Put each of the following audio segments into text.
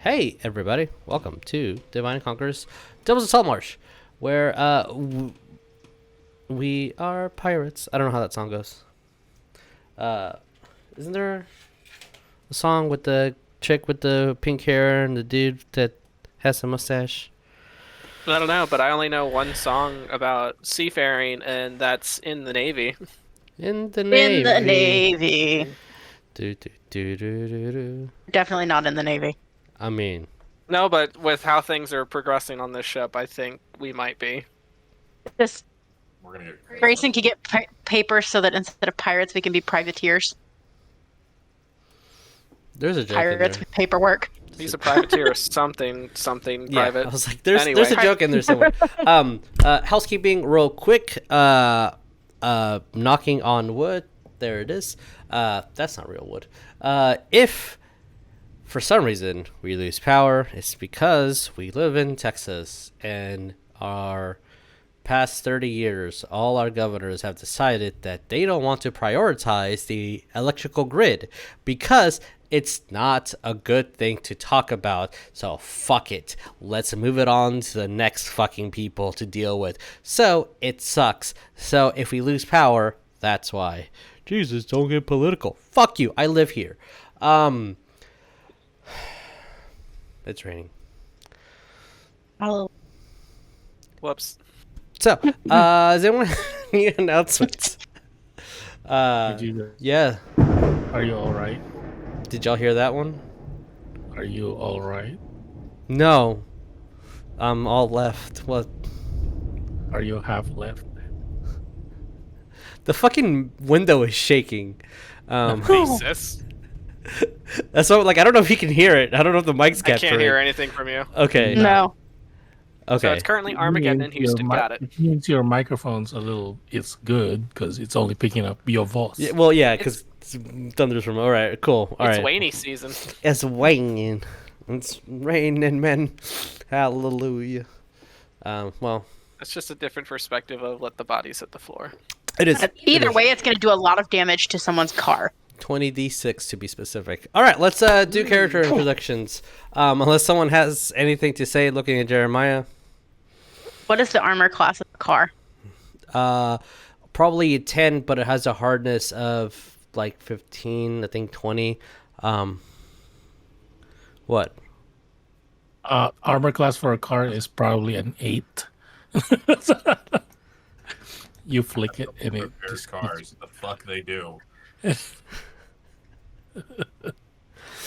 Hey, everybody. Welcome to Divine Conquerors Devils of Saltmarsh, where we are pirates. I don't know how that song goes. Isn't there a song with the chick with the pink hair and the dude that has a mustache? I don't know, but I only know one song about seafaring, and that's in the Navy. In the Navy. In the Navy. Do, do, do, do, do, do. Definitely not in the Navy. I mean, No, but with how things are progressing on this ship, I think we might be. Just We're gonna get crazy. Grayson could get paper so that instead of pirates, we can be privateers. there's a joke in Pirates there. with paperwork. He's a privateer, something Yeah, private. I was like, there's Anyway. a joke in there somewhere. Housekeeping real quick. Knocking on wood. There it is. That's not real wood. If for some reason we lose power, it's because we live in Texas and our past 30 years, all our governors have decided that they don't want to prioritize the electrical grid because it's not a good thing to talk about. So fuck it. Let's move it on to the next fucking people to deal with. So it sucks. So if we lose power, that's why. Jesus, don't get political. Fuck you. I live here. It's raining. Oh, Whoops. So, does anyone have any announcements? Yeah. Are you all right? Did y'all hear that one? Are you all right? No. I'm all left. What? Are you half left? The fucking window is shaking. Jesus. That's what, like, I don't know if you can hear it. I don't know if the mic's I capturing can't hear it. anything from you. Okay. no. Okay. So it's currently Armageddon in Houston. Got it. It means your microphone's a little. It's good because it's only picking up your voice. Yeah, well, yeah, because thunder's from. All right, cool. All It's right. rainy season. It's raining. It's raining, men. Hallelujah. Well, It's just a different perspective of let the bodies hit the floor. it is. Either way, it's going to do a lot of damage to someone's car. 20d6 to be specific. All right, let's do character introductions. Unless someone has anything to say, looking at Jeremiah. What is the armor class of the car? Probably a 10, but it has a hardness of like 15, I think 20. What? Armor class for a car is probably an 8. You flick it and it Repair just cars. The fuck they do.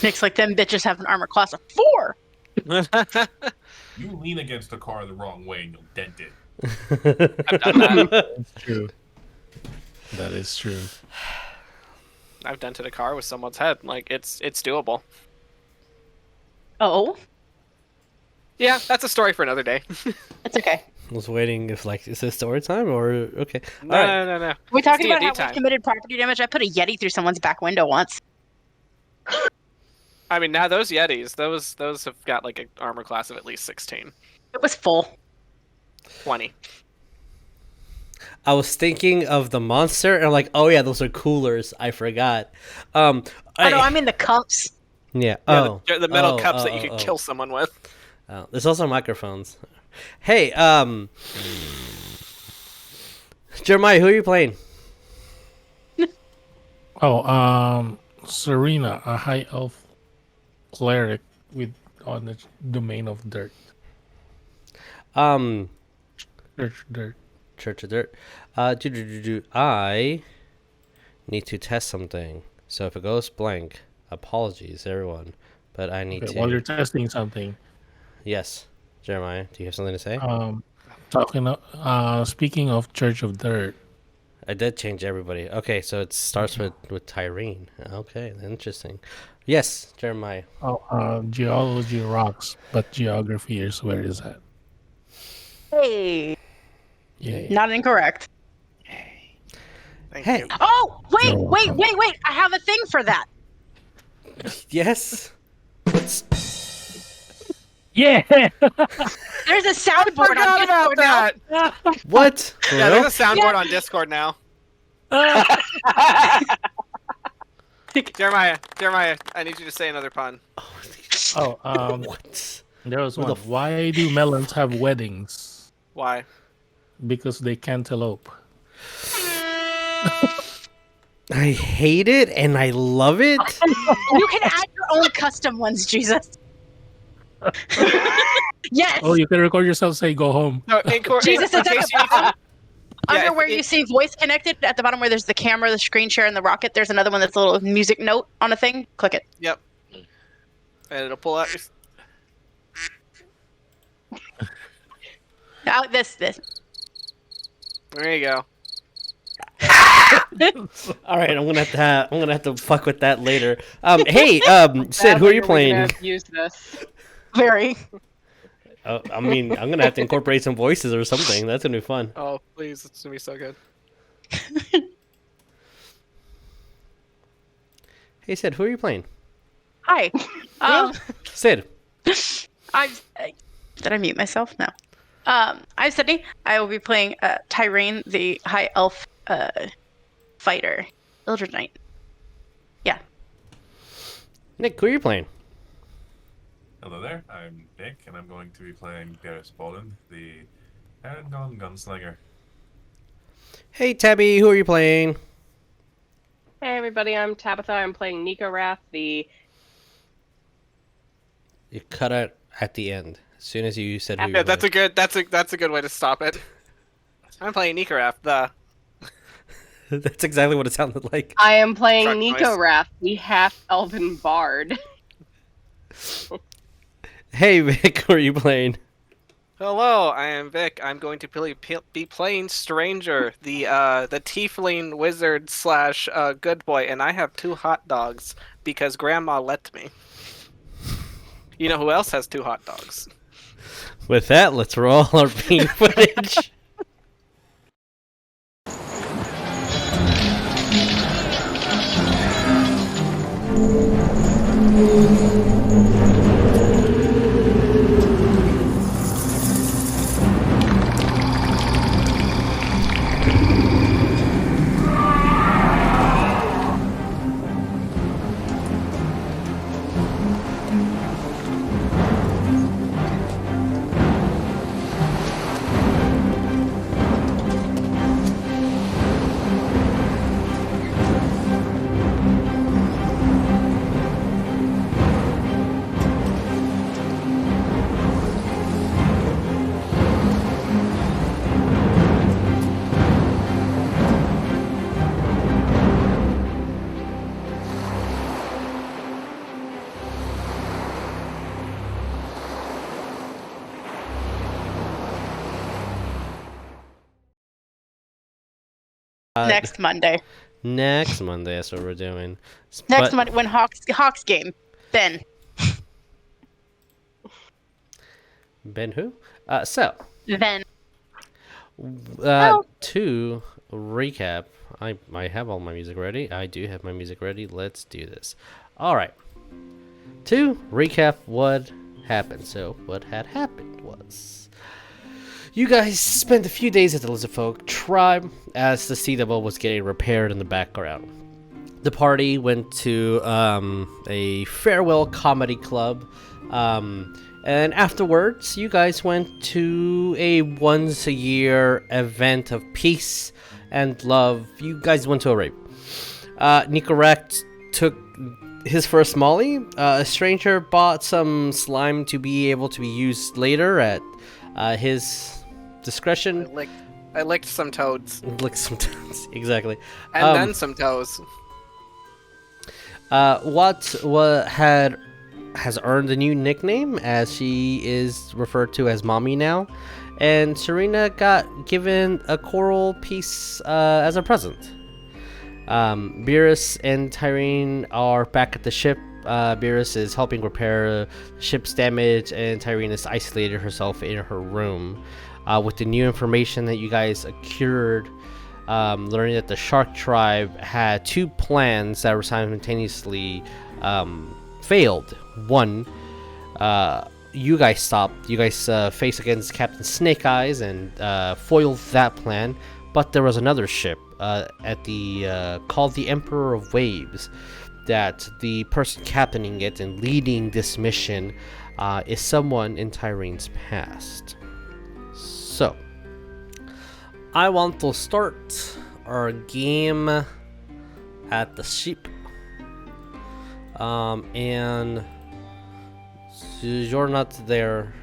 Nick's like, them bitches have an armor class of 4. You lean against a car the wrong way and you'll dent it. I've done that. That's true. That is true. I've dented a car with someone's head. Like it's doable. Oh, Yeah, that's a story for another day. it's okay. I was waiting if, like, is this story time or okay? No, All right. no. We're talking It's about how D&D time. we committed property damage. I put a Yeti through someone's back window once. I mean, now those Yetis, those have got like an armor class of at least 16, It was full. 20. I was thinking of the monster, and I'm like, oh yeah, those are coolers. I forgot. Oh, no, I mean the cups. Yeah. Yeah, Oh, the metal oh, cups oh, that you could oh, kill someone with. oh. There's also microphones. Hey, Jeremiah, who are you playing? Serena, a high elf cleric on the domain of dirt. Dirt. Church of Dirt. I need to test something. So if it goes blank, apologies, everyone. But I need Okay, to. while you're testing something, Yes, Jeremiah, do you have something to say? speaking of Church of Dirt, I did change everybody. Okay, so it starts with Tyreen. Okay, interesting. Yes, Jeremiah. geology rocks, but geography is where is that? Hey, Yeah. not incorrect. Thank Hey. you. Oh, wait. You're welcome. I have a thing for that. Yes. Yeah. There's a soundboard on Discord now. What? For Yeah, real? there's a soundboard on Discord now. Jeremiah, I need you to say another pun. Oh, What? there was Who the one. Why do melons have weddings? Why? Because they cantaloupe. I hate it and I love it. You can add your own custom ones, Jesus. Yes. Oh, you can record yourself say "go home." No, Jesus, in it's case you need to, Under yeah, where you see voice connected, at the bottom where there's the camera, the screen share, and the rocket, there's another one that's a little music note on a thing. Click it. Yep. And it'll pull out your. This. There you go. All right, I'm gonna have to fuck with that later. Hey, Sid, who are you Badly, we're gonna playing? have to use this. Very. I mean, I'm gonna have to incorporate some voices or something. That's gonna be fun. Oh, please, it's gonna be so good. Hey, Sid, who are you playing? Hi. Sid. Did I mute myself? No. I'm Sydney. I will be playing Tyreen, the high elf fighter, Eldritch Knight. Yeah. Nick, who are you playing? Hello there, I'm Nick, and I'm going to be playing Beerus Bollin, the Paragon Gunslinger. Hey, Tabby, who are you playing? Hey everybody, I'm Tabatha. I'm playing Nycorath, the You cut it at the end as soon as you said who you Yeah, were that's playing. a good way to stop it. I'm playing Nycorath, the That's exactly what it sounded like. I am playing Truck noise. Nycorath, the half-elven bard. Hey, Vic, who are you playing? Hello, I am Vic. I'm going to be playing Stranger, the tiefling wizard slash good boy, and I have 2 hot dogs because Grandma let me. You know who else has 2 hot dogs? With that, let's roll our beam footage. Next Monday. Next Monday, that's what we're doing. Next But- Monday when Hawks game. Then. Ben who? Then. To recap, I have all my music ready. I do have my music ready. Let's do this. All right. To recap what happened. So what had happened was you guys spent a few days at the Lizardfolk tribe as the sea devil was getting repaired in the background. The party went to a farewell comedy club. And afterwards, you guys went to a once-a-year event of peace and love. You guys went to a rave. Nycorath took his first Molly. A stranger bought some slime to be able to be used later at his discretion. I licked some toads. Lick sometimes, exactly. And then some toes. What has earned a new nickname, as she is referred to as Mommy now, and Serena got given a coral piece as a present. Beerus and Tyreen are back at the ship. Beerus is helping repair the ship's damage, and Tyreen is isolated herself in her room. With the new information that you guys acquired, learning that the Shark Tribe had 2 plans that were simultaneously failed. One, you guys stopped. You guys faced against Captain Snake Eyes and foiled that plan. But there was another ship at the called the Emperor of Waves. that the person captaining it and leading this mission is someone in Tyreen's past. So, I want to start our game at the ship. And you're not there.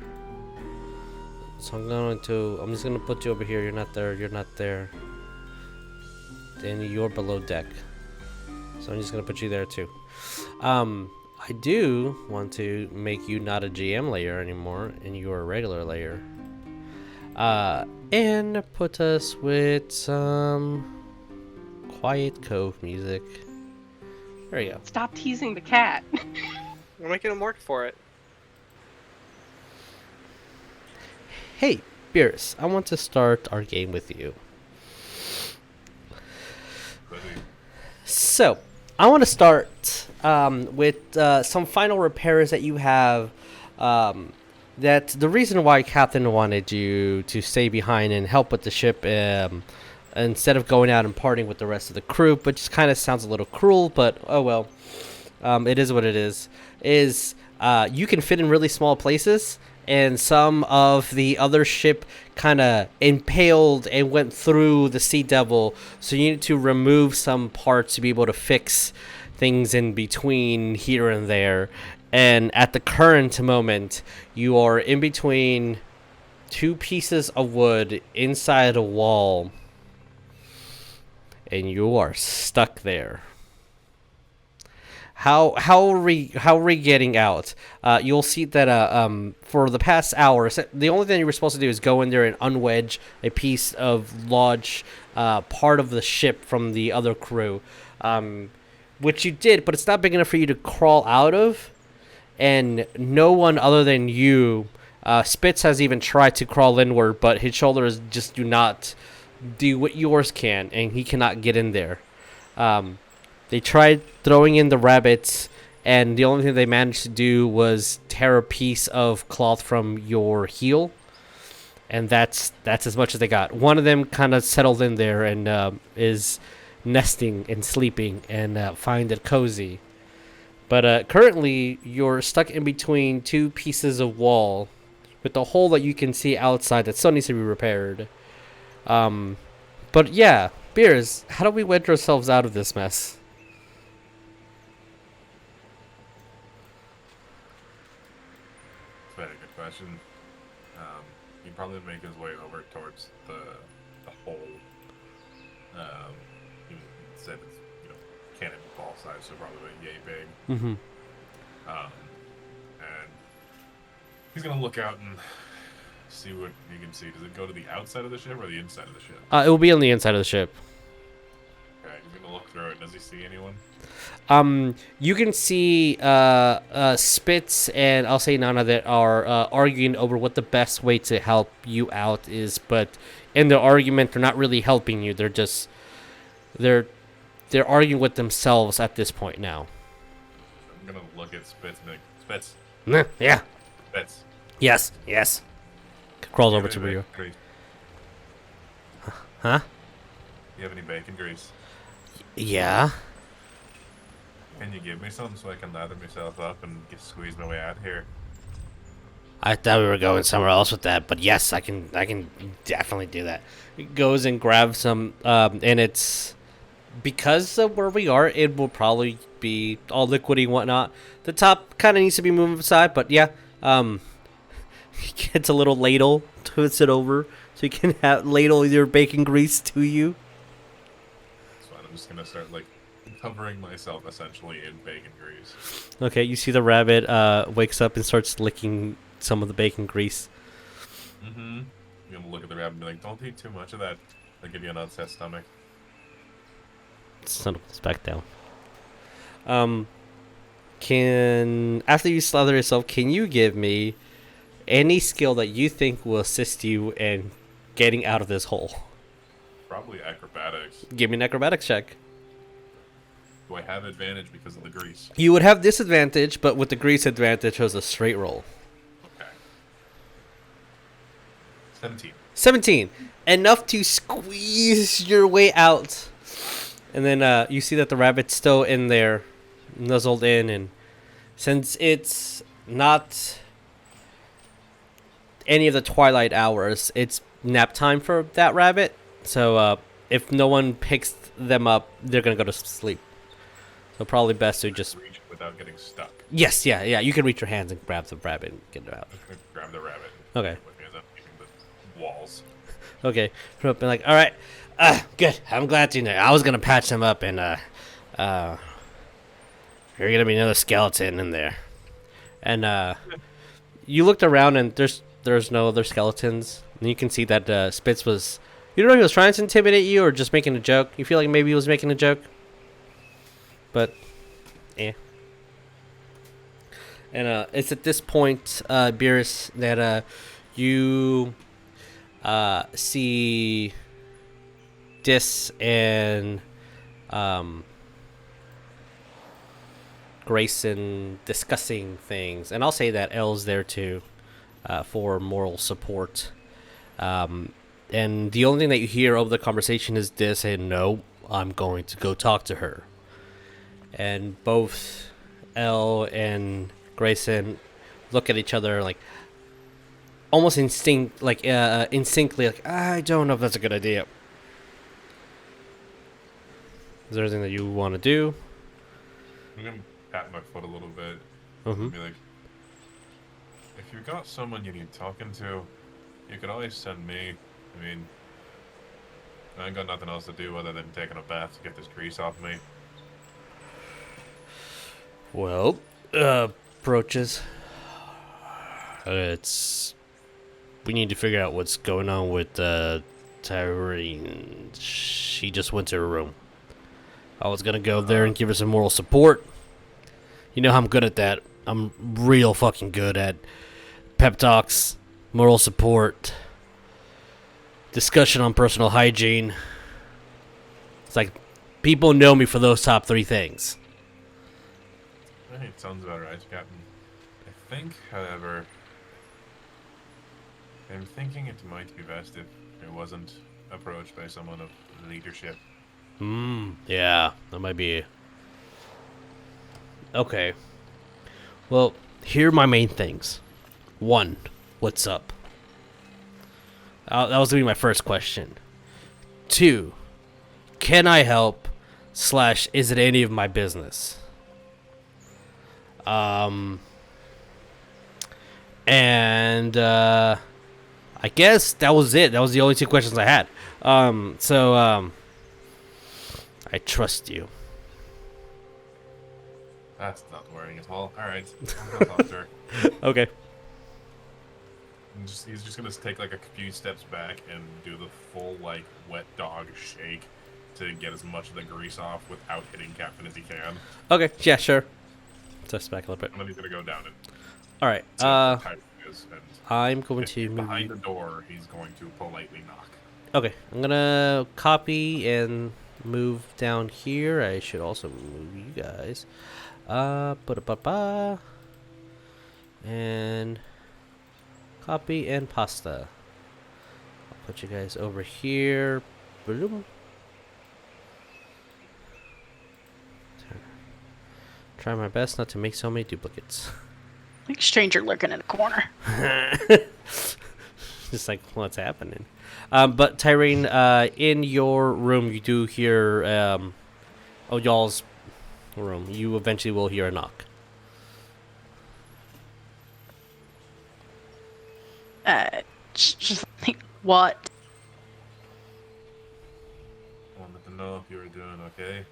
So I'm just gonna put you over here. You're not there. Then you're below deck. So I'm just gonna put you there too. I do want to make you not a GM layer anymore, and you're a regular layer. And put us with some Quiet Cove music. There you go. Stop teasing the cat. We're making him work for it. Hey, Beerus, I want to start our game with you. So, I want to start with some final repairs that you have. That the reason why Captain wanted you to stay behind and help with the ship instead of going out and partying with the rest of the crew, which kind of sounds a little cruel, but oh well. It is what it is. You can fit in really small places. And some of the other ship kind of impaled and went through the Sea Devil. So you need to remove some parts to be able to fix things in between here and there. And at the current moment, you are in between two pieces of wood inside a wall. And you are stuck there. How are we getting out? You'll see that for the past hour, the only thing you were supposed to do is go in there and unwedge a piece of large part of the ship from the other crew, which you did, but it's not big enough for you to crawl out of, and no one other than you, Spitz has even tried to crawl inward, but his shoulders just do not do what yours can, and he cannot get in there. They tried throwing in the rabbits, and the only thing they managed to do was tear a piece of cloth from your heel, and that's as much as they got. One of them kind of settled in there and is nesting and sleeping and find it cozy. But currently, you're stuck in between two pieces of wall with a hole that you can see outside that still needs to be repaired. But yeah, Beers, how do we wedge ourselves out of this mess? Very good question. He'd probably make his way over towards the hole. He said it's cannonball size, so probably like yay big. Mm-hmm. And he's gonna look out and see what he can see. Does it go to the outside of the ship or the inside of the ship? It will be on the inside of the ship. Okay, he's gonna look through it. Does he see anyone? You can see Spitz and I'll say Nana that are arguing over what the best way to help you out is, but in their argument, they're not really helping you. They're just they're arguing with themselves at this point now. I'm gonna look at Spitz and be like, Spitz. Yeah. Spitz. Yes. Crawls over to you. Huh? You have any bacon grease? Yeah. Can you give me some so I can lather myself up and squeeze my way out here? I thought we were going somewhere else with that, but yes, I can definitely do that. He goes and grabs some, and it's because of where we are, it will probably be all liquidy and whatnot. The top kind of needs to be moved aside, but yeah, he gets a little ladle, twists it over, so you can ladle your bacon grease to you. So I'm just gonna start covering myself essentially in bacon grease. Okay, you see the rabbit wakes up and starts licking some of the bacon grease. Mm-hmm. You're gonna look at the rabbit and be like, don't eat too much of that. They'll give you an upset stomach. Settle this back down. After you slather yourself, can you give me any skill that you think will assist you in getting out of this hole? Probably acrobatics. Give me an acrobatics check. Do I have advantage because of the grease? You would have disadvantage, but with the grease advantage, it was a straight roll. Okay. 17. 17. Enough to squeeze your way out. And then you see that the rabbit's still in there, nuzzled in, and since it's not any of the twilight hours, it's nap time for that rabbit. So if no one picks them up, they're gonna go to sleep. So probably best to just Reach without getting stuck. yes, yeah. You can reach your hands and grab the rabbit and get it out. Grab the rabbit. Okay. With me as I'm keeping the walls. Okay, from up and like, all right, good. I'm glad to know. I was gonna patch them up, and you're gonna be another skeleton in there. And you looked around, and there's no other skeletons. And you can see that Spitz was. You don't know if he was trying to intimidate you or just making a joke. You feel like maybe he was making a joke, but yeah. And it's at this point, Beerus, that you see Dis and Grayson discussing things, and I'll say that Elle's there too for moral support. And the only thing that you hear over the conversation is Dis saying, "No, I'm going to go talk to her." And both Elle and Grayson look at each other like almost instinctively, like, I don't know if that's a good idea. Is there anything that you want to do? I'm gonna pat my foot a little bit Mm-hmm. and be like, if you've got someone you need talking to, you could always send me. I mean, I ain't got nothing else to do other than taking a bath to get this grease off me. Well, approaches. We need to figure out what's going on with Tyreen. She just went to her room. I was gonna go there and give her some moral support. You know how I'm good at that. I'm real fucking good at pep talks, moral support, discussion on personal hygiene. It's like people know me for those top 3 things. Hey, it sounds about right, Captain. I think, however, I'm thinking it might be best if it wasn't approached by someone of leadership. Yeah, that might be. Okay. Well, here are my main things. 1, what's up? That was gonna be my first question. 2, can I help? / is it any of my business? And I guess that was it. That was the only 2 questions I had. I trust you. That's not worrying at all. Alright, I'll go talk to her. Okay. He's just gonna take like a few steps back and do the full like wet dog shake to get as much of the grease off without hitting Captain as he can. Okay. Yeah. Sure. Just back a little bit. And then he's gonna go down and All right. see what Tyreen is, and I'm going if to he's move. behind the door. He's going to politely knock. Okay. I'm gonna copy and move down here. I should also move you guys. And copy and pasta. I'll put you guys over here. Boom. Try my best not to make so many duplicates. Like a stranger lurking in a corner. Just like what's happening. But Tyreen, in your room, you do hear y'all's room. You eventually will hear a knock. Just like, what? I wanted to know if you were doing okay.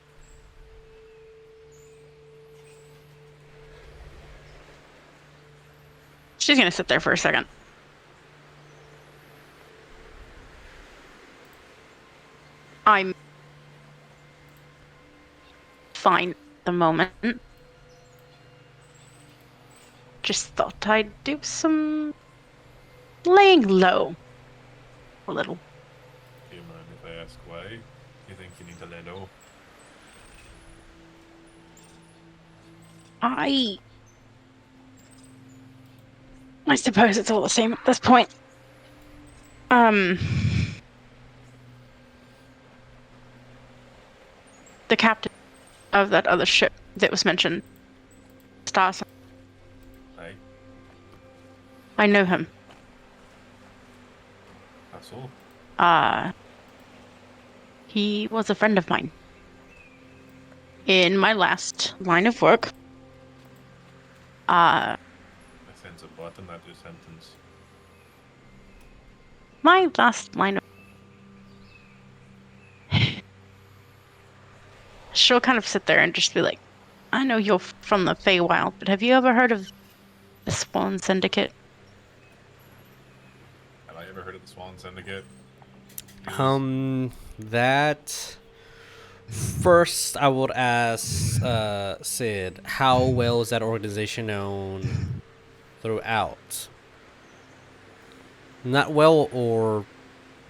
She's gonna sit there for a second. I'm fine at the moment. Just thought I'd do some laying low. A little. Do you mind if I ask why you think you need to lay low? I suppose it's all the same at this point. The captain of that other ship that was mentioned. Stars. Hey, I know him. that's all. He was a friend of mine. In my last line of work, I sense a button at your sentence. my last line of she'll kind of sit there and just be like, I know you're from the Feywild, but have you ever heard of the Swan Syndicate? Have I ever heard of the Swan Syndicate? That first I would ask Sid, how well is that organization known throughout? Not well or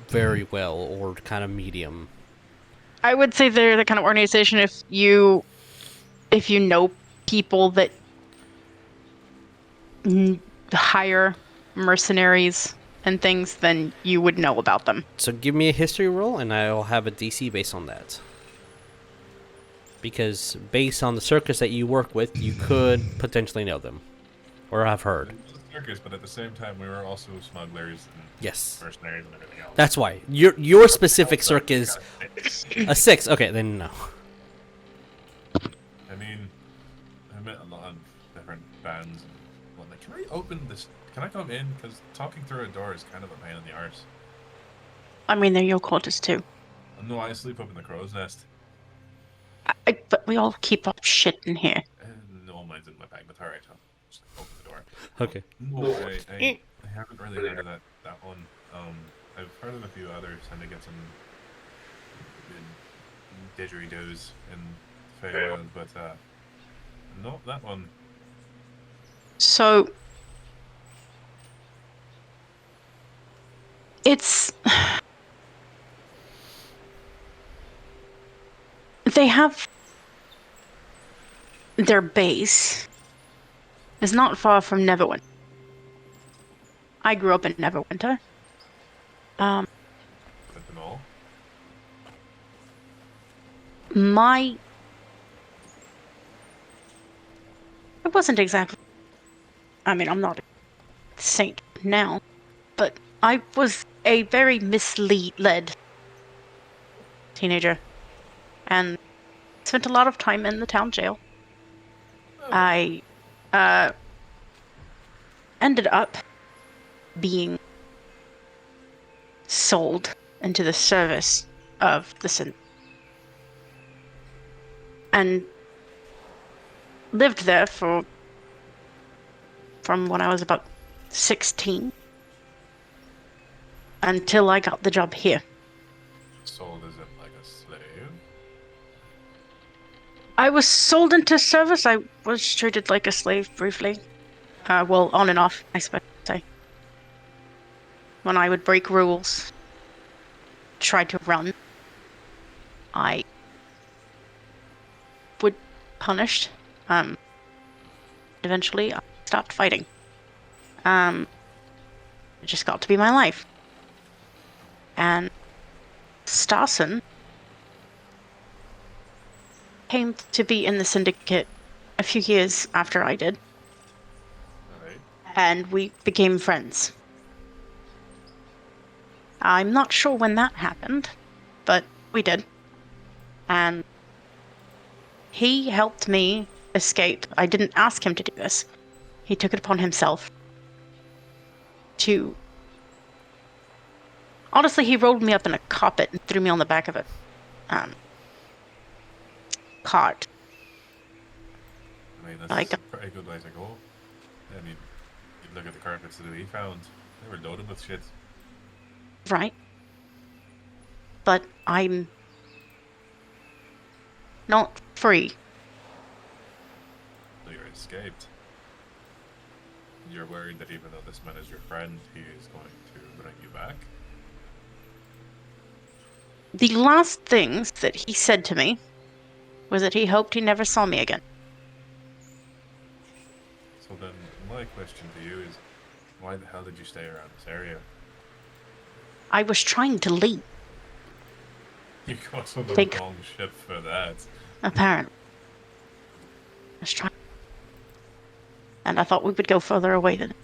very well or kind of medium. I would say they're the kind of organization if you know people that hire mercenaries and things, then you would know about them. So give me a history roll and I'll have a DC based on that. Because based on the circus that you work with, you could potentially know them. Or have heard. It was a circus, but at the same time, we were also smugglers and Yes. mercenaries and everything else. That's why. Your specific circus... A 6. Okay, then no. I mean, I met a lot of different bands and whatnot. Can I open this? Can I come in? Because talking through a door is kind of a pain in the arse. I mean, they're your quarters too. No, I sleep up in the crow's nest. But we all keep up shit in here. And no, mine's in my bag, but alright, I'll just open the door. Okay. No, I haven't really heard of that one. I've heard of a few others, and I get some didgeridoos in Feywild, but not that one. So it's they have their base is not far from Neverwinter. I grew up in Neverwinter. At the mall. It wasn't exactly. I mean, I'm not a saint now, but I was a very led teenager and spent a lot of time in the town jail. I ended up being sold into the service of the Sin and lived there from when I was about 16 until I got the job here. Sold as in like a slave? I was sold into service. I was treated like a slave briefly. Well, on and off, I suppose to say. When I would break rules, try to run, I would punished. Eventually, I stopped fighting. It just got to be my life. And Starson came to be in the syndicate a few years after I did, Alright. and we became friends. I'm not sure when that happened, but we did. And he helped me escape. I didn't ask him to do this. He took it upon himself to... Honestly, he rolled me up in a carpet and threw me on the back of a cart. I mean, that's Like- a pretty good way to go. I mean, you look at the carpets that we found. They were loaded with shit. Right? But I'm not free. So you're escaped. You're worried that even though this man is your friend, he is going to bring you back? The last things that he said to me was that he hoped he never saw me again. So then, my question to you is, why the hell did you stay around this area? I was trying to leave, You got on the Think- wrong ship for that. apparently. was trying. And I thought we would go further away than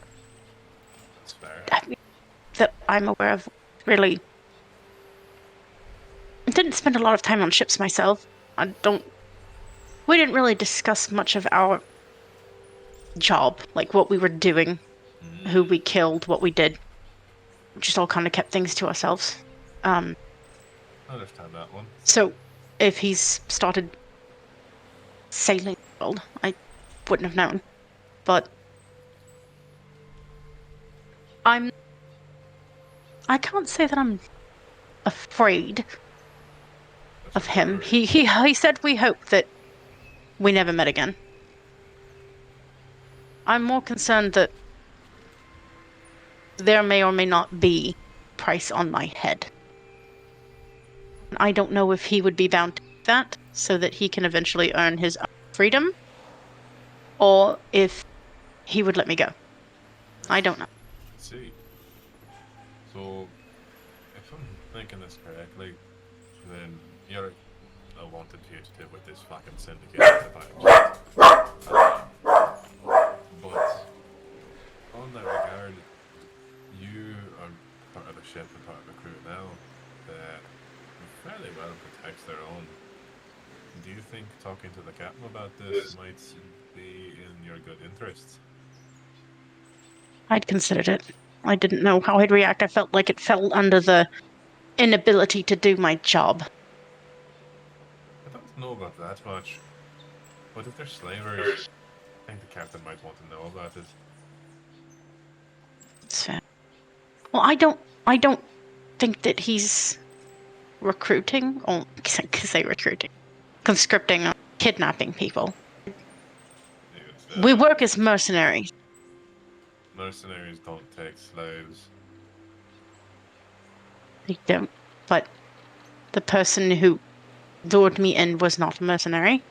That's fair. that I'm aware of. Really, I didn't spend a lot of time on ships myself. We didn't really discuss much of our job, like what we were doing, who we killed, what we did. Just all kind of kept things to ourselves. I understand that one. So, if he's started sailing the world, I wouldn't have known. But I can't say that I'm afraid of him. He said we hope that we never met again. I'm more concerned that there may or may not be price on my head. I don't know if he would be bound to that so that he can eventually earn his own freedom, or if he would let me go. I don't know. Let's see. So, if I'm thinking this correctly, then you're a wanted fugitive with this fucking syndicate at the time. But, on that regard, you are part of the ship and part of the crew now that fairly well protects their own. Do you think talking to the captain about this might be in your good interests? I'd considered it. I didn't know how I'd react. I felt like it fell under the inability to do my job. I don't know about that much, but if they're slavers, I think the captain might want to know about it. So, well, I don't think that he's recruiting, or say recruiting, conscripting, or kidnapping people. We work as mercenaries. Mercenaries don't take slaves. They don't. But the person who lured me in was not a mercenary,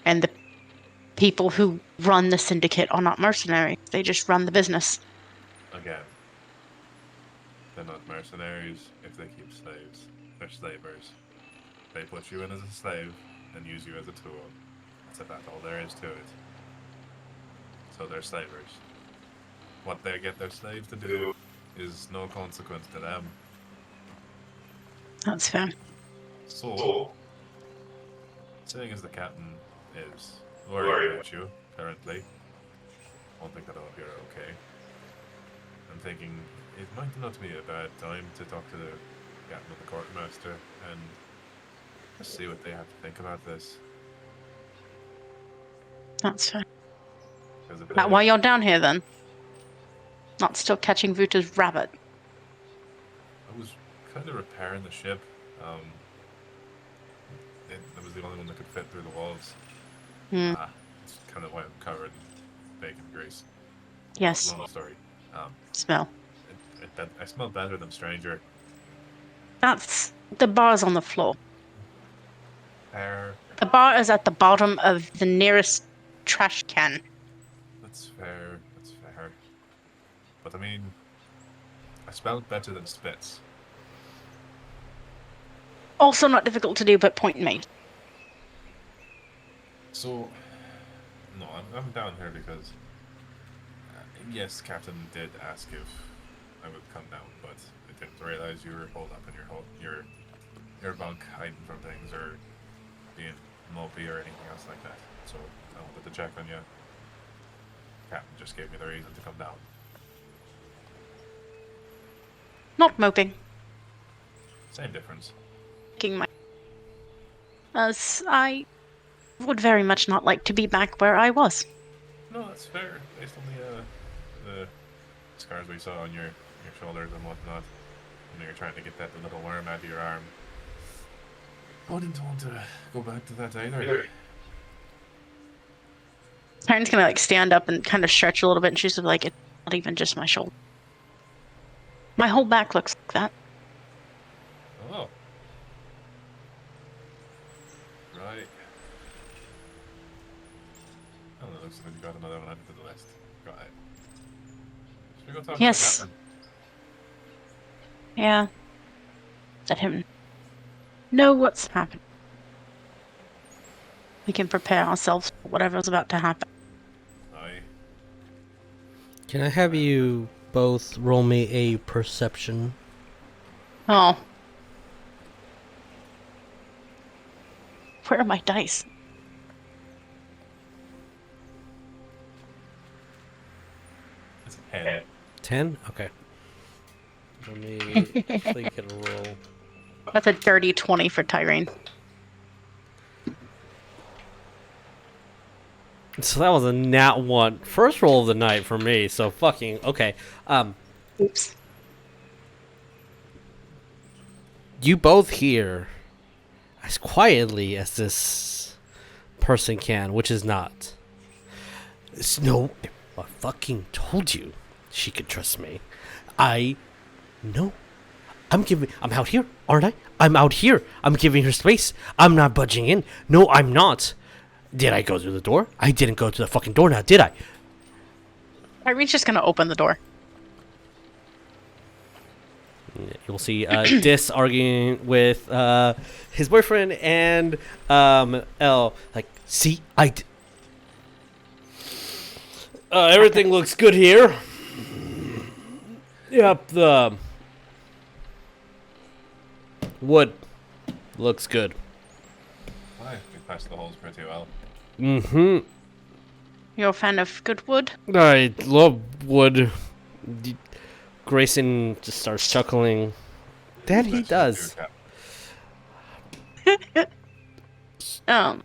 and the people who run the syndicate are not mercenaries. They just run the business. Again, they're not mercenaries if they keep slaves. They're slavers. They put you in as a slave and use you as a tool. That's about all there is to it. So they're slavers. What they get their slaves to do is no consequence to them. That's fair. So, seeing as the captain is worried about you currently, I won't think that you're okay. I'm thinking it might not be a bad time to talk to the captain of the quartermaster and just see what they have to think about this. That's fair. 'Cause if That they- why you're down here then? Not still catching Vuta's rabbit. I was kind of repairing the ship. It was the only one that could fit through the walls. It's kind of why I'm covered in bacon grease. Yes. Long story. Smell. I smell better than stranger. That's the bar's on the floor. Fair. The bar is at the bottom of the nearest trash can. That's fair. That's fair. But I mean, I smell better than spits. Also not difficult to do, but point made. So, no, I'm down here because, yes, Captain did ask if I would come down, but I didn't realize you were holed up in your bunk, hiding from things or being mopey or anything else like that. So I wanted to check on you. Captain just gave me the reason to come down. Not moping. Same difference. Taking my... As I would very much not like to be back where I was. No, that's fair. Based on the scars we saw on your shoulders and whatnot, when you're trying to get that little worm out of your arm. I wouldn't want to go back to that either. Tyrone's gonna like stand up and kind of stretch a little bit, and she's like, it's not even just my shoulder. My whole back looks like that. Oh. Right. Oh, that looks like you got another one added to the list. Right. Should we go talk Yes. to the captain? Yeah. Let him know what's happened. We can prepare ourselves for whatever's about to happen. Aye. Can I have you both roll me a perception? Oh. Where are my dice? It's a 10. 10? Okay. Let me actually get a roll. That's a dirty 20 for Tyreen. So that was a nat 1. First roll of the night for me, so fucking... Okay. Oops. You both hear as quietly as this person can, which is not. No, I fucking told you she could trust me. No. I'm out here, aren't I? I'm out here. I'm giving her space. I'm not budging in. No, I'm not. Did I go through the door? I didn't go to the fucking door now, did I? Tyreen's just gonna open the door. You'll see Dis arguing with his boyfriend and Elle. Like, see, everything looks good here. Yep, the wood looks good. Aye, we patched the holes pretty well. Mm-hmm. You're a fan of good wood? I love wood. Grayson just starts chuckling. That he does. And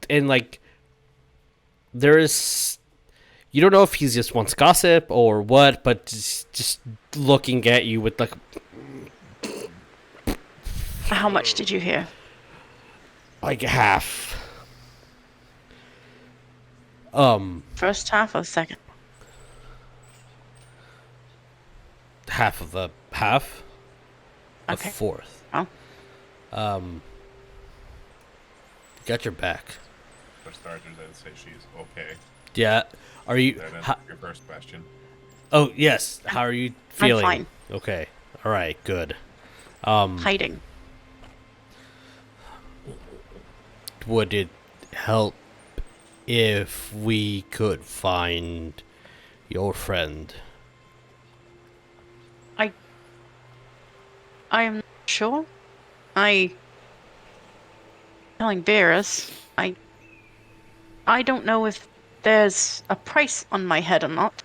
like, there is, you don't know if he's just wants gossip or what, but just looking at you with like, How much did you hear? like half. First half or second? Half of the half. Okay. A fourth. Oh. Got your back. For starters, I'd say she's okay. Yeah. Are you? Then How, your first question. oh yes. How are you feeling? fine. Okay. All right. Good. Hiding. Would it help if we could find your friend? I am not sure. Telling Beerus, I don't know if there's a price on my head or not.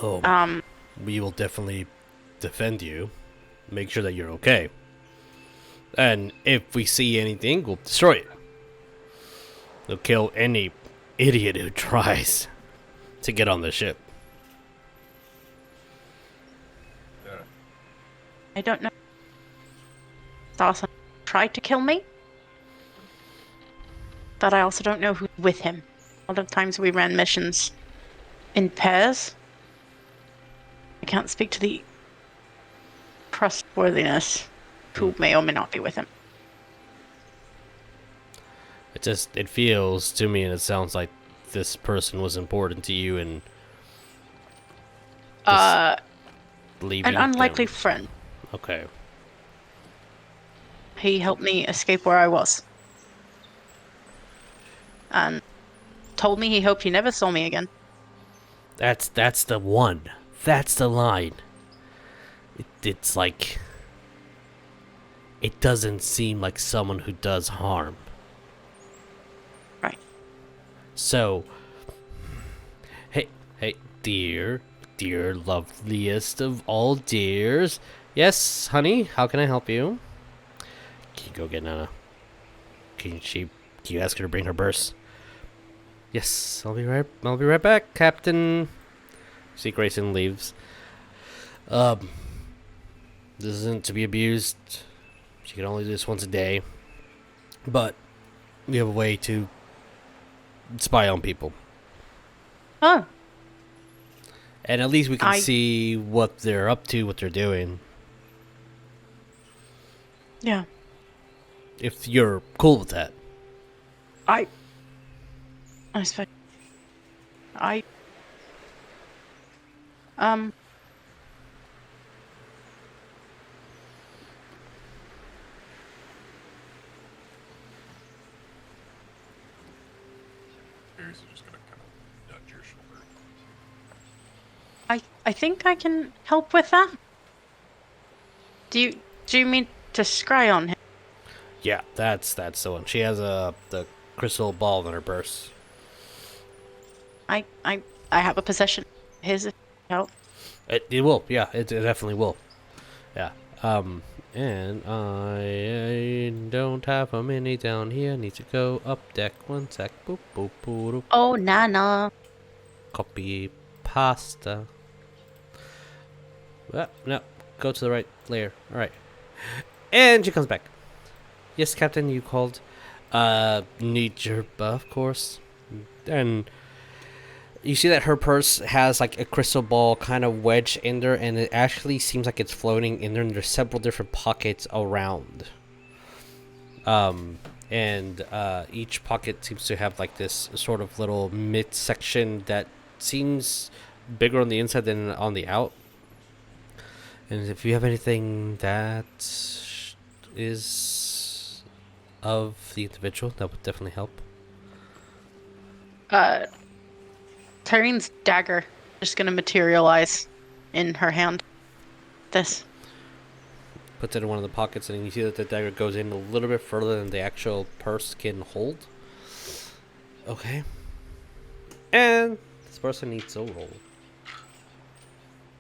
Oh, we will definitely defend you. Make sure that you're okay. And if we see anything, we'll destroy it. We'll kill any idiot who tries to get on the ship. Yeah. I don't know. Dawson tried to kill me, but I also don't know who's with him. A lot of times we ran missions in pairs. I can't speak to the trustworthiness who may or may not be with him. It feels to me, and it sounds like this person was important to you, and leaving An unlikely them. friend. Okay. He helped me escape where I was. And told me he hoped he never saw me again. That's the one. That's the line. It's like, it doesn't seem like someone who does harm. Right. So, hey, dear, loveliest of all dears. Yes, honey, how can I help you? Can you go get Nana? Can you ask her to bring her burst? Yes, I'll be right back, Captain. See, Grayson leaves. This isn't to be abused. She can only do this once a day. But we have a way to spy on people. Oh. And at least we can see what they're up to, what they're doing. Yeah. If you're cool with that. I suppose. Beerus is just gonna kind of nudge your shoulder. I think I can help with that. Do you mean to scry on him? Yeah, that's the one. She has the crystal ball in her purse. I have a possession. His help. It will, yeah, it definitely will. Yeah. And I don't have a mini down here. Need to go up deck. One sec. Boop boop boop. Boop. Oh, Nana. Copy pasta. No, go to the right layer. All right. And she comes back. Yes, Captain, you called. Need your buff, of course. And you see that her purse has like a crystal ball kind of wedged in there, and it actually seems like it's floating in there, and there's several different pockets around. And each pocket seems to have like this sort of little midsection that seems bigger on the inside than on the out. And if you have anything that is of the individual, that would definitely help. Tyreen's dagger just gonna materialize in her hand. This. Puts it in one of the pockets, and you see that the dagger goes in a little bit further than the actual purse can hold. Okay. And this person needs a roll.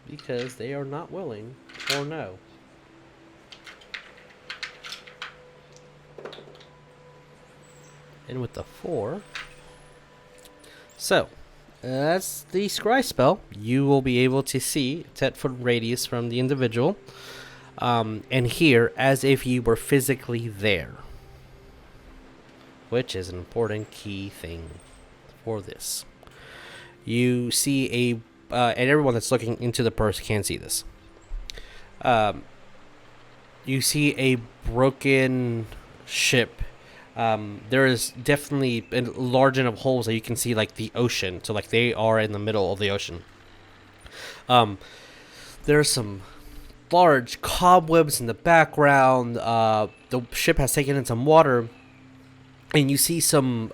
Because they are not willing or no. And with the 4. So, that's the scry spell. You will be able to see 10-foot radius from the individual. And hear as if you were physically there. Which is an important key thing for this. You see and everyone that's looking into the purse can see this. You see a broken ship. There is definitely a large enough holes that you can see like the ocean. So like they are in the middle of the ocean. There's some large cobwebs in the background. The ship has taken in some water. And you see some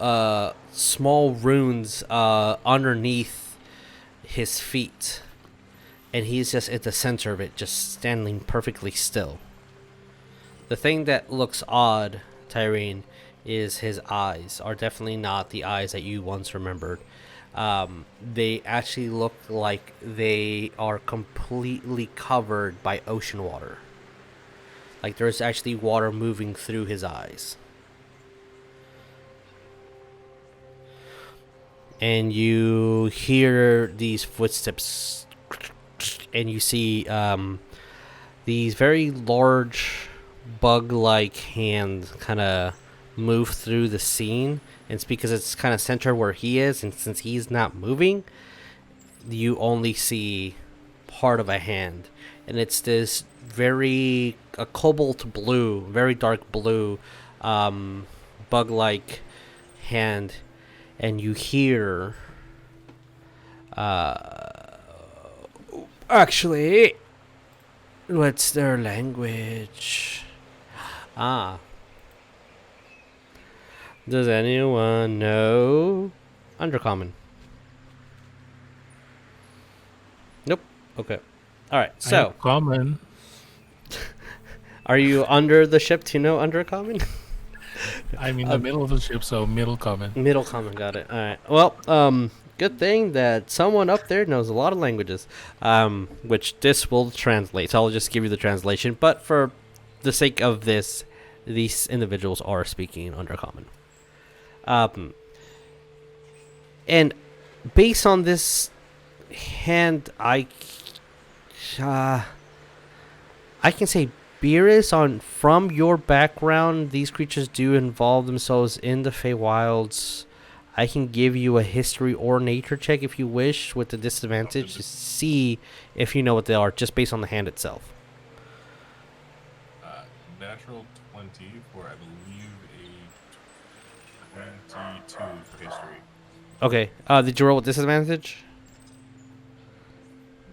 small runes underneath his feet, and he's just at the center of it, just standing perfectly still. The thing that looks odd, Tyreen, is his eyes are definitely not the eyes that you once remembered. They actually look like they are completely covered by ocean water. Like there's actually water moving through his eyes. And you hear these footsteps, and you see these very large bug-like hands kind of move through the scene. And it's because it's kind of centered where he is, and since he's not moving, you only see part of a hand. And it's this a cobalt blue, very dark blue, bug-like hand. And you hear, actually, what's their language? Does anyone know Undercommon? Nope. Okay. All right. So, Common. are you under the ship to know Undercommon? I'm in the middle of the ship, so middle common. Middle common, got it. All right. Well, good thing that someone up there knows a lot of languages, which this will translate. So I'll just give you the translation. But for the sake of this, these individuals are speaking Undercommon. And based on this hand, I can say, Beerus, from your background, these creatures do involve themselves in the Feywilds. I can give you a history or nature check if you wish, with the disadvantage to see if you know what they are, just based on the hand itself. Natural 20 for, I believe, a 22 for history. Okay. Did you roll with disadvantage?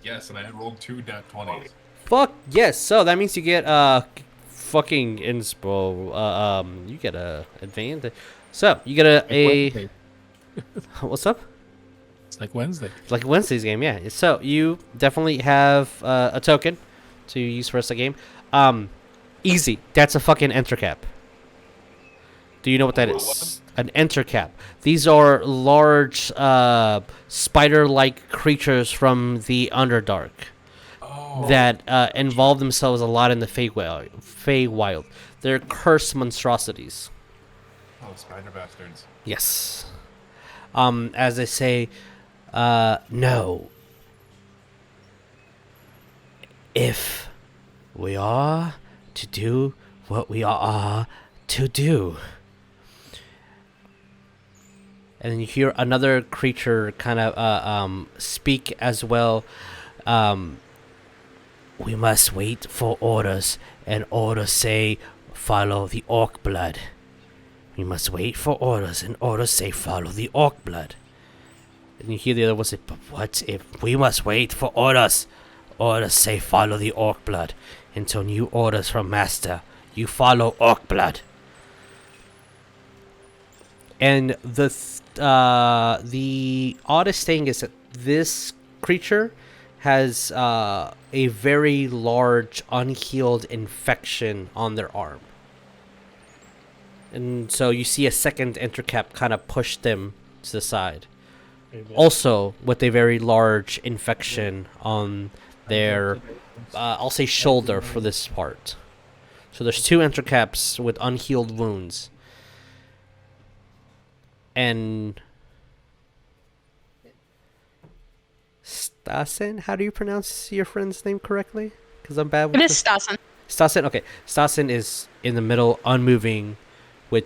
Yes, and I had rolled 2 nat 20s. Fuck yes. So that means you get fucking inspo. You get a advantage. So you get a What's up? It's like Wednesday. It's like Wednesday's game, yeah. So you definitely have a token to use for the rest of the game. Easy. That's a fucking enter cap. Do you know what that is? An enter cap. These are large spider-like creatures from the Underdark that involve themselves a lot in the Feywild. They're cursed monstrosities. Oh, spider bastards. Yes. As they say, no. If we are to do what we are to do. And then you hear another creature kind of speak as well. We must wait for orders, and orders say follow the orc blood. We must wait for orders, and orders say follow the orc blood. And you hear the other one say, but what if we must wait for orders? Orders say follow the orc blood. Until new orders from Master, you follow orc blood. And the oddest thing is that this creature has a very large unhealed infection on their arm. And so you see a second intercap kind of push them to the side. Also with a very large infection on their, I'll say shoulder for this part. So there's two intercaps with unhealed wounds. And Stassen, how do you pronounce your friend's name correctly? Because I'm bad with It is Stassen. Stassen, okay. Stassen is in the middle, unmoving, with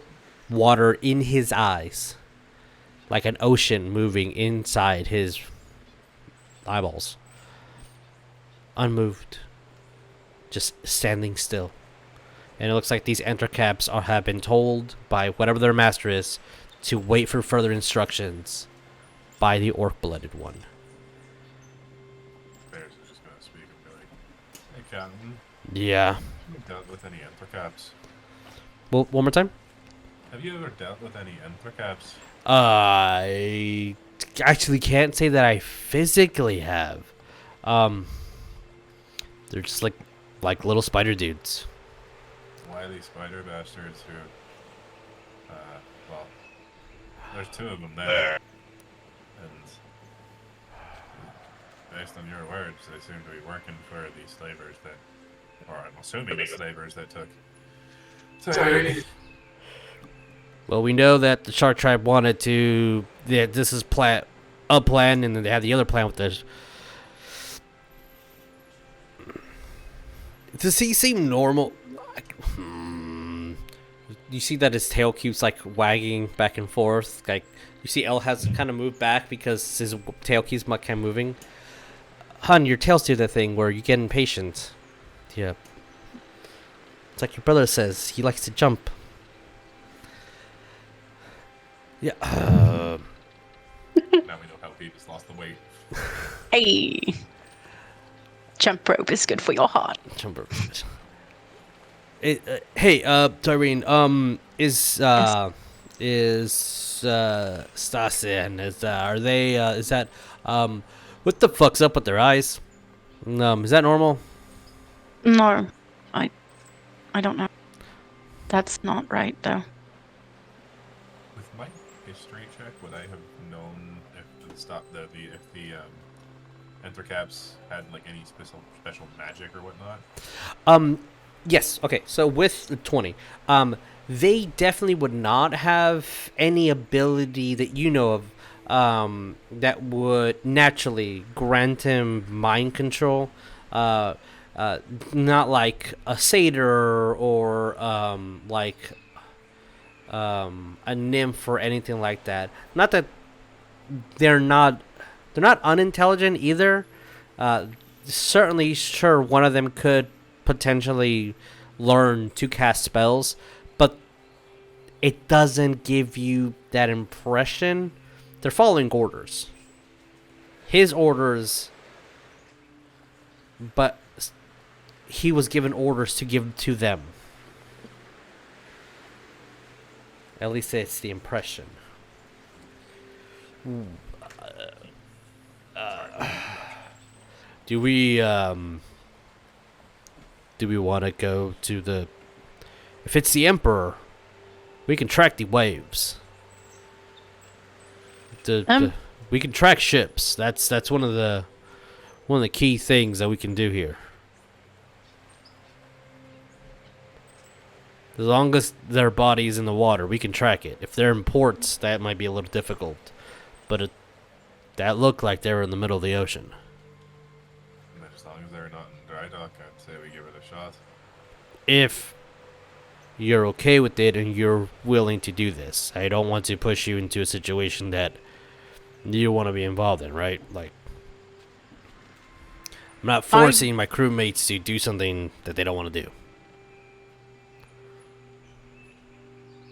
water in his eyes. Like an ocean moving inside his eyeballs. Unmoved. Just standing still. And it looks like these intercaps have been told by whatever their master is to wait for further instructions by the orc-blooded one. Bears is just gonna speak and be like, "Hey, Captain, Yeah. have you dealt with any entercaps? Well, one more time? Have you ever dealt with any entercaps?" I actually can't say that I physically have. They're just like little spider dudes. Wily spider bastards who, well, there's two of them there, and based on your words, they seem to be working for the slavers that, or I'm assuming the slavers that took Tyreen. Well, we know that the Shark Tribe wanted to. Yeah, this is a plan, and then they had the other plan with this. Does he seem normal? You see that his tail keeps like wagging back and forth. Like you see, El has kind of moved back because his tail keeps kind of moving. Hun, your tails do that thing where you get impatient. Yeah, it's like your brother says. He likes to jump. Yeah. Now we know how Beerus lost the weight. Hey. Jump rope is good for your heart. Jump rope. Hey, Tyreen. Is Stassen? Are they? Is that? What the fuck's up with their eyes? Is that normal? No. I don't know. That's not right though. With my history check, would I have known if if the entercaps had like any special magic or whatnot? Yes. Okay. So with the 20, they definitely would not have any ability that you know of, that would naturally grant him mind control. Not like a satyr or like a nymph or anything like that. Not that they're not unintelligent either. Certainly, sure, one of them could potentially learn to cast spells, but it doesn't give you that impression. They're following orders. His orders, but he was given orders to give to them. At least it's the impression. Do we want to go to the? If it's the Emperor, we can track the waves. We can track ships. That's one of the key things that we can do here. As long as their body's in the water, we can track it. If they're in ports, that might be a little difficult. But that looked like they were in the middle of the ocean. As long as they're not in dry dock, I'd say we give it a shot. If you're okay with it and you're willing to do this, I don't want to push you into a situation that you want to be involved in, right? Like, I'm not forcing my crewmates to do something that they don't want to do.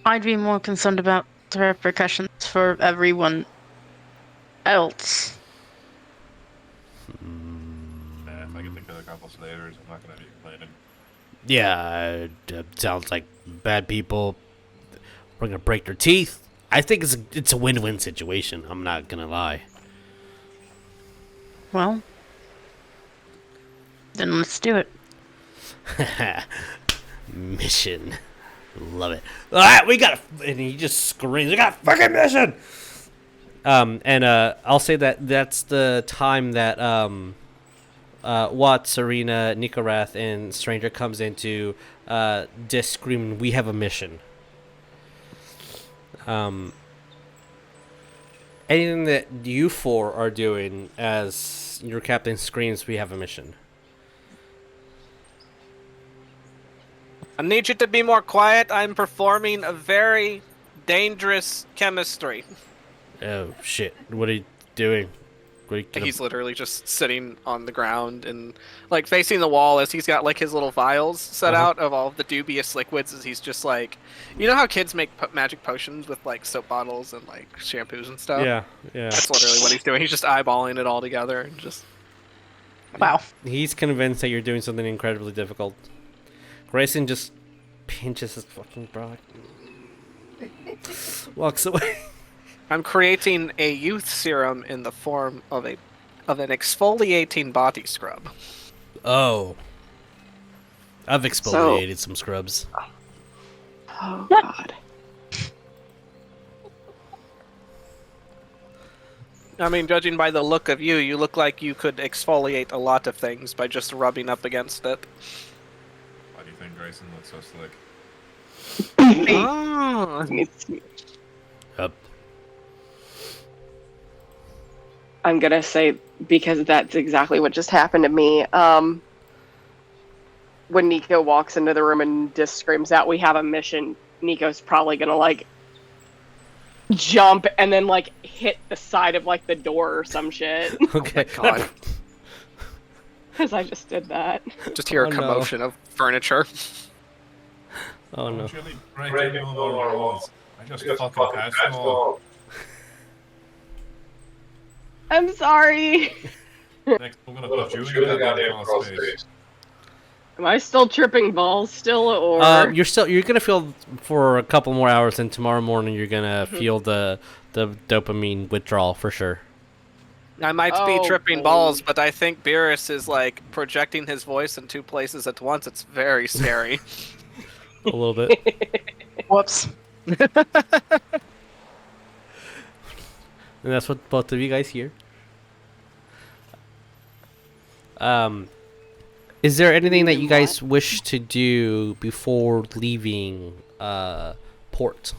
I'd be more concerned about the repercussions for everyone else. If I get to kill a couple slavers, I'm not going to be complaining. Yeah, it sounds like bad people. We're gonna break their teeth. I think it's a win-win situation. I'm not gonna lie. Well, then let's do it. Mission. Love it. All right, we got a... And he just screams, we got a fucking mission! I'll say that's the time that, Watt, Serena, Nycorath, and Stranger comes into, just screaming, we have a mission. Anything that you four are doing as your captain screams, we have a mission? I need you to be more quiet. I'm performing a very dangerous chemistry. Oh, shit. What are you doing? He's literally just sitting on the ground and like facing the wall as he's got like his little vials set out of all of the dubious liquids. As he's just like, you know how kids make magic potions with like soap bottles and like shampoos and stuff? Yeah. That's literally what he's doing. He's just eyeballing it all together and just... Wow. He's convinced that you're doing something incredibly difficult. Grayson just pinches his fucking bra. Walks away. I'm creating a youth serum in the form of an exfoliating body scrub. Oh. I've exfoliated some scrubs. Oh God. I mean, judging by the look of you, you look like you could exfoliate a lot of things by just rubbing up against it. Why do you think Grayson looks so slick? Oh. Up. I'm gonna say, because that's exactly what just happened to me. When Nico walks into the room and just screams out, "We have a mission," Nico's probably gonna like jump and then like hit the side of like the door or some shit. Okay. Oh my God. Because I just did that. Just hear a Oh, no. commotion of furniture. Oh no. Don't you really break all our rules? I just fucking passed them all. I'm sorry. Next, I'm gonna put you in that goddamn cross space. Am I still tripping balls still, or? You're gonna feel for a couple more hours, and tomorrow morning you're gonna feel the dopamine withdrawal for sure. I might be tripping balls, but I think Beerus is like projecting his voice in two places at once. It's very scary. A little bit. Whoops. And that's what both of you guys hear. Is there anything that you guys wish to do before leaving port?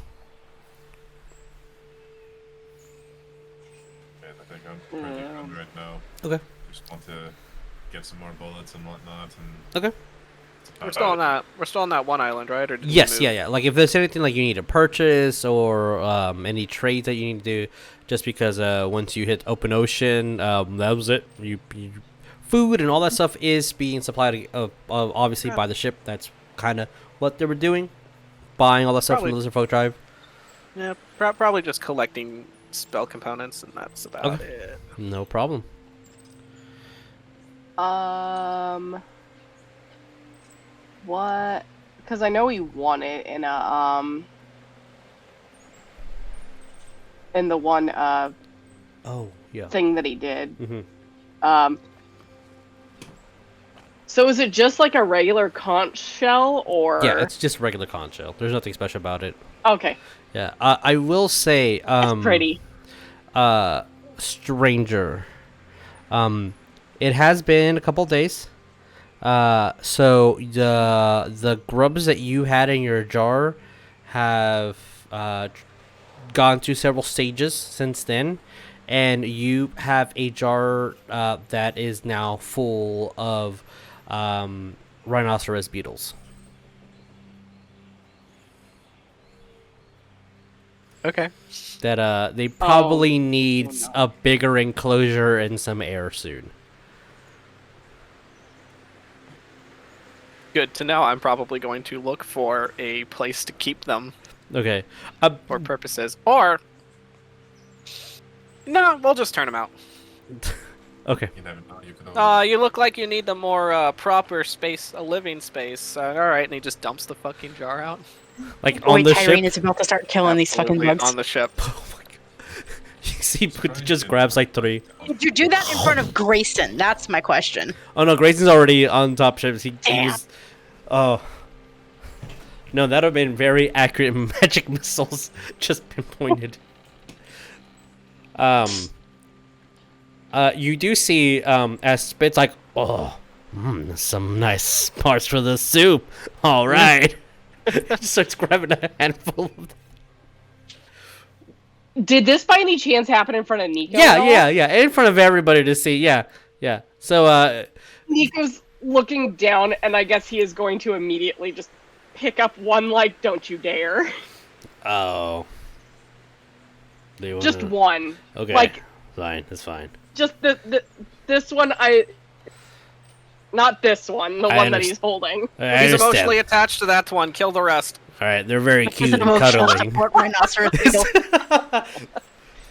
Yeah, I think I'm pretty good right now. Okay. Just want to get some more bullets and whatnot. And Okay. We're still on that one island, right? Or did we Yes, move? yeah. Like if there's anything like you need to purchase or any trades that you need to do, just because once you hit open ocean, that was it. You food and all that stuff is being supplied obviously by the ship. That's kind of what they were doing, buying all that stuff from the Lizard Folk Tribe. Yeah, probably just collecting spell components, and that's about it. No problem. What? Because I know we won it in a in the one Oh, yeah. thing that he did. Mm-hmm. So is it just like a regular conch shell, or? Yeah, it's just regular conch shell. There's nothing special about it. Okay. Yeah, I will say, It's pretty. stranger. It has been a couple days. So the grubs that you had in your jar have gone through several stages since then, and you have a jar that is now full of rhinoceros beetles. Okay. That they probably needs a bigger enclosure and some air soon. Good to know. I'm probably going to look for a place to keep them Okay. for purposes. Or... No, we'll just turn them out. Okay. You never know. You could always... You look like you need a more proper space, a living space. Alright, and he just dumps the fucking jar out. Like Oh, on wait, the Tyreen ship. is about to start killing these fucking Absolutely, bugs. on the ship. Oh my god. You see, he just grabs like 3. Did you do that in front of Grayson? That's my question. Oh no, Grayson's already on top ships. He Damn. was. Oh. No, that would have been very accurate magic missiles just pinpointed. You do see as Spit's like, oh, some nice parts for the soup. All right. Just starts grabbing a handful of. Did this by any chance happen in front of Nico? Yeah, at all? yeah, in front of everybody to see. Yeah. So, Nico's looking down, and I guess he is going to immediately just pick up one, like, don't you dare. oh. Just one. Okay. Like, fine. That's fine. just this one, not this one, the I one that underst- he's holding. I He's understand. emotionally attached to that one. Kill the rest. All right, they're very cute and Emotional cuddling. support rhinoceros beetle.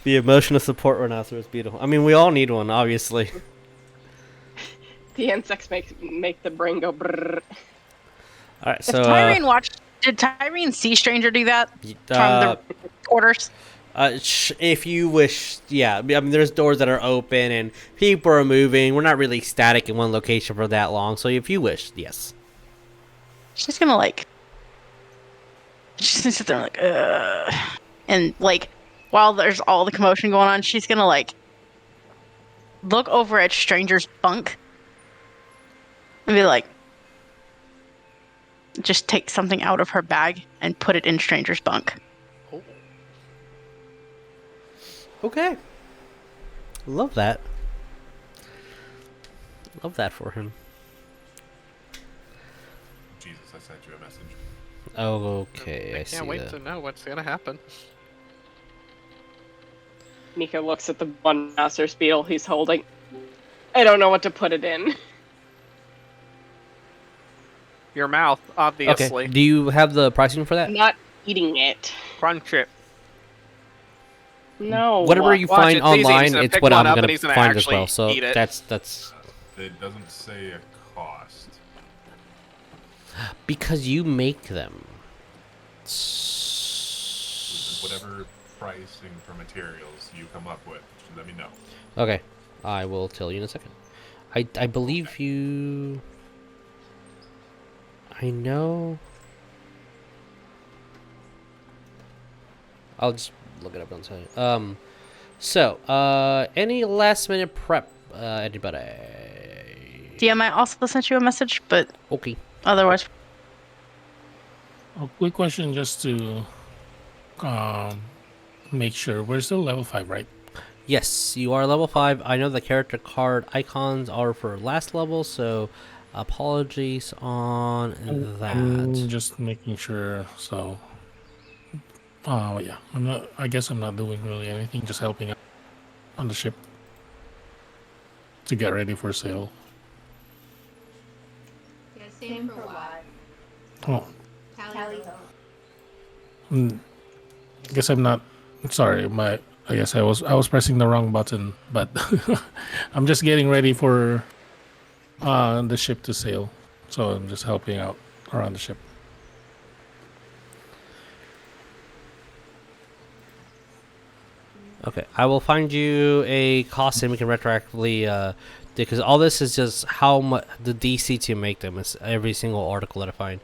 The emotional support rhinoceros beetle. I mean, we all need one, obviously. The insects make the brain go brrr. All right, If so Tyreen watched, did Tyreen see Stranger do that from the quarters? if you wish, yeah. I mean, there's doors that are open and people are moving. We're not really static in one location for that long. So if you wish, yes. She's gonna she's gonna sit there like, ugh. And like, while there's all the commotion going on, she's gonna like look over at Stranger's bunk and be like, just take something out of her bag and put it in Stranger's bunk. Okay. Love that. Love that for him. Jesus, I sent you a message. Oh, okay. I see can't wait that. to know what's gonna happen. Nico looks at the one master beetle he's holding. I don't know what to put it in. Your mouth, obviously. Okay. Do you have the pricing for that? I'm not eating it. Crunch it. No. Whatever you Watch, find it's easy. He's online, gonna it's pick what one I'm up gonna and he's gonna find as actually well. So eat it. that's It doesn't say a cost. because you make them. Whatever pricing for materials you come up with, just let me know. Okay, I will tell you in a second. I believe you. I know. I'll just look it up and tell you. So, any last minute prep, anybody? DM, I also sent you a message, but Okay. otherwise, A quick question just to make sure. We're still level 5, right? Yes, you are level 5. I know the character card icons are for last level, so apologies on that. Just making sure. So, yeah. I guess I'm not doing really anything. Just helping out on the ship to get ready for sail. Yeah, same for what? Oh, Tally ho. I guess I'm not. Sorry, I guess I was pressing the wrong button, but I'm just getting ready for the ship to sail. So I'm just helping out around the ship. Okay, I will find you a cost and we can retroactively because all this is just how much the DC to make them. It's every single article that I find.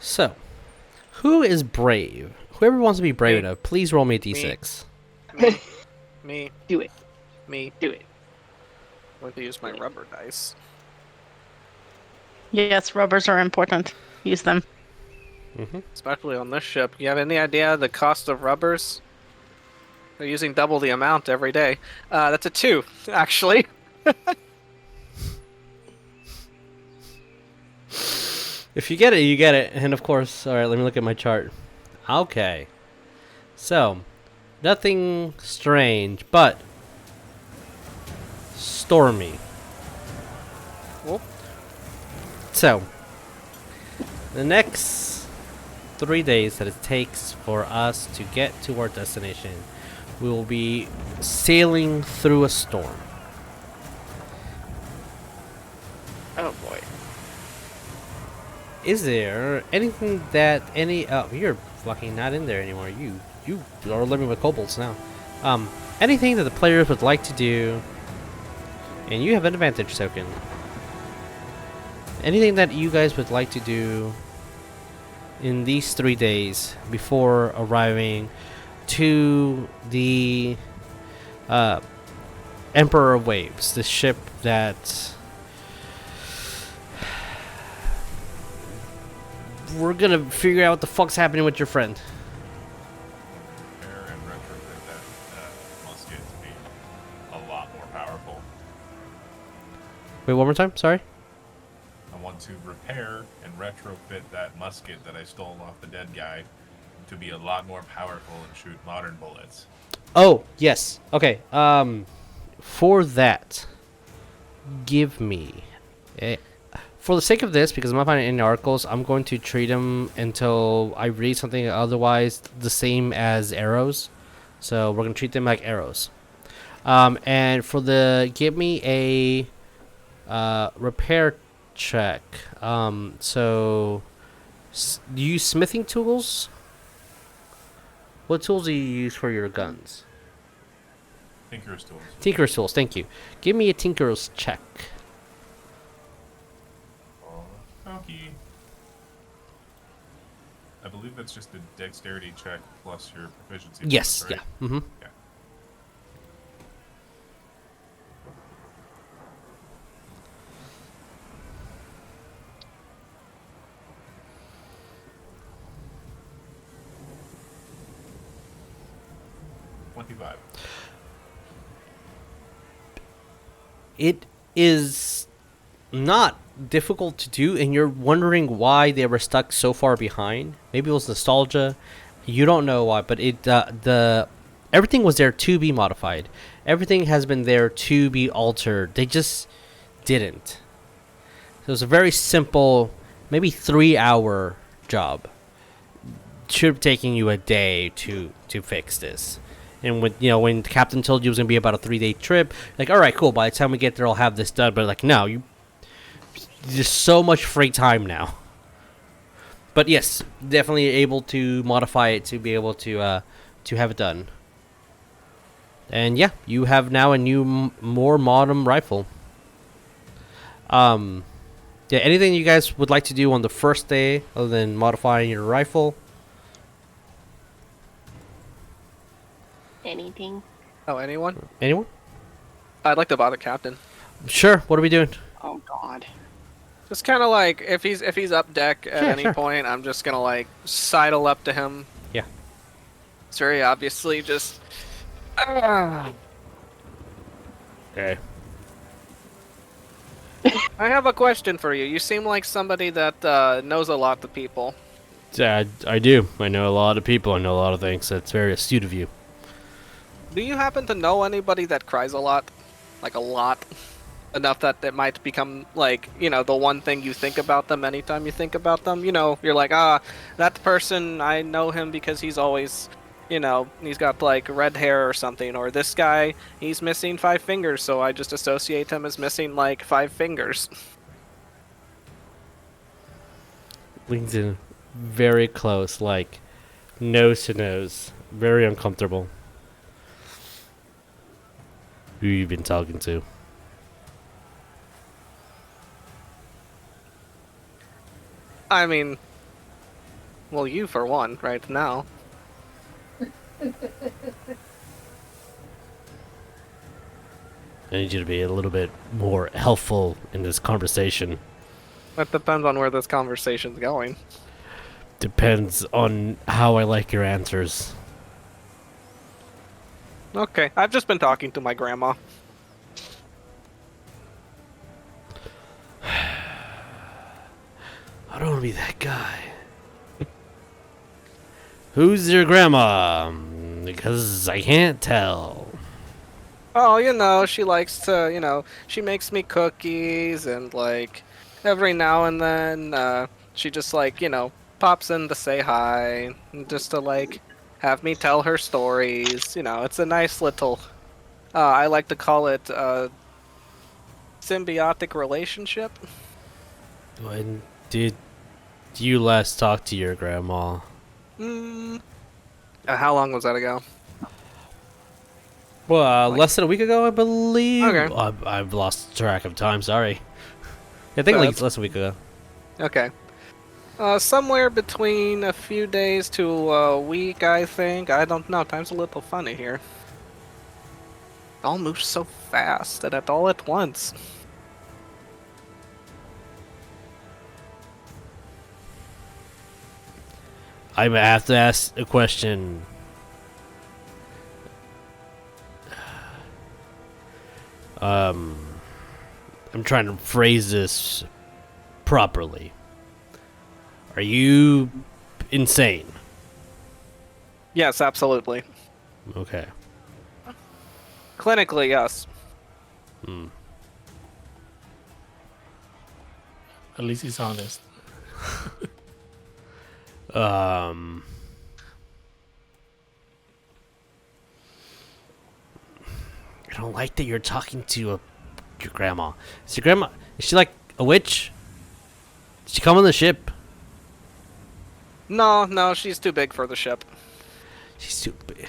So, who is brave? Whoever wants to be brave Me. enough, please roll me a d6. Me. Do it. Me. Do it. I'm going to use my rubber dice. Yes, rubbers are important. Use them. Especially on this ship. You have any idea the cost of rubbers? They're using double the amount every day. That's a 2, actually. If you get it, you get it. And of course, alright, let me look at my chart. Okay. So, nothing strange, but stormy. Whoop. So, the next 3 days that it takes for us to get to our destination, we will be sailing through a storm. Oh boy. Is there anything that oh, you're fucking not in there anymore. You are living with kobolds now. Anything that the players would like to do, and you have an advantage token. Anything that you guys would like to do in these 3 days before arriving to the Emperor of Waves, the ship that we're gonna figure out what the fuck's happening with your friend. Repair and retrofit that musket to be a lot more powerful. Wait, one more time? Sorry? I want to repair and retrofit that musket that I stole off the dead guy to be a lot more powerful and shoot modern bullets. Oh, yes. Okay. For that, give me for the sake of this, because I'm not finding any articles, I'm going to treat them until I read something otherwise the same as arrows. So we're going to treat them like arrows. And for the, give me a repair check. So do you use smithing tools? What tools do you use for your guns? Tinker's tools. Tinker's tools, thank you. Give me a Tinker's check. Okay. I believe that's just a dexterity check plus your proficiency. Yes, bonus, right? yeah. Mm-hmm. Okay. $25. It is not difficult to do, and you're wondering why they were stuck so far behind. Maybe it was nostalgia. You don't know why, but it the everything was there to be modified. Everything has been there to be altered. They just didn't. So it was a very simple, maybe 3-hour job. Should have taken you a day to fix this. And when the captain told you it was gonna be about a 3-day trip, like, all right, cool. By the time we get there, I'll have this done. But like, no, there's so much free time now. But yes, definitely able to modify it to be able to have it done. And yeah, you have now a new, more modern rifle. Yeah, anything you guys would like to do on the first day other than modifying your rifle? Anything? Oh, anyone? Anyone? I'd like to bother Captain. Sure. What are we doing? Oh god. Just kind of like, if he's up deck at Sure, any sure. point, I'm just gonna like sidle up to him. Yeah. It's very obviously just. Okay. I have a question for you. You seem like somebody that knows a lot of people. I do. I know a lot of people. I know a lot of things. That's very astute of you. Do you happen to know anybody that cries a lot? Like a lot? enough that it might become like, the one thing you think about them anytime you think about them. You're like, that person, I know him because he's always, he's got like red hair or something, or this guy, he's missing 5 fingers, so I just associate him as missing like 5 fingers. Leans in very close, like nose to nose. Very uncomfortable. Who you been talking to? I mean, well, you for one, right now. I need you to be a little bit more helpful in this conversation. That depends on where this conversation's going. Depends on how I like your answers. Okay, I've just been talking to my grandma. I don't want to be that guy. Who's your grandma? Because I can't tell. Oh, she likes to, she makes me cookies, and like every now and then she just like, pops in to say hi, and just to like have me tell her stories. It's a nice little, I like to call it symbiotic relationship. When did you last talk to your grandma? How long was that ago? Well, less than a week ago, I believe. Okay. I've lost track of time. Sorry. I think like less than a week ago. Okay. Somewhere between a few days to a week, I think. I don't know. Time's a little funny here. It all moves so fast and all at once. I have to ask a question. I'm trying to phrase this properly. Are you insane? Yes, absolutely. Okay. Clinically, yes. At least he's honest. I don't like that you're talking to your grandma. Is your grandma? Is she like a witch? Did she come on the ship? No, she's too big for the ship. She's too big.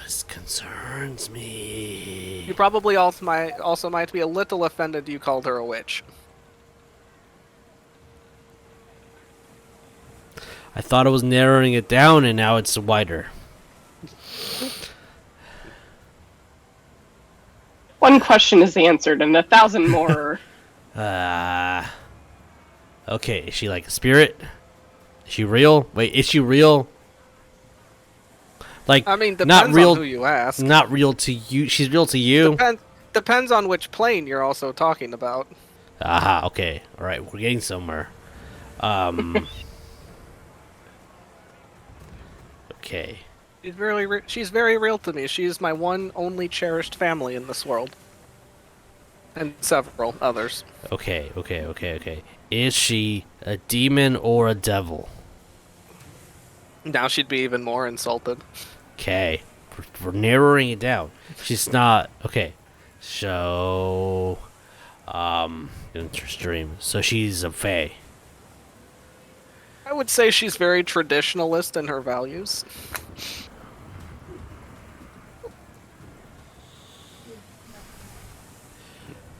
This concerns me. You probably also might be a little offended you called her a witch. I thought I was narrowing it down, and now it's wider. One question is answered, and 1,000 more. Okay, is she like a spirit? Is she real? Wait, is she real? Like, I mean, depends not real, on who you ask. Not real to you. She's real to you? Depends on which plane you're also talking about. Aha, okay. Alright, we're getting somewhere. Okay. She's very real to me. She's my one only cherished family in this world. And several others. Okay. Is she a demon or a devil? Now she'd be even more insulted. Okay. We're narrowing it down. She's not... Okay. So... Stream. So she's a fae. I would say she's very traditionalist in her values.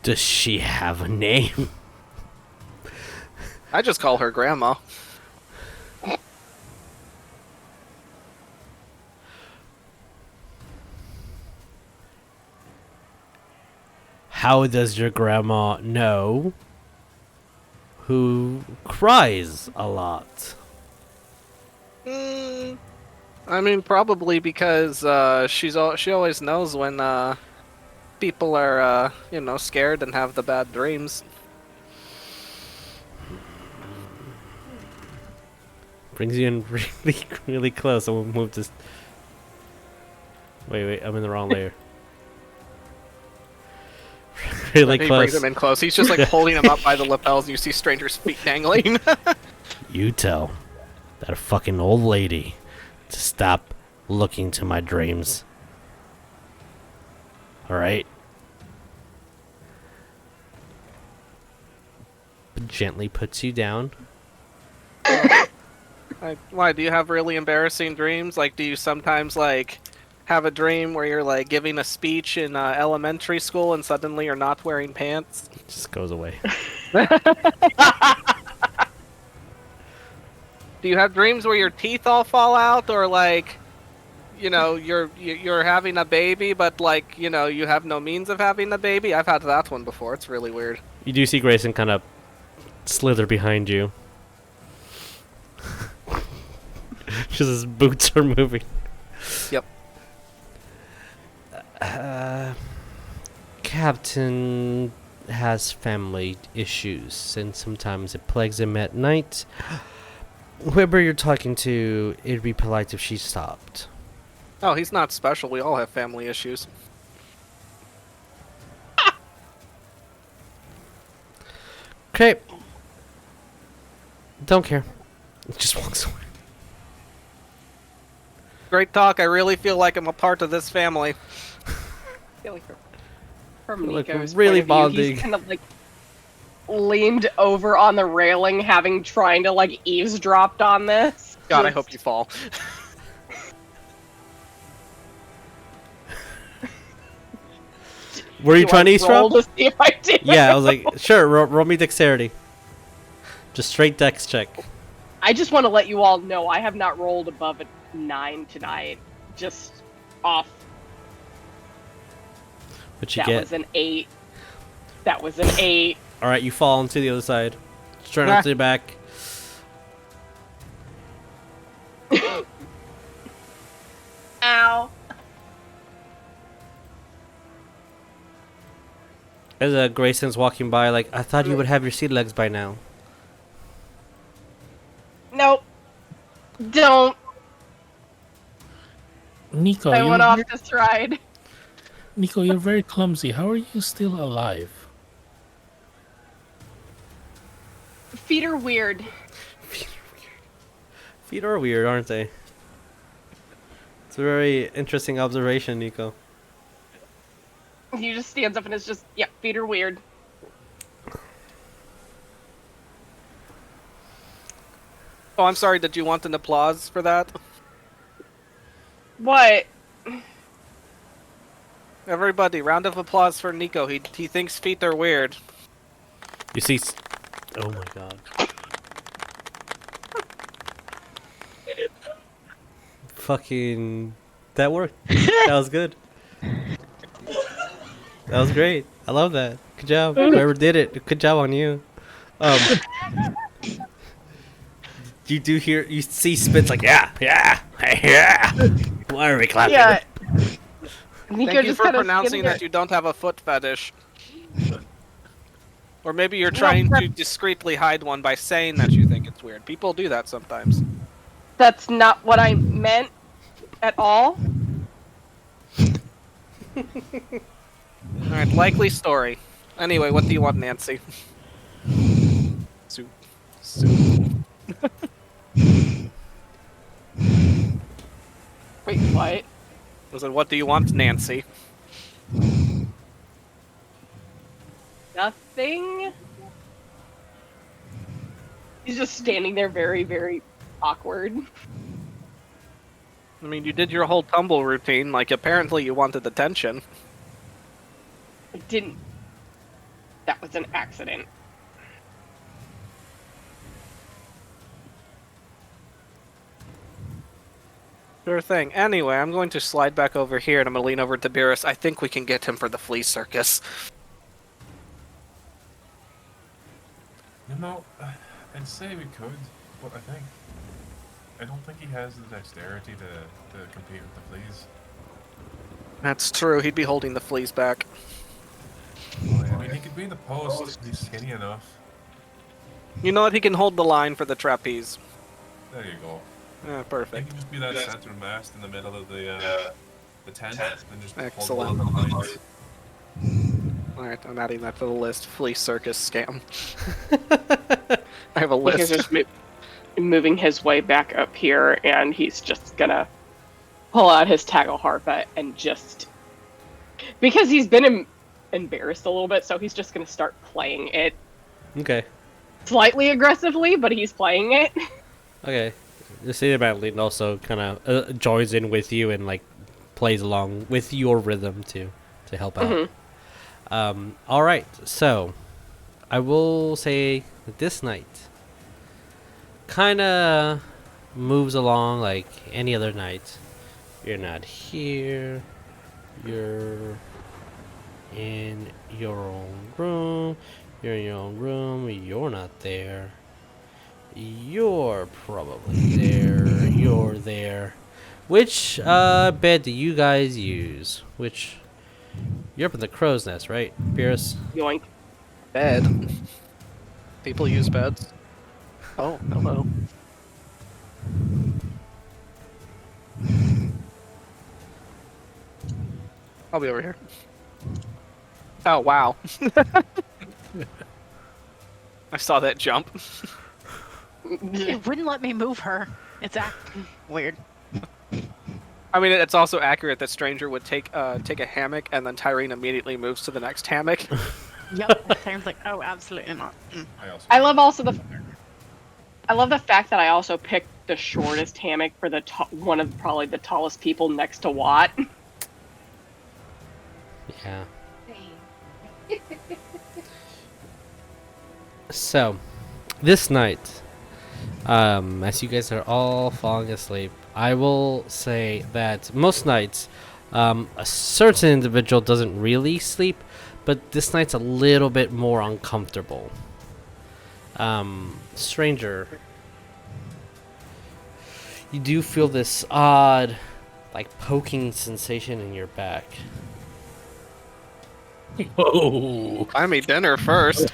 Does she have a name? I just call her grandma. How does your grandma know who cries a lot? I mean, probably because she always knows when people are scared and have the bad dreams. Brings you in really close. I will move this. Wait, I'm in the wrong layer. really He brings close. him in close. He's just like holding him up by the lapels, and you see Stranger's feet dangling. You tell that fucking old lady to stop looking to my dreams. Alright? Gently puts you down. Why, do you have really embarrassing dreams? Like, do you sometimes, like, have a dream where you're, like, giving a speech in elementary school and suddenly you're not wearing pants? Just goes away. Do you have dreams where your teeth all fall out, or, like, you know, you're having a baby, but, like, you know, you have no means of having a baby? I've had that one before. It's really weird. You do see Grayson kind of slither behind you. Just his boots are moving. Yep. Captain has family issues, and sometimes it plagues him at night. Whoever you're talking to, it'd be polite if she stopped. Oh, he's not special. We all have family issues. Okay. Don't care. It just walks away. Great talk. I really feel like I'm a part of this family. I feel like from Like, we're Nico's really point of view, bonding. he's kind of like leaned over on the railing, having trying to like eavesdropped on this. God, I Just- hope you fall. Were you Do trying to I eavesdrop? roll to see if I do? Yeah, I was like, sure, roll me dexterity. Just straight dex check. I just want to let you all know I have not rolled above a 9 tonight. Just off. What you That get? was an 8. That was an 8. Alright, you fall onto the other side. Just try not to your back. Ow. As Grayson's walking by, like, I thought you would have your sea legs by now. Nope. Don't. Nico, I went off this ride. Nico, you're very clumsy. How are you still alive? Feet are weird. Feet are weird, aren't they? It's a very interesting observation, Nico. He just stands up and is just, yeah, feet are weird. Oh, I'm sorry. Did you want an applause for that? What? Everybody, round of applause for Nico. He thinks feet are weird. You see... Oh my god. Fucking... That worked. That was good. That was great. I love that. Good job. Whoever did it, good job on you. You do hear... You see Spit's like, yeah, yeah, yeah. Why are we clapping? Yeah. Nico Thank you just for kind of pronouncing that you don't have a foot fetish. Or maybe you're trying to discreetly hide one by saying that you think it's weird. People do that sometimes. That's not what I meant at all. Alright, likely story. Anyway, what do you want, Nancy? Soup. Wait, what? I said, what do you want, Nancy? Nothing? He's just standing there very, very awkward. I mean, you did your whole tumble routine. Like, apparently you wanted attention. I didn't. That was an accident. Sure thing. Anyway, I'm going to slide back over here and I'm going to lean over to Beerus. I think we can get him for the flea circus. You know, I'd say we could, but I don't think he has the dexterity to compete with the fleas. That's true. He'd be holding the fleas back. I mean, he could be in the post. He's skinny enough. You know what? He can hold the line for the trapeze. There you go. Yeah, He perfect. can just be that center mast in the middle of the tent, and just Excellent. hold the lines. Alright, I'm adding that to the list. Flea circus scam. I have a Because list. there's moving his way back up here, and he's just gonna pull out his tackle-harpa and just... Because he's been embarrassed a little bit, so he's just gonna start playing it. Okay. Slightly aggressively, but he's playing it. Okay. The City Madeline also kind of joins in with you and like plays along with your rhythm to help out. All right. So I will say that this night kind of moves along like any other night. You're not here. You're in your own room. You're in your own room. You're not there. You're probably there. You're there. Which bed do you guys use? Which you're up in the crow's nest, right, Beerus? Yoink. Bed. People use beds. Oh, hello. I'll be over here. Oh, wow. I saw that jump. It wouldn't let me move her. It's acting weird. I mean, it's also accurate that Stranger would take a hammock and then Tyreen immediately moves to the next hammock. Yep. Sounds like, oh, absolutely not. I love the fact that I also picked the shortest hammock for the one of probably the tallest people next to Watt. Yeah. Same. So, this night, as you guys are all falling asleep, I will say that most nights, a certain individual doesn't really sleep, but this night's a little bit more uncomfortable. Stranger, you do feel this odd, like, poking sensation in your back. Whoa! Buy me dinner first.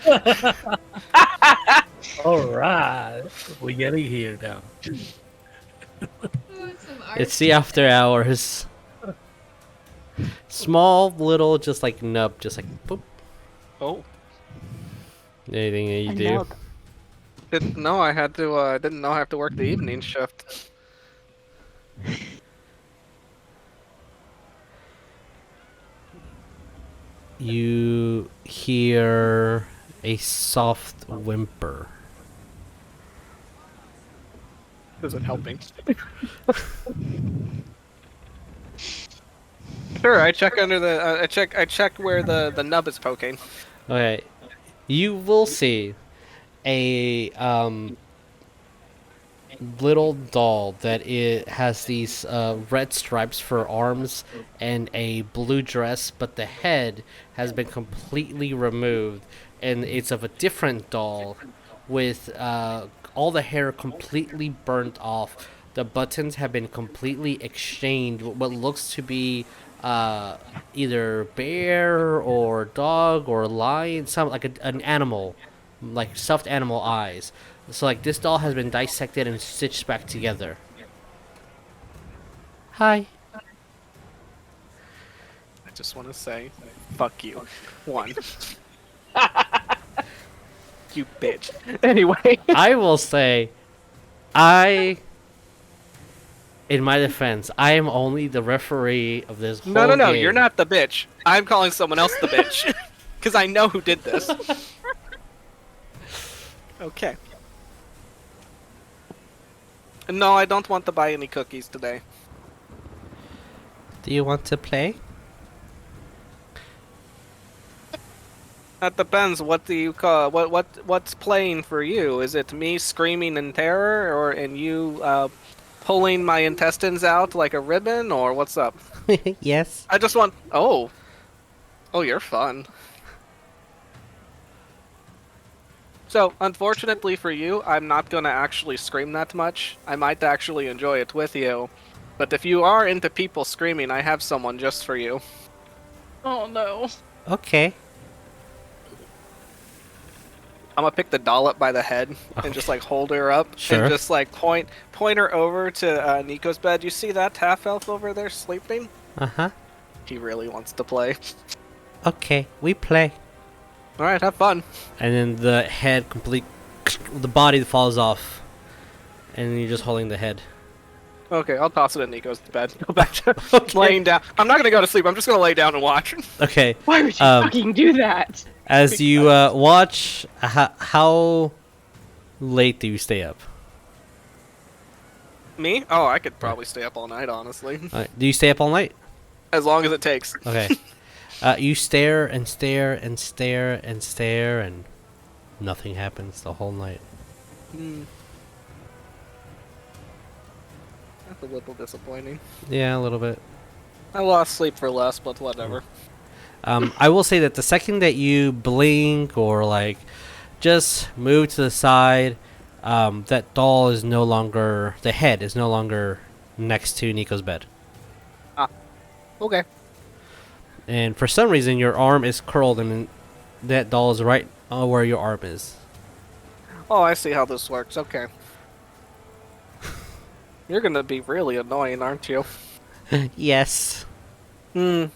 All right, we getting here now. It's the after hours. Small, little, just like nub, just like boop. Oh, Anything that you A do. nub. didn't know I had to. Didn't know I have to work the evening shift. You hear a soft whimper. Is it helping? Sure, I check under the. I check where the nub is poking. Okay, you will see a little doll that it has these red stripes for arms and a blue dress, but the head has been completely removed, and it's of a different doll with all the hair completely burnt off. The buttons have been completely exchanged. What looks to be either bear or dog or lion, some like an animal, like stuffed animal eyes. So like this doll has been dissected and stitched back together. Hi. I just want to say, fuck you. One. You bitch. Anyway. I will say, in my defense, I am only the referee of this whole No, game. you're not the bitch. I'm calling someone else the bitch. Because I know who did this. Okay. No, I don't want to buy any cookies today. Do you want to play? That depends. What do you call what's playing for you? Is it me screaming in terror, or and you pulling my intestines out like a ribbon, or what's up? Yes. I just want. Oh, you're fun. So, unfortunately for you, I'm not gonna actually scream that much. I might actually enjoy it with you. But if you are into people screaming, I have someone just for you. Oh no. Okay. I'm gonna pick the doll up by the head and just like hold her up Sure. and just like point her over to Nico's bed. You see that half elf over there sleeping? Uh-huh. He really wants to play. Okay, we play. All right, have fun. And then the head the body falls off, and you're just holding the head. Okay, I'll toss it in Nico's bed. Go back to Okay. laying down. I'm not gonna go to sleep. I'm just gonna lay down and watch. Okay. Why would you fucking do that? As you watch, how late do you stay up? Me? Oh, I could probably stay up all night, honestly. Do you stay up all night? As long as it takes. Okay. You stare and stare and stare and stare, and nothing happens the whole night. That's a little disappointing. Yeah, a little bit. I lost sleep for less, but whatever. I will say that the second that you blink or like just move to the side, that doll is no longer, the head is no longer next to Nico's bed. Okay. And for some reason, your arm is curled, and that doll is right where your arm is. Oh, I see how this works. Okay. You're gonna be really annoying, aren't you? Yes. I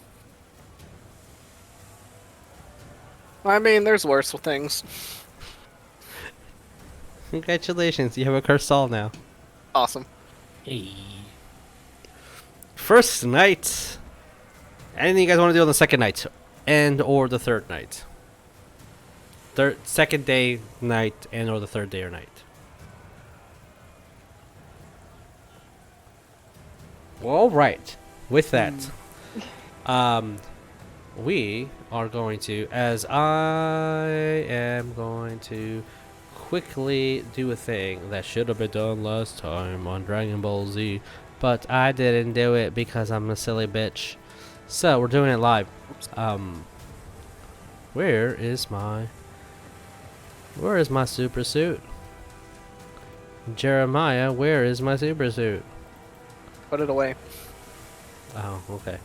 mean, there's worse things. Congratulations, you have a cursed doll now. Awesome. Hey. First night. Anything you guys want to do on the second night, and or the third night? Second day, night, and or the third day or night. All right. With that, we are going to, as I am going to quickly do a thing that should have been done last time on Dragon Ball Z, but I didn't do it because I'm a silly bitch. So we're doing it live. Where is my super suit? Jeremiah, where is my super suit? Put it away. Oh, okay.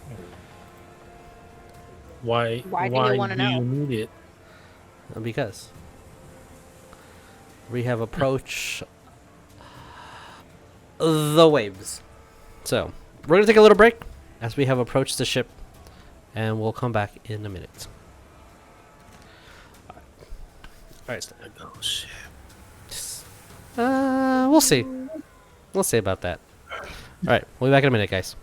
Why Why do you wanna know? you need it? Because we have approached the waves. So we're gonna take a little break as we have approached the ship, and we'll come back in a minute. All right. Oh shit. We'll see. We'll see about that. All right, we'll be back in a minute, guys.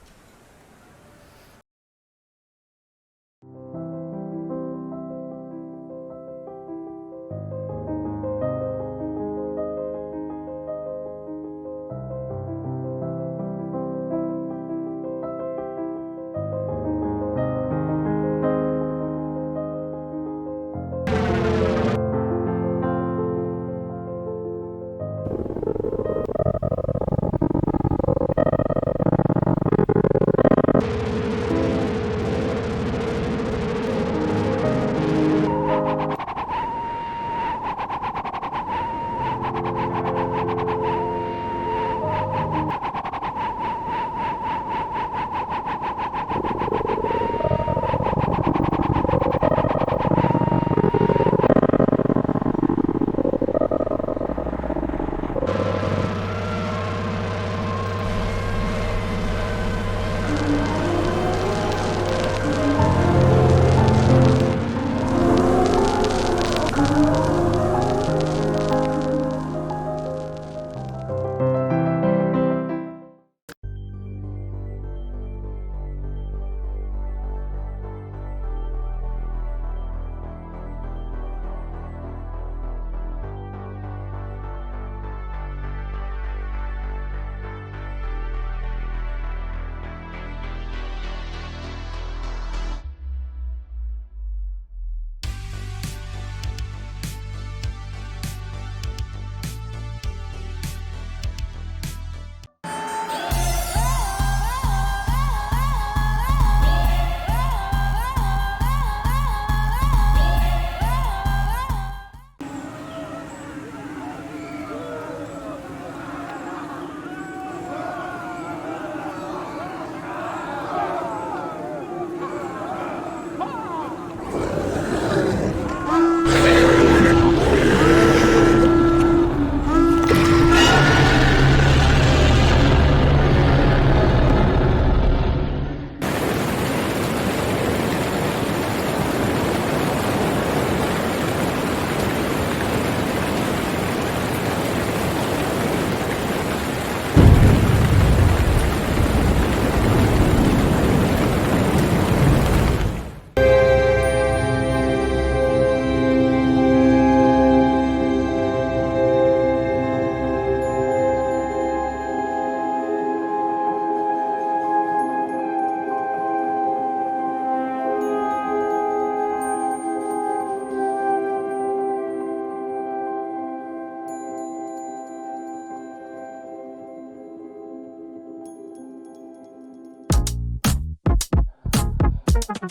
So,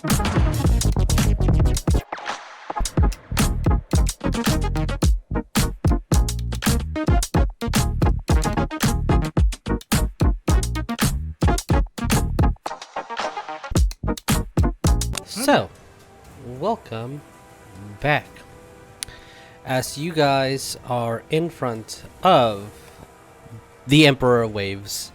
welcome back. As you guys are in front of the Emperor of Waves,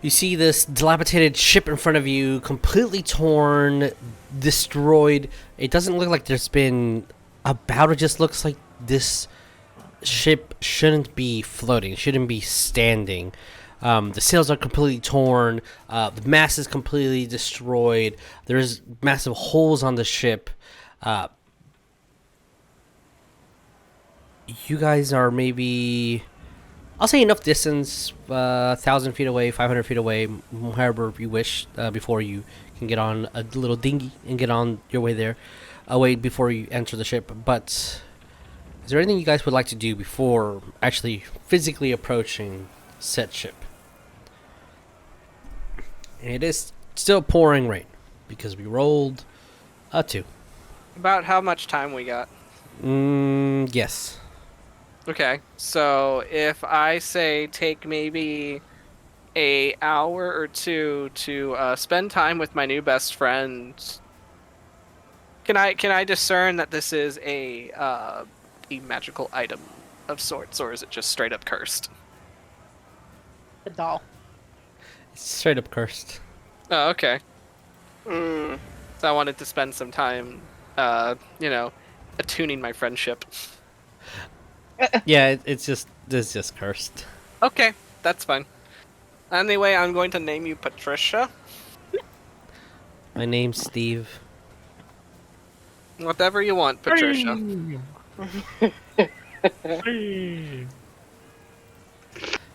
you see this dilapidated ship in front of you, completely torn, destroyed. It doesn't look like there's been a battle. It just looks like this ship shouldn't be floating, shouldn't be standing. The sails are completely torn. The mast is completely destroyed. There's massive holes on the ship. You guys are maybe, I'll say, enough distance, 1,000 feet away, 500 feet away, however you wish, before you can get on a little dinghy and get on your way there, away before you enter the ship. But is there anything you guys would like to do before actually physically approaching said ship? And it is still pouring rain because we rolled a 2. About how much time we got? Yes. Okay, so if I say take maybe a hour or two to spend time with my new best friend, can I discern that this is a magical item of sorts, or is it just straight up cursed? The doll. It's straight up cursed. Oh, okay. So I wanted to spend some time, attuning my friendship. Yeah, it's just cursed. Okay, that's fine. Anyway, I'm going to name you Patricia. My name's Steve. Whatever you want, Patricia.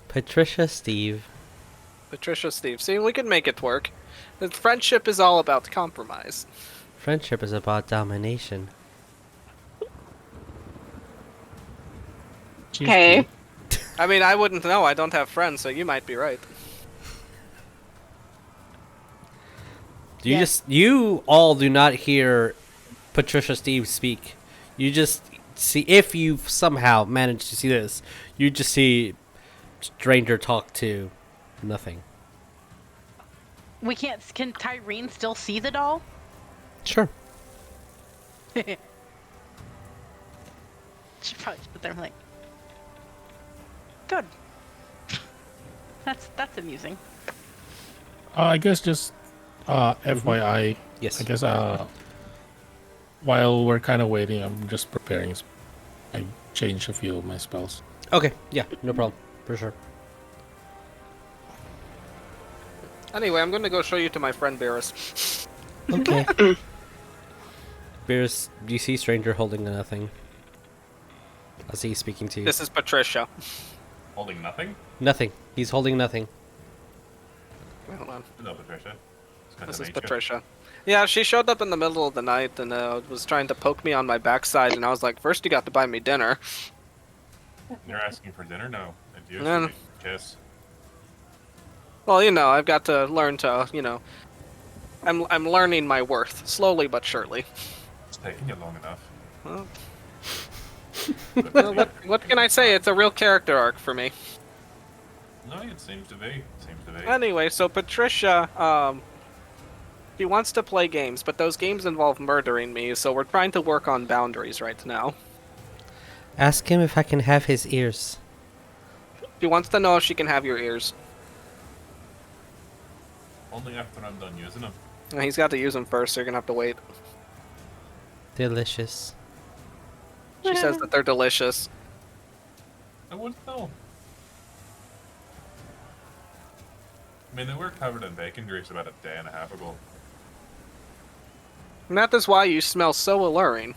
Patricia Steve. Patricia Steve. See, we can make it work. The friendship is all about compromise. Friendship is about domination. Okay. I mean, I wouldn't know. I don't have friends, so you might be right. You all do not hear Patricia Steve speak. You just see, if you somehow manage to see this, you just see stranger talk to nothing. We can't. Can Tyreen still see the doll? Sure. She probably stood there like, good. That's amusing. I guess just FYI. Yes. I guess while we're kind of waiting, I'm just preparing. I changed a few of my spells. Okay. Yeah. No problem. For sure. Anyway, I'm going to go show you to my friend Beerus. Okay. Beerus, do you see stranger holding nothing? I see he's speaking to you. This is Patricia. Holding nothing? Nothing. He's holding nothing. Wait, hold on. No, Patricia. It's kind This of is Patricia. Yeah, she showed up in the middle of the night and was trying to poke me on my backside, and I was like, first you got to buy me dinner. You're asking for dinner? No. It's No. usually kiss. Well, I've got to learn to, I'm learning my worth, slowly but surely. It's taking you long enough. Well, what can I say? It's a real character arc for me. No, it seems to be. Anyway, so Patricia, she wants to play games, but those games involve murdering me, so we're trying to work on boundaries right now. Ask him if I can have his ears. She wants to know if she can have your ears. Only after I'm done using them. He's got to use them first, so you're gonna have to wait. Delicious. She says that they're delicious. I wouldn't know. I mean, they were covered in bacon grease about a day and a half ago. And that is why you smell so alluring.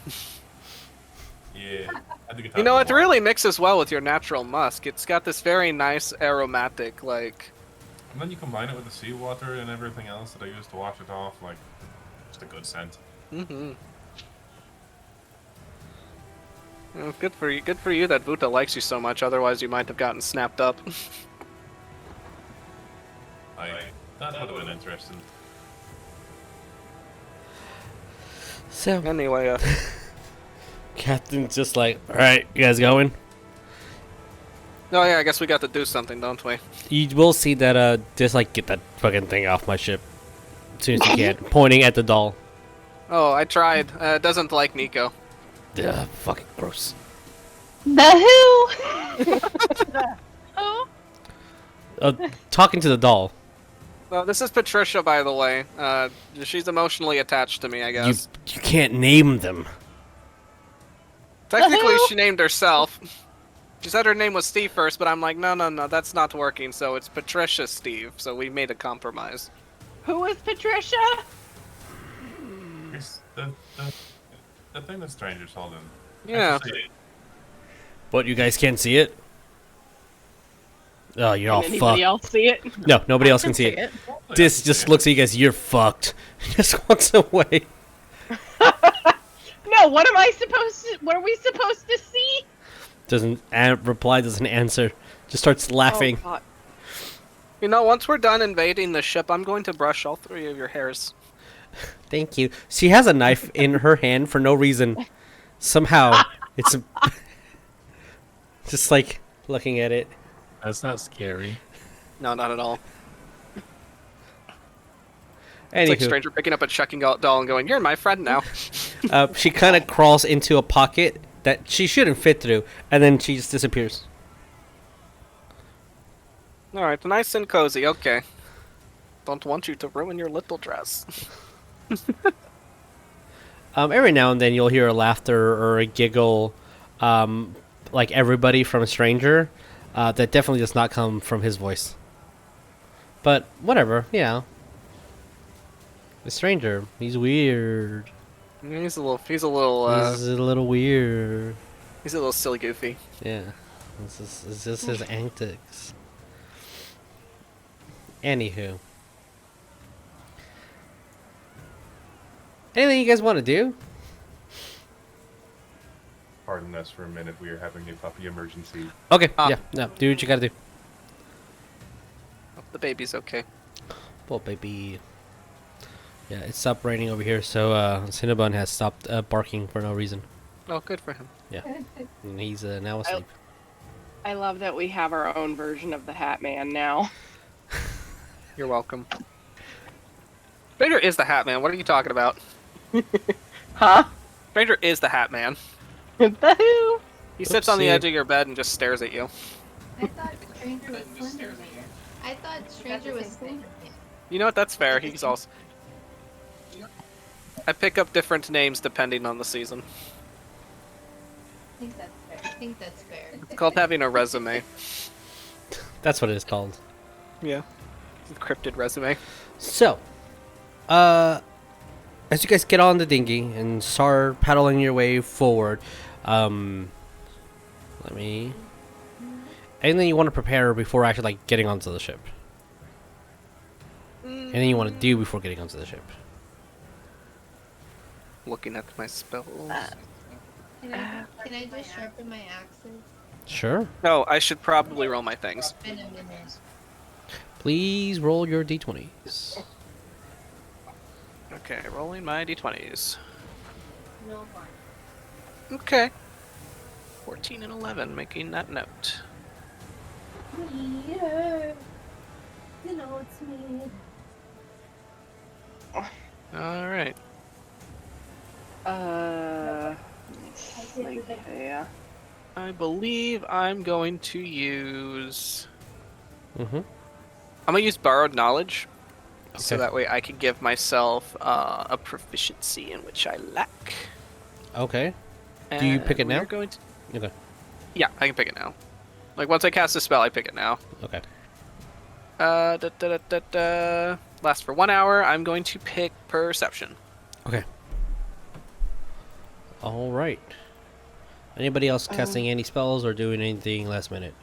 Yeah. I think It really mixes well with your natural musk. It's got this very nice aromatic, like... And then you combine it with the seawater and everything else that I use to wash it off, like, just a good scent. Mm-hmm. Well, good for you. Good for you that Vuta likes you so much. Otherwise, you might have gotten snapped up. That would have been interesting. So, Anyway, Captain's just like, all right, you guys going? oh yeah, I guess we got to do something, don't we? You will see that, just like, get that fucking thing off my ship as soon as you can. Pointing at the doll. Oh, I tried. It doesn't like Nico. Ugh, fucking gross. The who? Talking to the doll. Well, this is Patricia, by the way. She's emotionally attached to me, I You guess. you can't name them. Technically, she named herself. She said her name was Steve first, but I'm like, no, that's not working. So it's Patricia Steve. So we made a compromise. Who is Patricia? It's the thing that strangers hold in. Yeah. But you guys can't see it? Oh, you're all Can fucked. anybody else see it? No, nobody else can see it. This just looks at you guys, you're fucked. Just walks away. No, what am I supposed to? What are we supposed to see? Doesn't reply, doesn't answer. Just starts laughing. Oh, God. You know, once we're done invading the ship, I'm going to brush all 3 of your hairs. Thank you. She has a knife in her hand for no reason. Somehow, it's just like looking at it. That's not scary. No, not at all. It's like Anywho, Stranger picking up a checking out doll and going, "You're my friend now." she kind of crawls into a pocket that she shouldn't fit through, and then she just disappears. All right, nice and cozy. Okay. Don't want you to ruin your little dress. Every now and then you'll hear a laughter or a giggle, like everybody from a stranger. That definitely does not come from his voice. But whatever, yeah. The stranger, he's weird. He's a little He's a little weird. he's a little silly goofy. Yeah, it's just his antics. Anywho, anything you guys want to do? Pardon us for a minute. We are having a puppy emergency. Okay, Ah. yeah, no, do what you gotta do. The baby's okay. Well, baby. Yeah, it stopped raining over here, so Cinnabon has stopped barking for no reason. Oh, good for him. Yeah, and he's now asleep. I love that we have our own version of the Hat Man now. You're welcome. Stranger is the Hat Man. What are you talking about? Huh? Stranger is the Hat Man. The who? He sits on the Oopsie. edge of your bed and just stares at you. I thought Stranger was Slender Man. I thought Stranger was Slender Man. You know what? That's fair. He's also. I pick up different names depending on the season. I think that's fair. I think that's fair. It's called having a resume. That's what it is called. Yeah. Encrypted resume. So, as you guys get on the dinghy and start paddling your way forward, let me. Anything you want to prepare before actually like getting onto the ship? Anything you want to do before getting onto the ship? Looking at my spells. Can I just sharpen my axes? Sure. No, I should probably roll my things. Been a minute. Please roll your d20s. Okay, rolling my d20s. No more. Okay. 14 and 11, making that note. Peter. You know it's me. Alright. Yeah. I believe I'm going to use... Mm-hmm. I'm going to use Borrowed Knowledge. So Okay. that way I can give myself a proficiency in which I lack. Okay. Do you pick it And we're now? Going to... Okay. Yeah, I can pick it now. Like, once I cast a spell, I pick it now. Okay. Lasts for 1 hour. I'm going to pick Perception. Okay. All right. Anybody else casting any spells or doing anything last minute?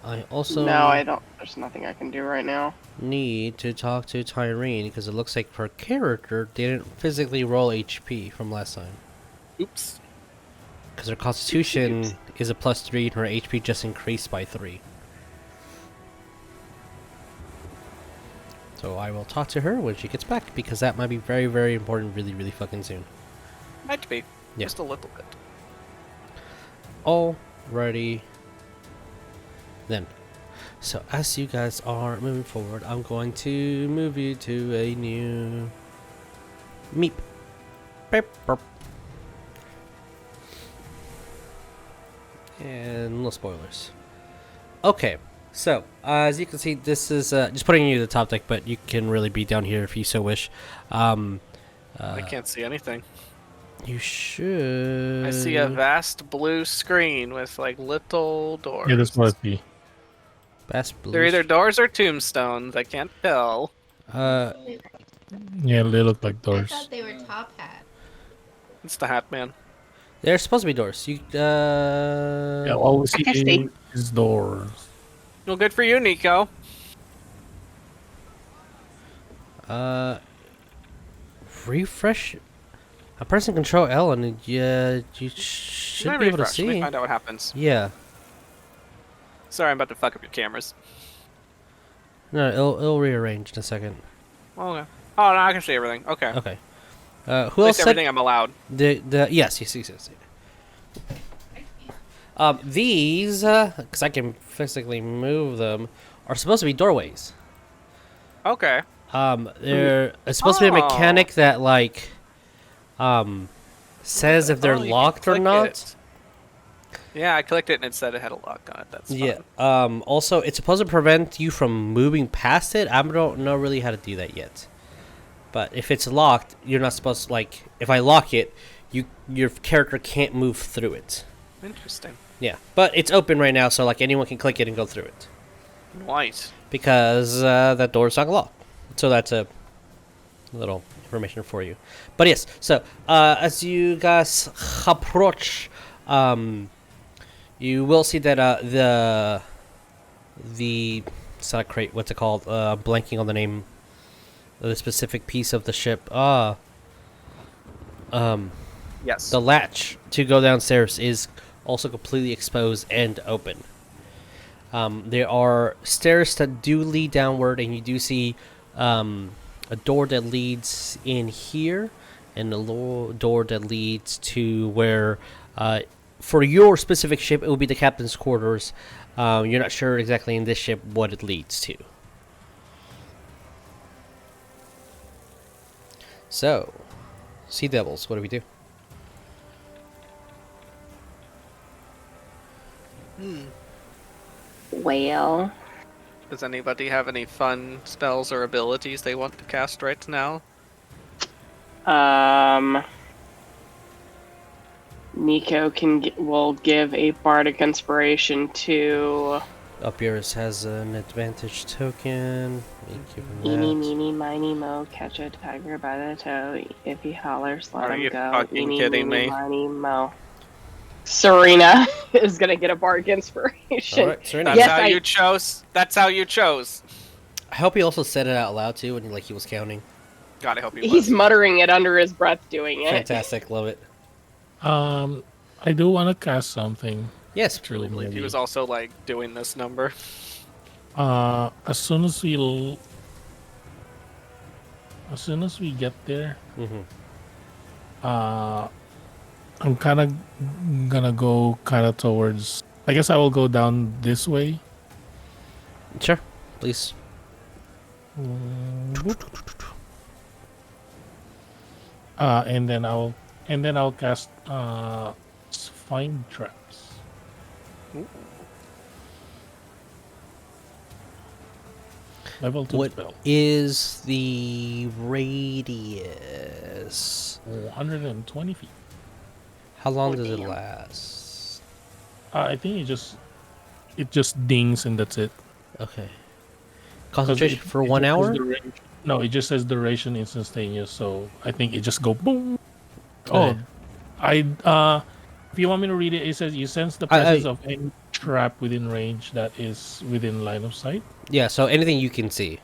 I also No, I don't. There's nothing I can do right now. need to talk to Tyreen because it looks like her character didn't physically roll HP from last time. Oops. Because her Constitution is a +3 and her HP just increased by 3. So I will talk to her when she gets back, because that might be very, very important really, really fucking soon. Might be. Yeah. Just a little bit. Alrighty. Then. So as you guys are moving forward, I'm going to move you to a new meep. Beep, burp. And no spoilers. Okay, so as you can see, this is just putting you to the top deck, but you can really be down here if you so wish. I can't see anything. You should. I see a vast blue screen with like little doors. Yeah, that's what I see. Vast blue. They're either doors or tombstones. I can't tell. Uh, Yeah, they look like I doors. thought they were top hat. It's the Hat Man. they're supposed to be doors. You Yeah, all we I see. see is doors. Well, good for you, Nico. Refresh. I'm pressing Control L, and you should Let be me able to refresh. Let me see. find out what happens. Yeah. Sorry, I'm about to fuck up your cameras. No, it'll rearrange in a second. Okay. Oh, no, I can see everything. Okay. Okay. Who At else least said everything I'm allowed. the yes. These, because I can physically move them, are supposed to be doorways. Okay. They're it's supposed to be a mechanic that like, says if they're Oh, you can locked or click not. it. Yeah, I clicked it and it said it had a lock on it. That's fine. Yeah. Also, it's supposed to prevent you from moving past it. I don't know really how to do that yet. But if it's locked, you're not supposed to, like, if I lock it, your character can't move through it. Interesting. Yeah. But it's open right now, so like anyone can click it and go through it. White. Because that door's not locked. So that's a little information for you. But yes, so as you guys approach, you will see that the it's not crate. What's it called? Blanking on the name of the specific piece of the ship. Yes. The latch to go downstairs is also completely exposed and open. There are stairs that do lead downward, and you do see a door that leads in here, and a door that leads to where, for your specific ship, it will be the captain's quarters. You're not sure exactly in this ship what it leads to. So, Sea Devils, what do we do? Well, Does anybody have any fun spells or abilities they want to cast right now? Nico will give a bardic inspiration to Beerus has an advantage token. Give him Eeny, that. meeny, miny, mo, catch a tiger by the toe. If he hollers, let Are him you go. fucking Eeny, kidding meeny, me? miny, mo. Serena is gonna get a bardic inspiration. Alright, Serena. That's Yes, how I- you chose. That's how you chose. I hope he also said it out loud too when he was counting. God, I hope you. He's muttering it under his breath doing it. Fantastic, love it. I do want to cast something. Yes, Truly, He maybe. was also like doing this number. As soon as we get there, Mm-hmm. I'm kind of gonna go kind of towards. I guess I will go down this way. Sure, please. And then I'll cast find traps. Level 2 What spell. is the radius? 120 feet. How long Oh, does it damn. last? I think it just dings and that's it. Okay. 'Cause Concentration it- for it 1 just says hour? duration- No, it just says duration instantaneous, so I think it just go boom. Okay. If you want me to read it, it says you sense the I- presence of any trap within range that is within line of sight. Yeah, so anything you can see.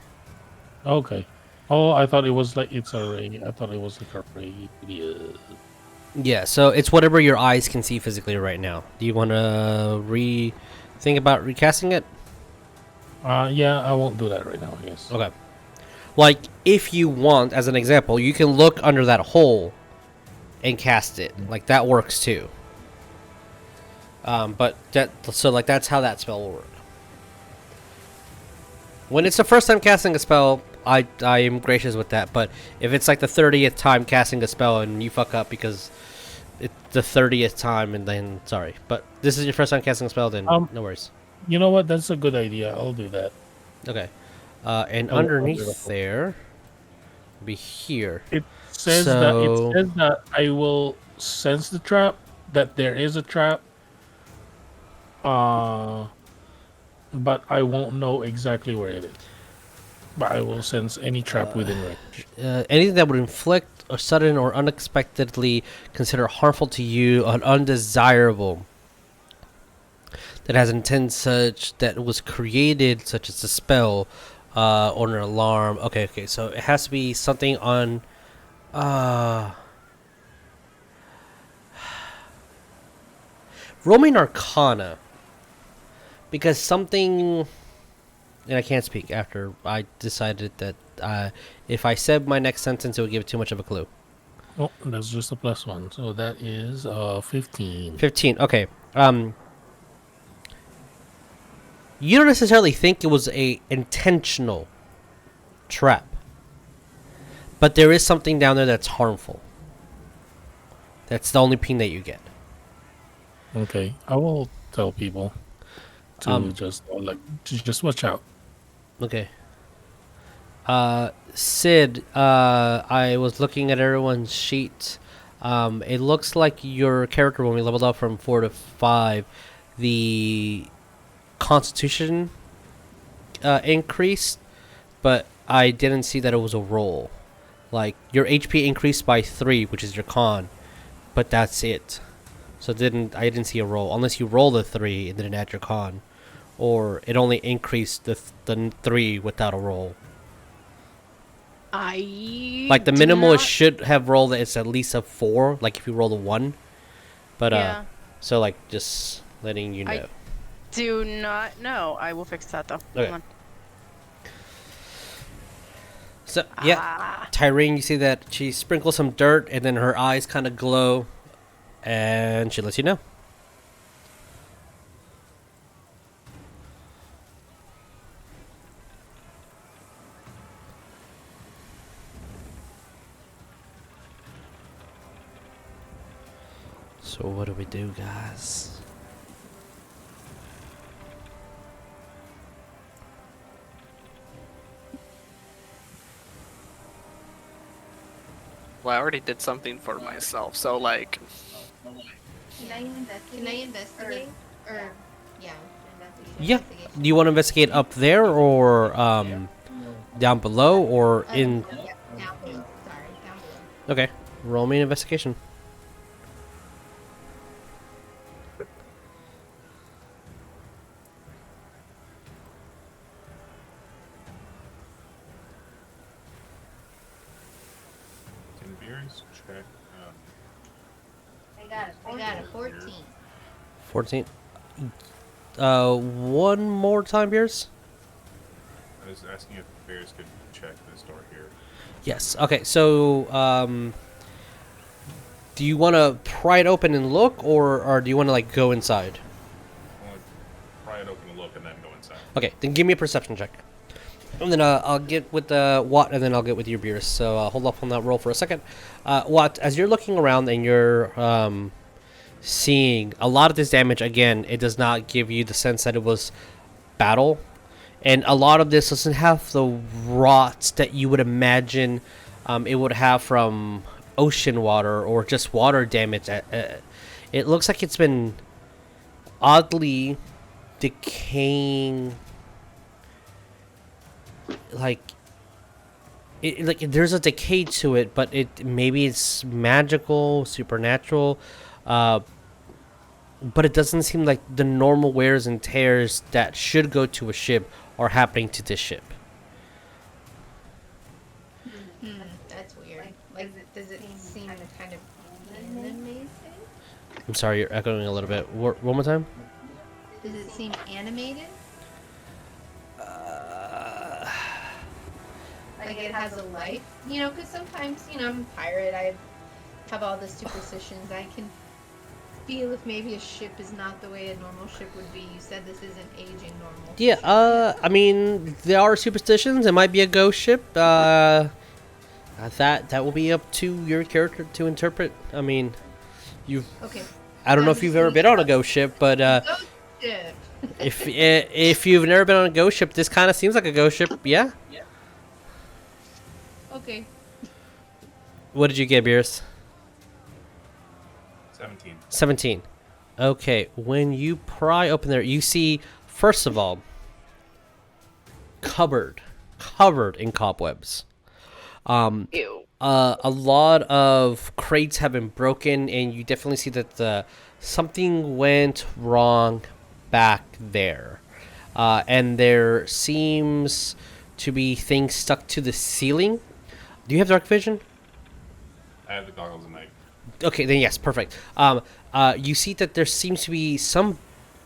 Okay. Oh, I thought it was like it's a ray. I thought it was like a radius. Yeah, so it's whatever your eyes can see physically right now. Do you want to think about recasting it? Yeah, I won't do that right now, I guess. Okay. Like, if you want, as an example, you can look under that hole and cast it. Like, that works too. But that's how that spell will work. When it's the first time casting a spell, I am gracious with that. But if it's like the 30th time casting a spell and you fuck up because it's the 30th time, and then sorry, but this is your first time casting a spell, then no worries. You know what? That's a good idea. I'll do that. Okay. And Oh, underneath wonderful. there, be here. It says So- that I will sense the trap. That there is a trap. But I won't know exactly where it is. But I will sense any trap within range. Anything that would inflict a sudden or unexpectedly consider harmful to you or undesirable that has intent such that was created, such as a spell or an alarm. Okay, so it has to be something on roll me an Arcana, because something, and I can't speak after I decided that if I said my next sentence, it would give too much of a clue. Oh, that's just a +1. So that is 15. 15. Okay. You don't necessarily think it was a intentional trap, but there is something down there that's harmful. That's the only ping that you get. Okay, I will tell people to just watch out. Okay. Sid, I was looking at everyone's sheet. It looks like your character, when we leveled up from 4 to 5, the Constitution increased, but I didn't see that it was a roll. Like, your HP increased by 3, which is your con, but that's it. So I didn't see a roll, unless you roll the 3 and didn't add your con, or it only increased the 3 without a roll. Like, the minimalist should have rolled it's at least a 4, like if you roll a 1. But Yeah. so like just letting you know. I do not know. I will fix that though. Okay. Hold on. So yeah, Tyreen, you see that she sprinkles some dirt and then her eyes kind of glow, and she lets you know. So what do we do, guys? Well, I already did something for myself, so like, Can I investigate? Or yeah, Yeah. investigation. Do you want to investigate up there or down below or in? Yeah, down below. Sorry, down below. Okay, roll me an investigation. Can Beerus check? I got a 14. 14. One more time, Beers. I was asking if Beerus could check this door here. Yes. Okay. So, do you want to pry it open and look, or do you want to like go inside? I want to pry it open and look, and then go inside. Okay. Then give me a perception check, and then I'll get with Watt, and then I'll get with your Beers. So hold off on that roll for a second. Watt, as you're looking around and you're seeing a lot of this damage, again, it does not give you the sense that it was battle. And a lot of this doesn't have the rots that you would imagine it would have from ocean water or just water damage. It looks like it's been oddly decaying. Like, there's a decay to it, but maybe it's magical, supernatural. But it doesn't seem like the normal wears and tears that should go to a ship are happening to this ship. That's weird. Like, does it seem kind of animated? I'm sorry, you're echoing a little bit. One more time? Does it seem like it has a life. You know, because sometimes, you know, I'm a pirate. I have all the superstitions. I can feel if maybe a ship is not the way a normal ship would be. You said this isn't aging normal. Yeah, I mean, there are superstitions. It might be a ghost ship. That will be up to your character to interpret. I mean, Okay. I don't know I'm if you've just ever gonna been on a trust- ghost ship, but Ghost ship. if you've never been on a ghost ship, this kind of seems like a ghost ship. Yeah. Okay. What did you get, Beerus? 17. 17. Okay, when you pry open there, you see, first of all, covered in cobwebs. Ew. A lot of crates have been broken, and you definitely see that something went wrong back there. And there seems to be things stuck to the ceiling. Do you have dark vision? I have the goggles and night. Okay, then yes, perfect. You see that there seems to be some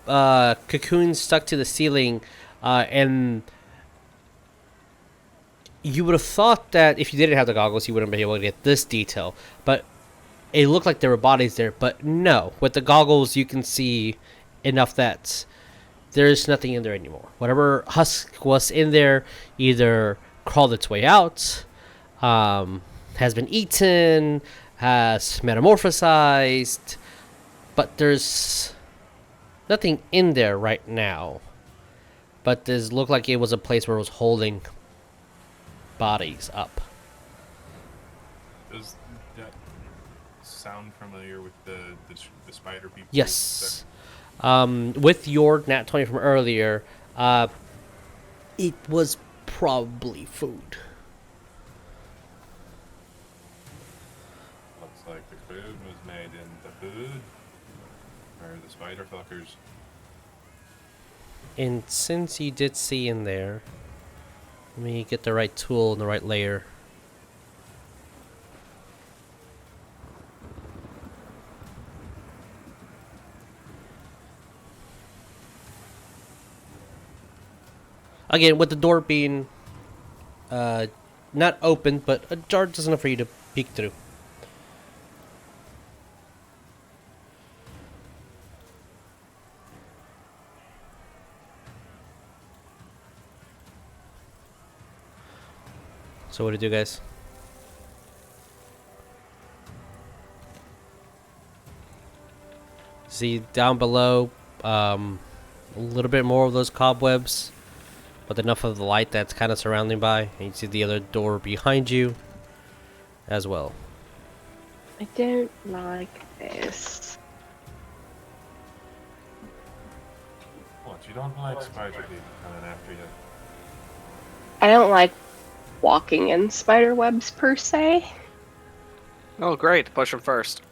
cocoons stuck to the ceiling, and you would have thought that if you didn't have the goggles, you wouldn't be able to get this detail. But it looked like there were bodies there, but no. With the goggles, you can see enough that there's nothing in there anymore. Whatever husk was in there either crawled its way out, has been eaten, has metamorphosized, but there's nothing in there right now. But this looked like it was a place where it was holding bodies up. Does that sound familiar with the spider people? Yes. With your nat 20 from earlier, it was probably food. Looks like the food was made in the hood, or the spider fuckers. And since you did see in there, let me get the right tool and the right layer. Again, with the door being not open, but ajar just enough for you to peek through. So what do you do, guys? See down below, a little bit more of those cobwebs, with enough of the light that's kind of surrounding by, and you see the other door behind you as well. I don't like this. What, you don't like spider people coming after you? I don't like walking in spider webs per se. Oh, great. Push him first.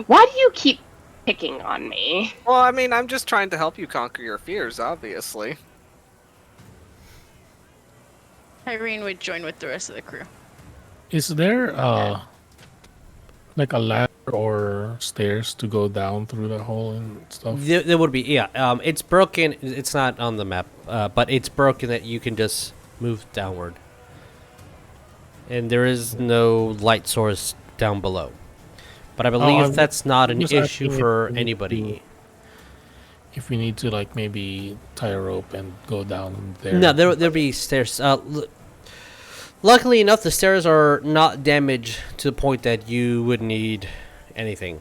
Why do you keep picking on me? Well, I mean, I'm just trying to help you conquer your fears, obviously. Tyreen would join with the rest of the crew. Is there like a ladder or stairs to go down through the hole and stuff? There would be, yeah. It's broken. It's not on the map, but it's broken that you can just move downward. And there is no light source down below. But I believe I'm that's not an just issue asking for if we need anybody. If we need to, like, maybe tie a rope and go down there. No, there'll be stairs. Luckily enough, the stairs are not damaged to the point that you would need anything,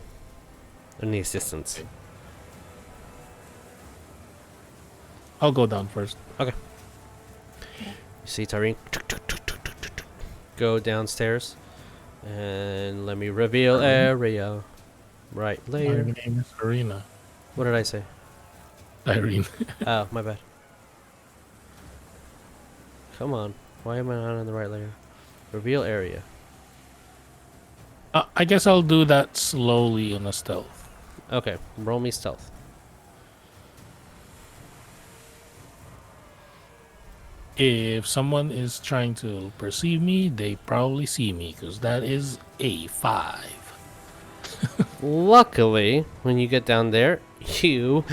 any assistance. I'll go down first. Okay. You see Tyreen go downstairs, and let me reveal area. Right My layer. name is Serena. What did I say? Irene. Oh, my bad. Come on. Why am I not on the right layer? Reveal area. I guess I'll do that slowly on a stealth. Okay, roll me stealth. If someone is trying to perceive me, they probably see me, because that is a 5. Luckily, when you get down there, you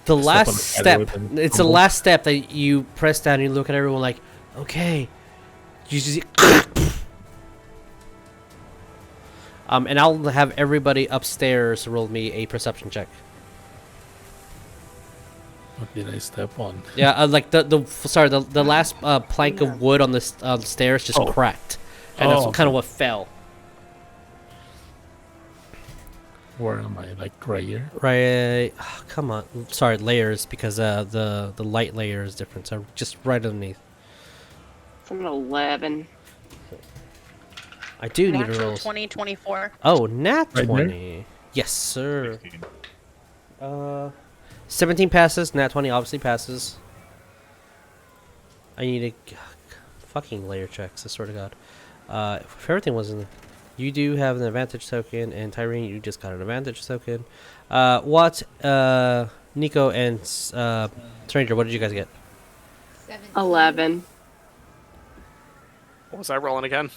The Step last on the step. shadow and It's the tumble. last step that you press down and you look at everyone like, okay. You just and I'll have everybody upstairs roll me a perception check. What did I step on? Yeah, like the last plank of wood on the stairs just Oh. cracked, and that's Oh, kind of okay. what fell. Where am I? Like right here? Right, come on. Sorry, layers because the light layer is different. So just right underneath. It's an 11. I do need to Natural roll. 20, 24. Oh, nat Right there? 20. Yes, sir. 16. 17 passes. Nat 20 obviously passes. I need a fucking layer checks. I swear to God. If everything was in, you do have an advantage token, and Tyreen, you just got an advantage token. What? Nico and Stranger, what did you guys get? 17. 11. What was I rolling again?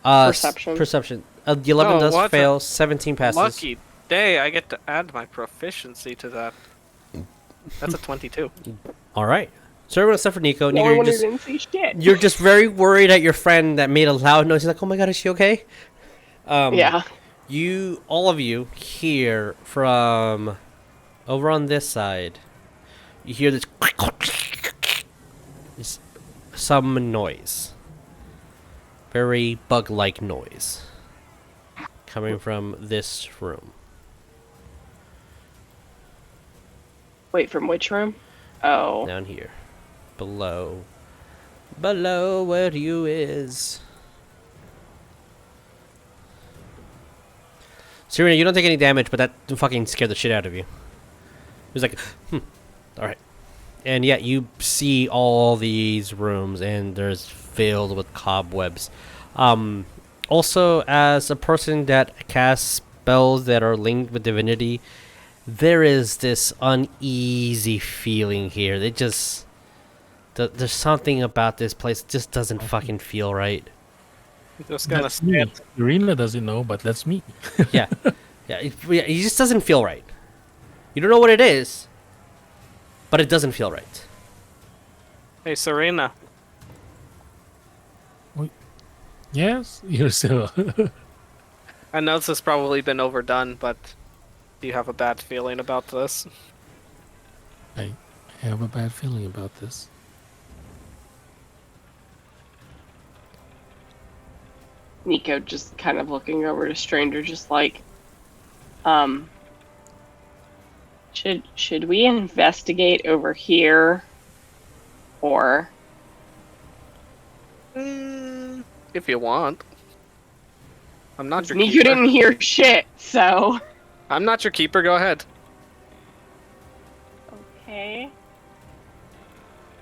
Perception. Perception. The 11 Oh, does what? fail. 17 passes. Lucky day, I get to add my proficiency to that. That's a 22. All right. So everyone except for Nico. The Nico, only you're one who just didn't see shit. you're just very worried at your friend that made a loud noise. He's like, "Oh my God, is she okay?" Yeah. You, all of you, hear from over on this side. You hear this, some noise, very bug-like noise, coming from this room. Wait, from which room? Oh. Down here, below where you is. Serena, you don't take any damage, but that fucking scared the shit out of you. It was like, alright. And yet you see all these rooms, and there's filled with cobwebs. Also, as a person that casts spells that are linked with divinity, there is this uneasy feeling here. It just... there's something about this place that just doesn't fucking feel right. Just gonna That's me. stand. Serena doesn't know, but that's me. Yeah. It just doesn't feel right. You don't know what it is, but it doesn't feel right. Hey, Serena. Yes, you're still. I know this has probably been overdone, but do you have a bad feeling about this? I have a bad feeling about this. Nico just kind of looking over to Stranger, just like, should we investigate over here, or If you want. I'm not your Nico keeper. didn't hear shit, so I'm not your keeper. Go ahead. okay.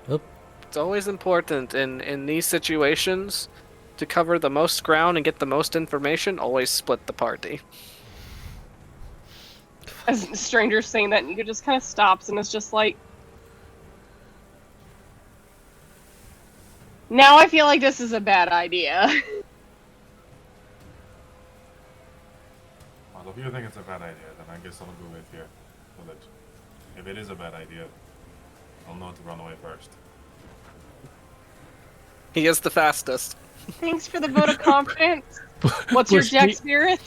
It's always important in these situations to cover the most ground and get the most information. Always split the party. As Stranger's saying that, Nico just kind of stops and is just like, now I feel like this is a bad idea. Well, if you think it's a bad idea, then I guess I'll go with you. But if it is a bad idea, I'll know to run away first. He is the fastest. Thanks for the vote of confidence. What's your Push Jack Ni- Spirit?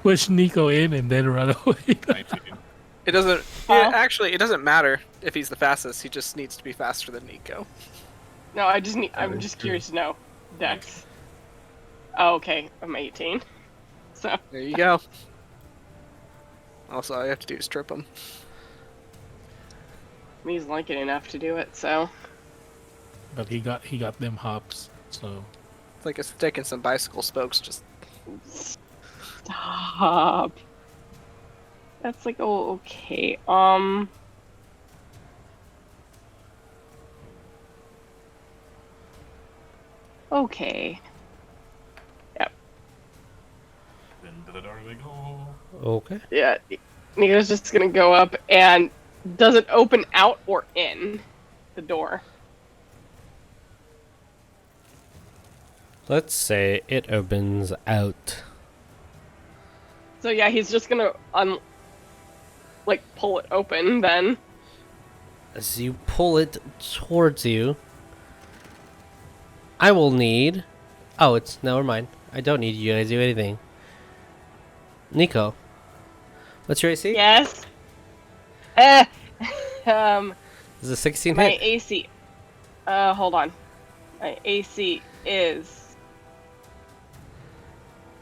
Push Nico in and then run away. 19. It doesn't. Huh? Actually, it doesn't matter if he's the fastest. He just needs to be faster than Nico. No, I just need. I'm is just true. curious to know. Dex. Oh, okay. I'm 18. So There you go. Also, all you have to do is trip him. he's liking enough to do it. So But he got them hops, so It's like a stick and some bicycle spokes. Just stop. That's like, oh, okay. Okay. Yep. Then to the door we go. Okay. Yeah. Nico's just gonna go up and does it open out or in the door? Let's say it opens out. So yeah, he's just gonna pull it open then. as you pull it towards you, I will need. Oh, it's never mind. I don't need you guys to do anything. Nico, what's your AC? Yes. Um, This is a 16 my hit. AC. Hold on. My AC is.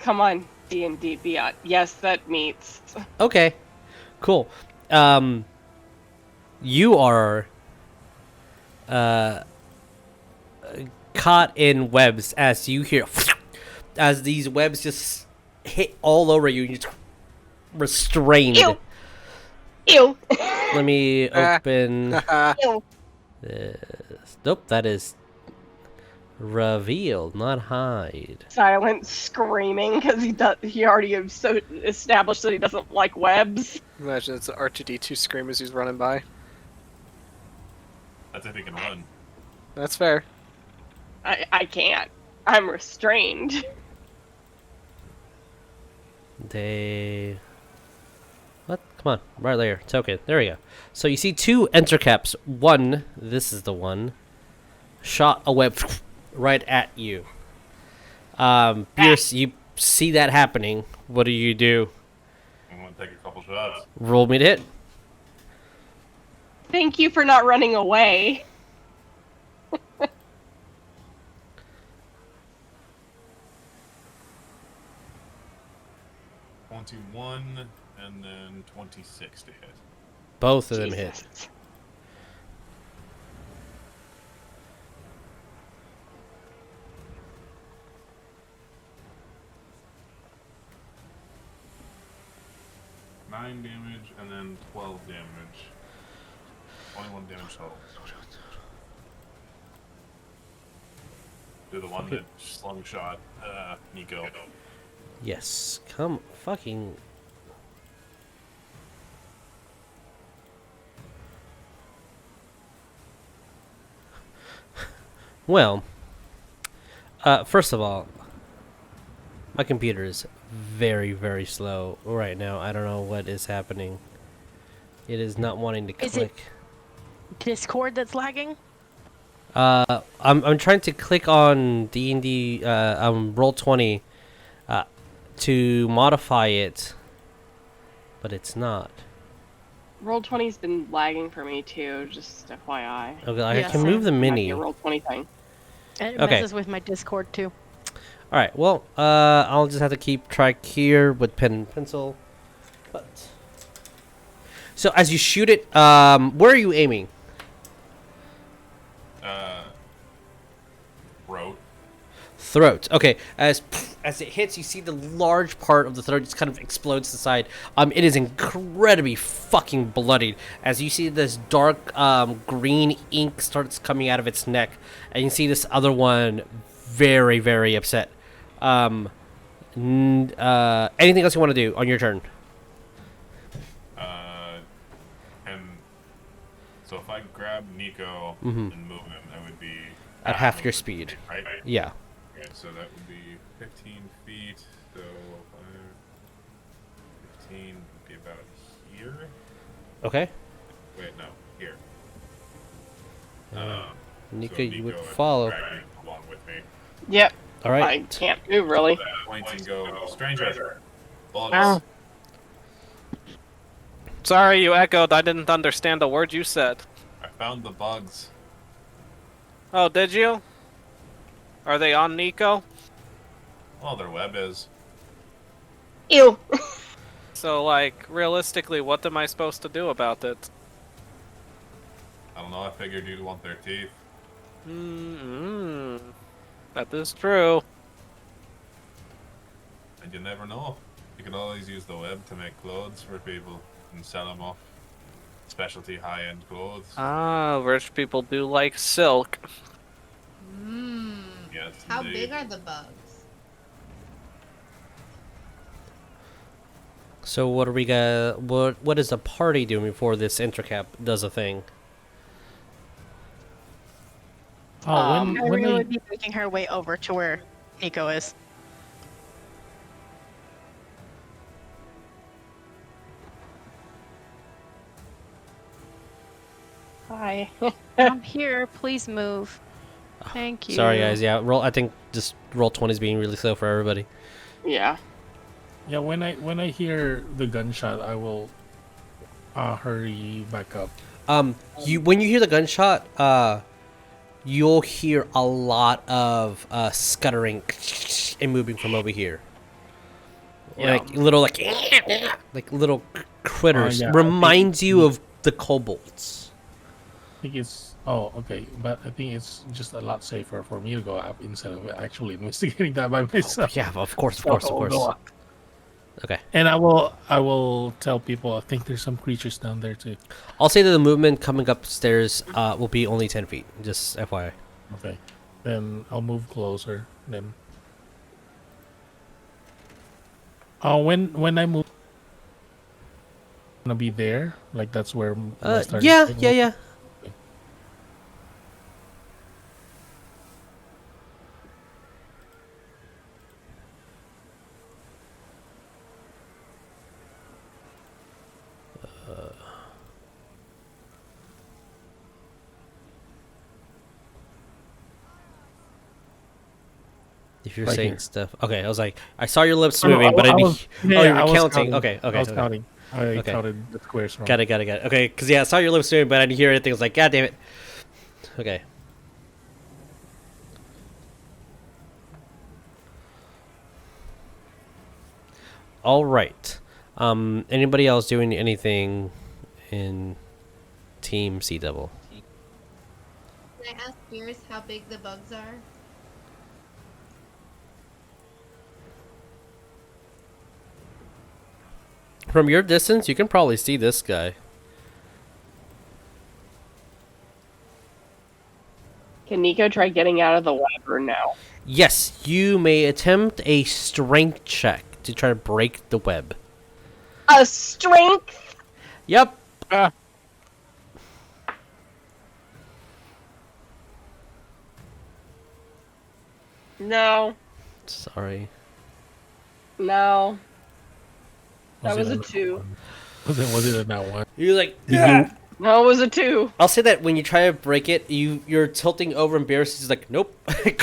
Come on, D&D Beyond. Yes, that meets. Okay, cool. You are caught in webs as you hear as these webs just hit all over you. You're just restrained. Ew. Ew. Let me open Ew. this. Nope, that is revealed, not hide. Silent screaming because he already is so established that he doesn't like webs. Imagine it's an R2D2 scream as he's running by. That's if he can run. That's fair. I can't. I'm restrained. They. What? Come on, right there. Token. There we go. So you see two enter caps. One, this is the one, shot a web right at you. Beerus, you see that happening. What do you do? I'm gonna take a couple shots. Roll me to hit. Thank you for not running away. 21 and then 26 to hit. Both of them hit. Jesus. Nine damage and then 12 damage. 21 damage total. Do the one that slungshot Nico. Yes. Come fucking. Well, first of all, my computer is very, very slow right now. I don't know what is happening. It is not wanting to Is it- click. Discord that's lagging? I'm trying to click on D&D Roll20 to modify it, but it's not. Roll20's been lagging for me too, just FYI. Okay, I Yeah, can same. move the Might be mini. a All Roll20 thing. It Okay. messes with my Discord too. right. Well, I'll just have to keep track here with pen and pencil. But so as you shoot it, where are you aiming? Throat. Throat. Okay. As it hits, you see the large part of the throat just kind of explodes to the side. It is incredibly fucking bloodied as you see this dark green ink starts coming out of its neck, and you see this other one very, very upset. Anything else you want to do on your turn? And so if I grab Nico Mhm. and move him, that would be At half your movement speed. right? Yeah. Okay, so that would be 15 feet. So 15 would be about here. Okay. Wait, no, here. Nico, you would would follow. drag me along with me. Yep. All I right. can't move really. Point and go, stranger. Bullets. Ow. Sorry, you echoed. I didn't understand a word you said. I found the bugs. Oh, did you? Are they on Nico? Well, their web is. Ew. So, like, realistically, what am I supposed to do about it? I don't know, I figured you'd want their teeth. Mm-hmm. That is true. And you never know. You can always use the web to make clothes for people and sell them off. Specialty high-end clothes. Ah, rich people do like silk. Mmm. Yes, How indeed. big are the bugs? So what are we gonna? What is the party doing before this intercap does a thing? Oh, when Irene they would be making her way over to where Nico is. Hi. I'm here. Please move. Thank you. Sorry, guys. Yeah, roll. I think just roll 20 is being really slow for everybody. Yeah. Yeah, when I hear the gunshot, I will hurry back up. When you hear the gunshot, you'll hear a lot of scuttering and moving from over here. Yeah. Like little little critters. yeah, I Reminds you of the kobolds. I think it's okay, but I think it's just a lot safer for me to go up instead of actually investigating that by myself. Yeah, of course, of So course, of I'll course. go up. Okay. And I will tell people I think there's some creatures down there too. I'll say that the movement coming upstairs will be only 10 feet. Just FYI. Okay. Then I'll move closer. Then when I move, gonna be there. Like that's where. I started Yeah. thinking. If you're Right saying here. stuff. Okay, I was like, I saw your lips Oh, no, moving, but I I didn't. was- Oh, yeah, you I were was counting. counting. Okay, okay. I was okay. counting. I Okay. counted the squares wrong. Got it. Okay, because yeah, I saw your lips moving, but I didn't hear anything. I was like, God damn it. Okay. All right. Anybody else doing anything in Team Sea Devil? Can I ask Beerus how big the bugs are? From your distance, you can probably see this guy. Can Nico try getting out of the web or no? Yes, you may attempt a strength check to try to break the web. A strength? Yep. No. Sorry. No. That was it a nat 2. one? Was it a nat one? You're like, Did No, it was a 2. I'll say that when you try to break it, you're tilting over and Beerus is like, nope.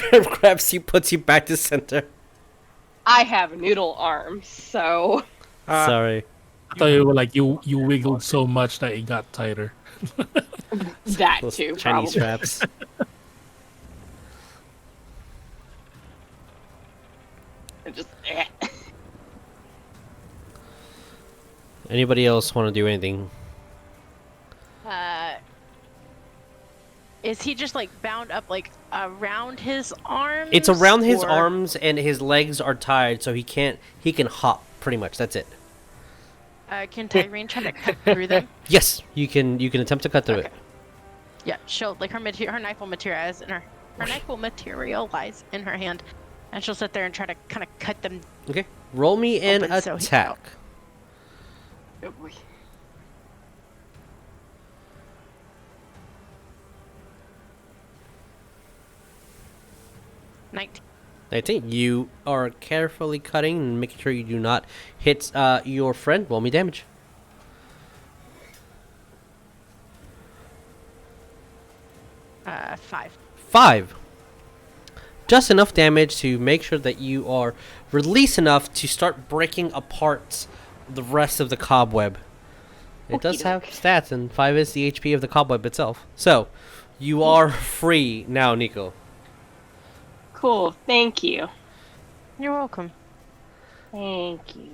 Grabs you, puts you back to center. I have noodle arms, so Sorry. I thought you were like you wiggled so much that it got tighter. that Those too, Chinese probably. traps. It just Anybody else want to do anything? Is he just like bound up like around his arms? It's around his or- arms and his legs are tied, so he can hop pretty much. That's it. Can Tyreen try to cut through them? Yes, you can attempt to cut through it. Yeah, she'll like her knife will materialize in her knife will materialize in her hand, and she'll sit there and try to kind of cut them. Okay. Roll me an Open so he can attack. Oh, boy. Night. 19. You are carefully cutting and making sure you do not hit your friend. Roll me damage. 5. 5. Just enough damage to make sure that you are released enough to start breaking apart the rest of the cobweb. It does have stats, and 5 is the HP of the cobweb itself. So, you are free now, Nico. Cool. Thank you. You're welcome. Thank you.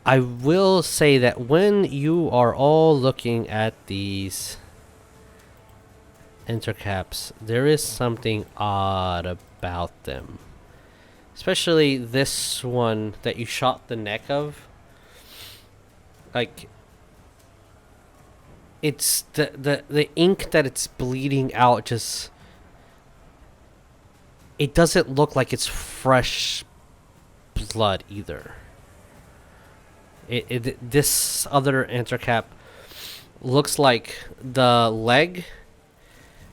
I will say that when you are all looking at these intercaps, there is something odd about them. Especially this one that you shot the neck of. Like, it's the ink that it's bleeding out just... It doesn't look like it's fresh blood either. This other intercap looks like the leg,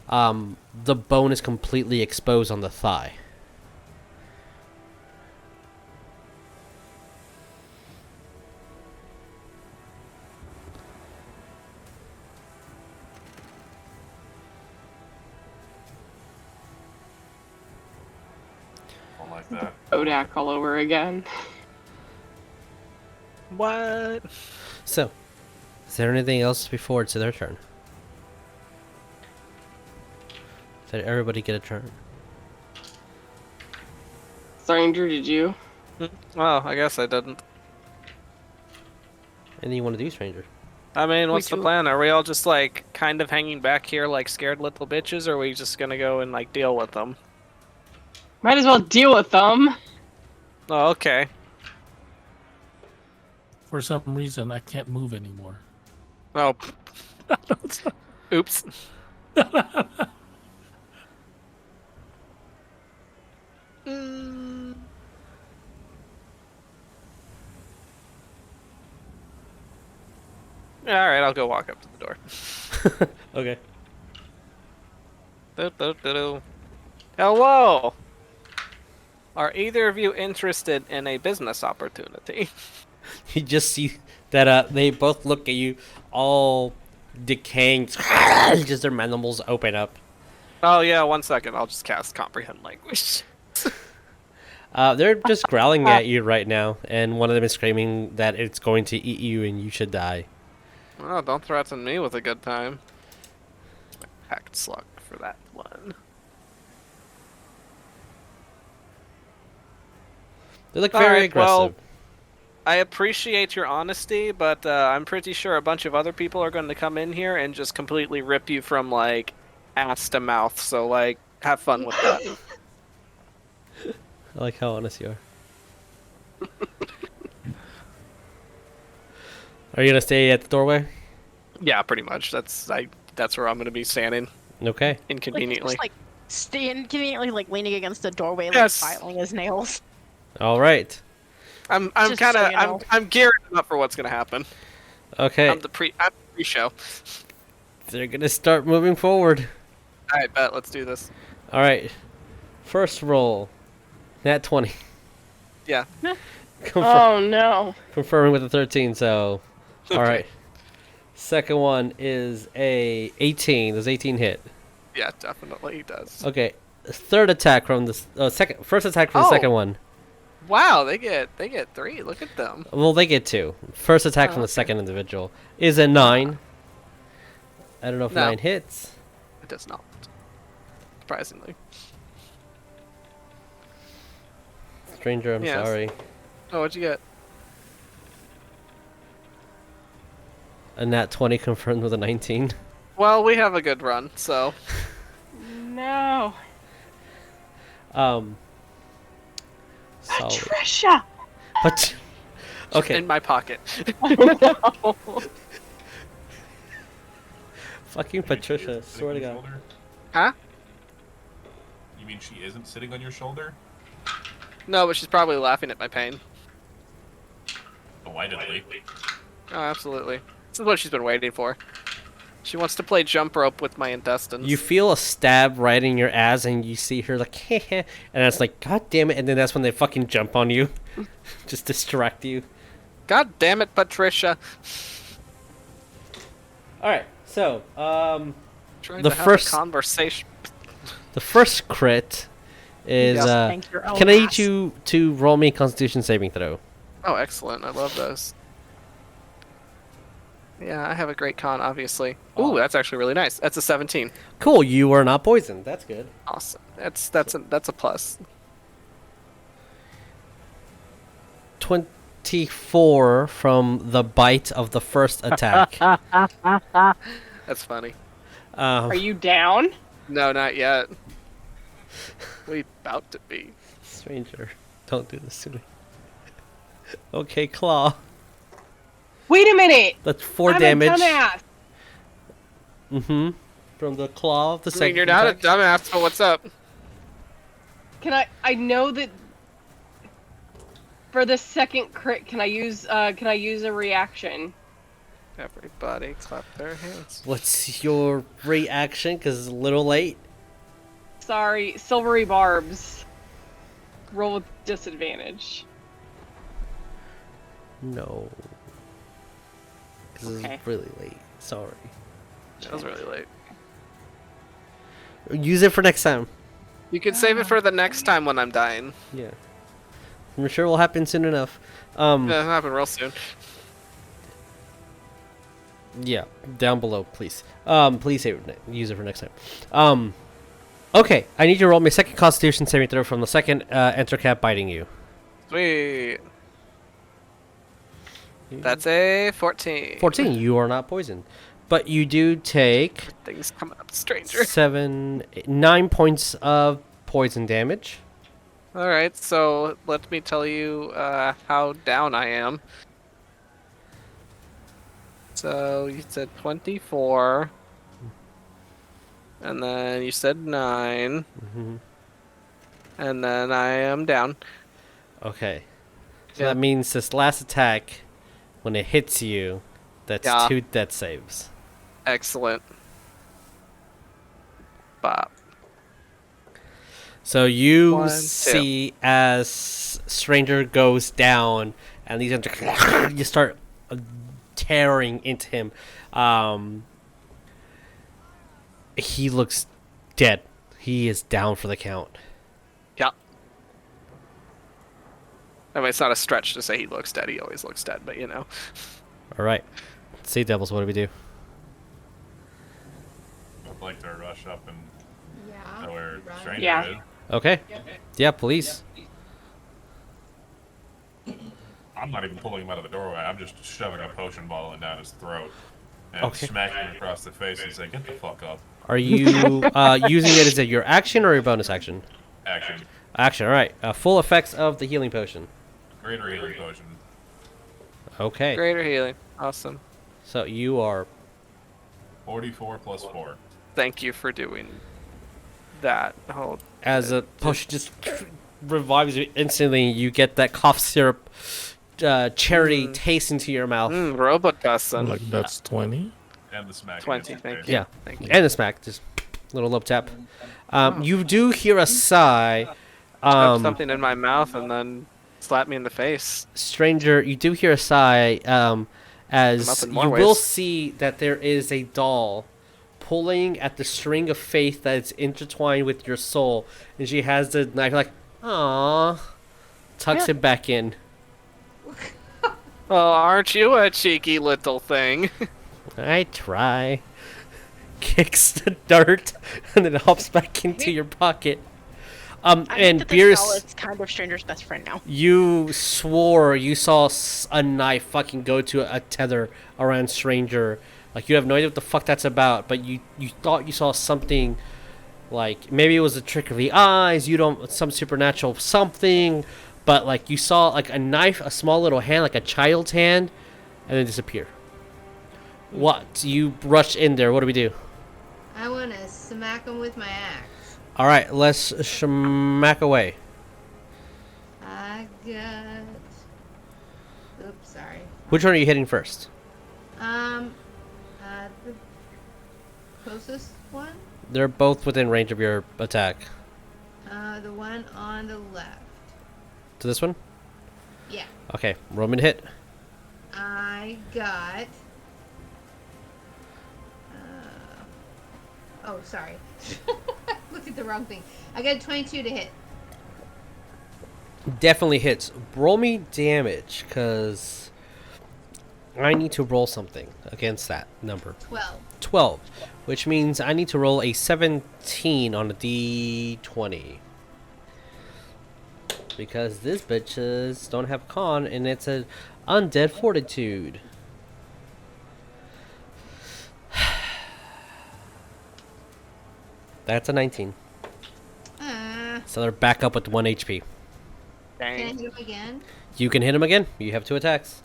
the bone is completely exposed on the thigh. that. Odak all over again. What? So, is there anything else before it's their turn? Did everybody get a turn? Stranger, did you? Well, I guess I didn't. Anything you want to do, stranger? I mean, what's the do- plan? Are we all just like kind of hanging back here like scared little bitches, or are we just gonna go and like deal with them? Might as well deal with them. Oh, okay. For some reason, I can't move anymore. Oh, oops. Mm. All right, I'll go walk up to the door. Okay. Do-do-do-do. Hello. Are either of you interested in a business opportunity? You just see that they both look at you, all decaying. Just their mandibles open up. Oh yeah, 1 second. I'll just cast comprehend language. They're just growling at you right now, and one of them is screaming that it's going to eat you and you should die. Oh, don't threaten me with a good time. Packed slug for that one. They look All very right, aggressive. well, I appreciate your honesty, but I'm pretty sure a bunch of other people are going to come in here and just completely rip you from, like, ass to mouth. So, like, have fun with that. I like how honest you are. Are you gonna stay at the doorway? Yeah, pretty much. That's where I'm going to be standing Okay. inconveniently. Like staying conveniently, like leaning against the doorway, like Yes. filing his nails. All right. I'm Just kind of so you know. I'm gearing up for what's going to happen. Okay. I'm the pre-show. They're gonna start moving forward. All right, bet. Let's do this. All right. First roll. Nat 20. Yeah. Oh no. Confirming with the 13. So. All Okay. right. Second one is a 18. Does 18 hit? Yeah, definitely he does. Okay. Third attack from the second. First attack from the Oh. second one. Wow, they get 3. Look at them. Well, they get 2. First attack Oh, from the okay. second individual is a 9. I don't know if No. 9 hits. It does not. Surprisingly. Stranger, I'm Yes. sorry. Oh, what'd you get? A nat 20 confirmed with a 19. Well, we have a good run, so No. Solid. Patricia. But okay, in my pocket. No. fucking You mean she Patricia. isn't sitting Swear on to your God. shoulder? Huh? You mean she isn't sitting on your shoulder? No, but she's probably laughing at my pain. Oh, why did they? Oh, absolutely. This is what she's been waiting for. She wants to play jump rope with my intestines. You feel a stab right in your ass, and you see her like, and it's like, God damn it! And then that's when they fucking jump on you, just distract you. God damn it, Patricia. All right, so Trying The to have first- a conversation. the first crit is Yes. Thank your own can I need ass. you to roll me a Constitution saving throw? Oh, excellent. I love those. Yeah, I have a great con, obviously. Ooh, that's actually really nice. That's a 17. Cool, you are not poisoned. That's good. Awesome. That's a plus. 24 from the bite of the first attack. That's funny. Are you down? No, not yet. We about to be. Stranger, don't do this to me. Okay, claw. Wait a minute. That's 4 I'm damage. a dumbass. Mm-hmm. From the claw of the I mean, second you're not a attack. dumbass, so what's up? I know that for the second crit, can I use a reaction? Everybody clap their hands. What's your reaction? Because it's a little late. Sorry, silvery barbs. Roll with disadvantage. No. Because Okay. it's really late. Sorry. That was really late. Use it for next time. You can save it for the next time when I'm dying. Yeah. I'm sure it will happen soon enough. It'll happen real soon. Yeah, down below, please. Please save it, use it for next time. Okay, I need you to roll me a second Constitution saving throw from the second enter cap biting you. Sweet. That's a 14. 14. You are not poisoned, but you do take Things coming up, stranger. 9 points of poison damage. All right, so let me tell you how down I am. So you said 24, and then you said 9, and then I am down. Okay, so Yeah. that means this last attack, when it hits you, that's Yeah. 2 death saves. Excellent. Bop. So you 1, 2. see as Stranger goes down, and these you start tearing into him. He looks dead. He is down for the count. Yeah. I mean, it's not a stretch to say he looks dead. He always looks dead, but you know. All right, Sea Devils, what do we do? I'd like to rush up and Yeah. know where run. Stranger Yeah. is. Okay, yeah, please. I'm not even pulling him out of the doorway. I'm just shoving a potion ball down his throat and Okay. smacking him across the face and saying, "Get the fuck up." Are you using it as your action or your bonus action? Action. Action. All right. Full effects of the healing potion. Greater healing potion. Okay. Greater healing. Awesome. So you are 44 plus 4. Thank you for doing that. Oh, as a potion just revives you instantly. You get that cough syrup, cherry taste into your mouth. Robotussin. Like that's 20. And the smack. 20, against thank his you. Yeah, Thank you. and a smack, just little love tap. You do hear a sigh. Shove something in my mouth and then slap me in the face. Stranger, you do hear a sigh. As up in you more will ways. see that there is a doll pulling at the string of faith that is intertwined with your soul, and she has the knife like, aww, tucks it back in. Well, aren't you a cheeky little thing? I try. Kicks the dirt and then hops back into your pocket. I And think that this doll Beerus, is kind of Stranger's best friend now. you swore you saw a knife fucking go to a tether around Stranger. Like, you have no idea what the fuck that's about, but you thought you saw something, like, maybe it was a trick of the eyes, some supernatural something, but, like, you saw, like, a knife, a small little hand, like a child's hand, and then disappear. What? You rush in there, what do we do? I want to smack him with my axe. Alright, let's smack away. I got. Oops, sorry. Which one are you hitting first? The closest one. They're both within range of your attack. The one on the left. To this one? Yeah. Okay, roll me to hit. I got. Oh, sorry. Look at the wrong thing. I got 22 to hit. Definitely hits. Roll me damage, because I need to roll something against that number. 12. 12, which means I need to roll a 17 on a d20. Because these bitches don't have con, and it's an undead fortitude. That's a 19. So they're back up with 1 HP. Can I Dang. hit him again? You can hit him again. You have 2 attacks.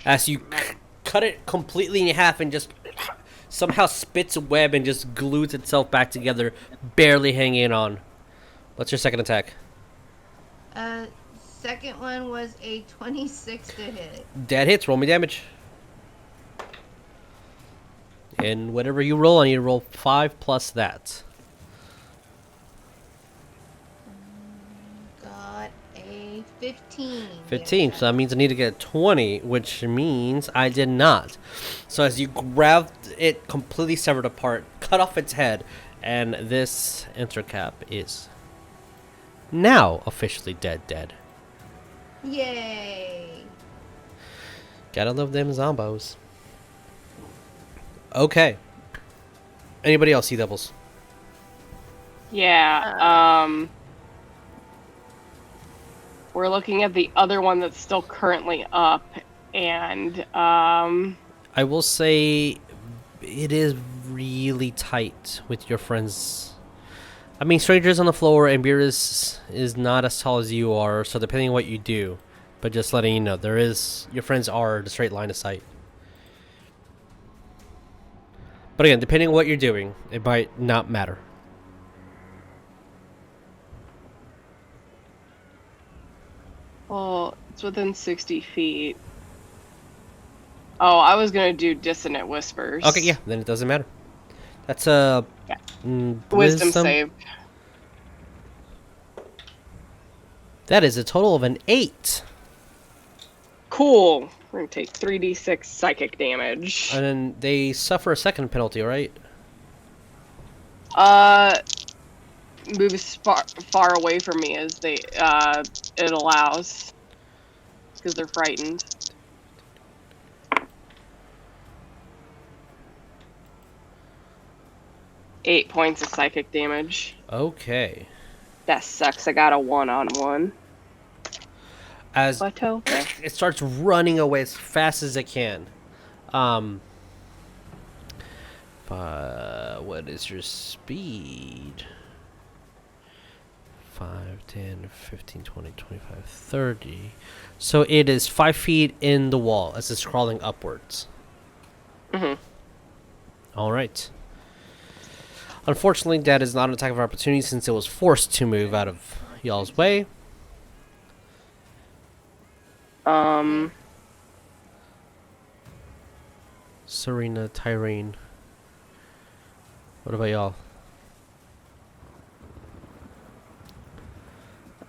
As you cut it completely in half and just somehow spits a web and just glues itself back together, barely hanging on. What's your second attack? Second one was a 26 to hit. That hits. Roll me damage. And whatever you roll, I need to roll 5 plus that. Got a 15. 15, so that means I need to get 20, which means I did not. So as you grabbed it completely severed apart, cut off its head, and this intercap is now officially dead. Yay! Gotta love them zombos. Okay. Anybody else see doubles? Yeah. We're looking at the other one that's still currently up, and I will say it is really tight with your friends. I mean, Stranger's on the floor and Beerus is not as tall as you are, so depending on what you do. But just letting you know, your friends are the straight line of sight. But again, depending on what you're doing, it might not matter. well, it's within 60 feet. Oh, I was gonna do Dissonant Whispers. Okay, yeah, then it doesn't matter. That's a Yeah. wisdom Wisdom save. That is a total of an 8. Cool. We're gonna take 3d6 psychic damage. And then they suffer a second penalty, right? Move as far away from me as it allows, because they're frightened. Eight points of psychic damage. Okay. That sucks. I got a 1-on-1. As Plateau. it starts running away as fast as it can. What is your speed? 5, 10, 15, 20, 25, 30. So it is 5 feet in the wall as it's crawling upwards. Mhm. All right. Unfortunately, that is not an attack of opportunity since it was forced to move out of y'all's way. Serena, Tyreen. What about y'all?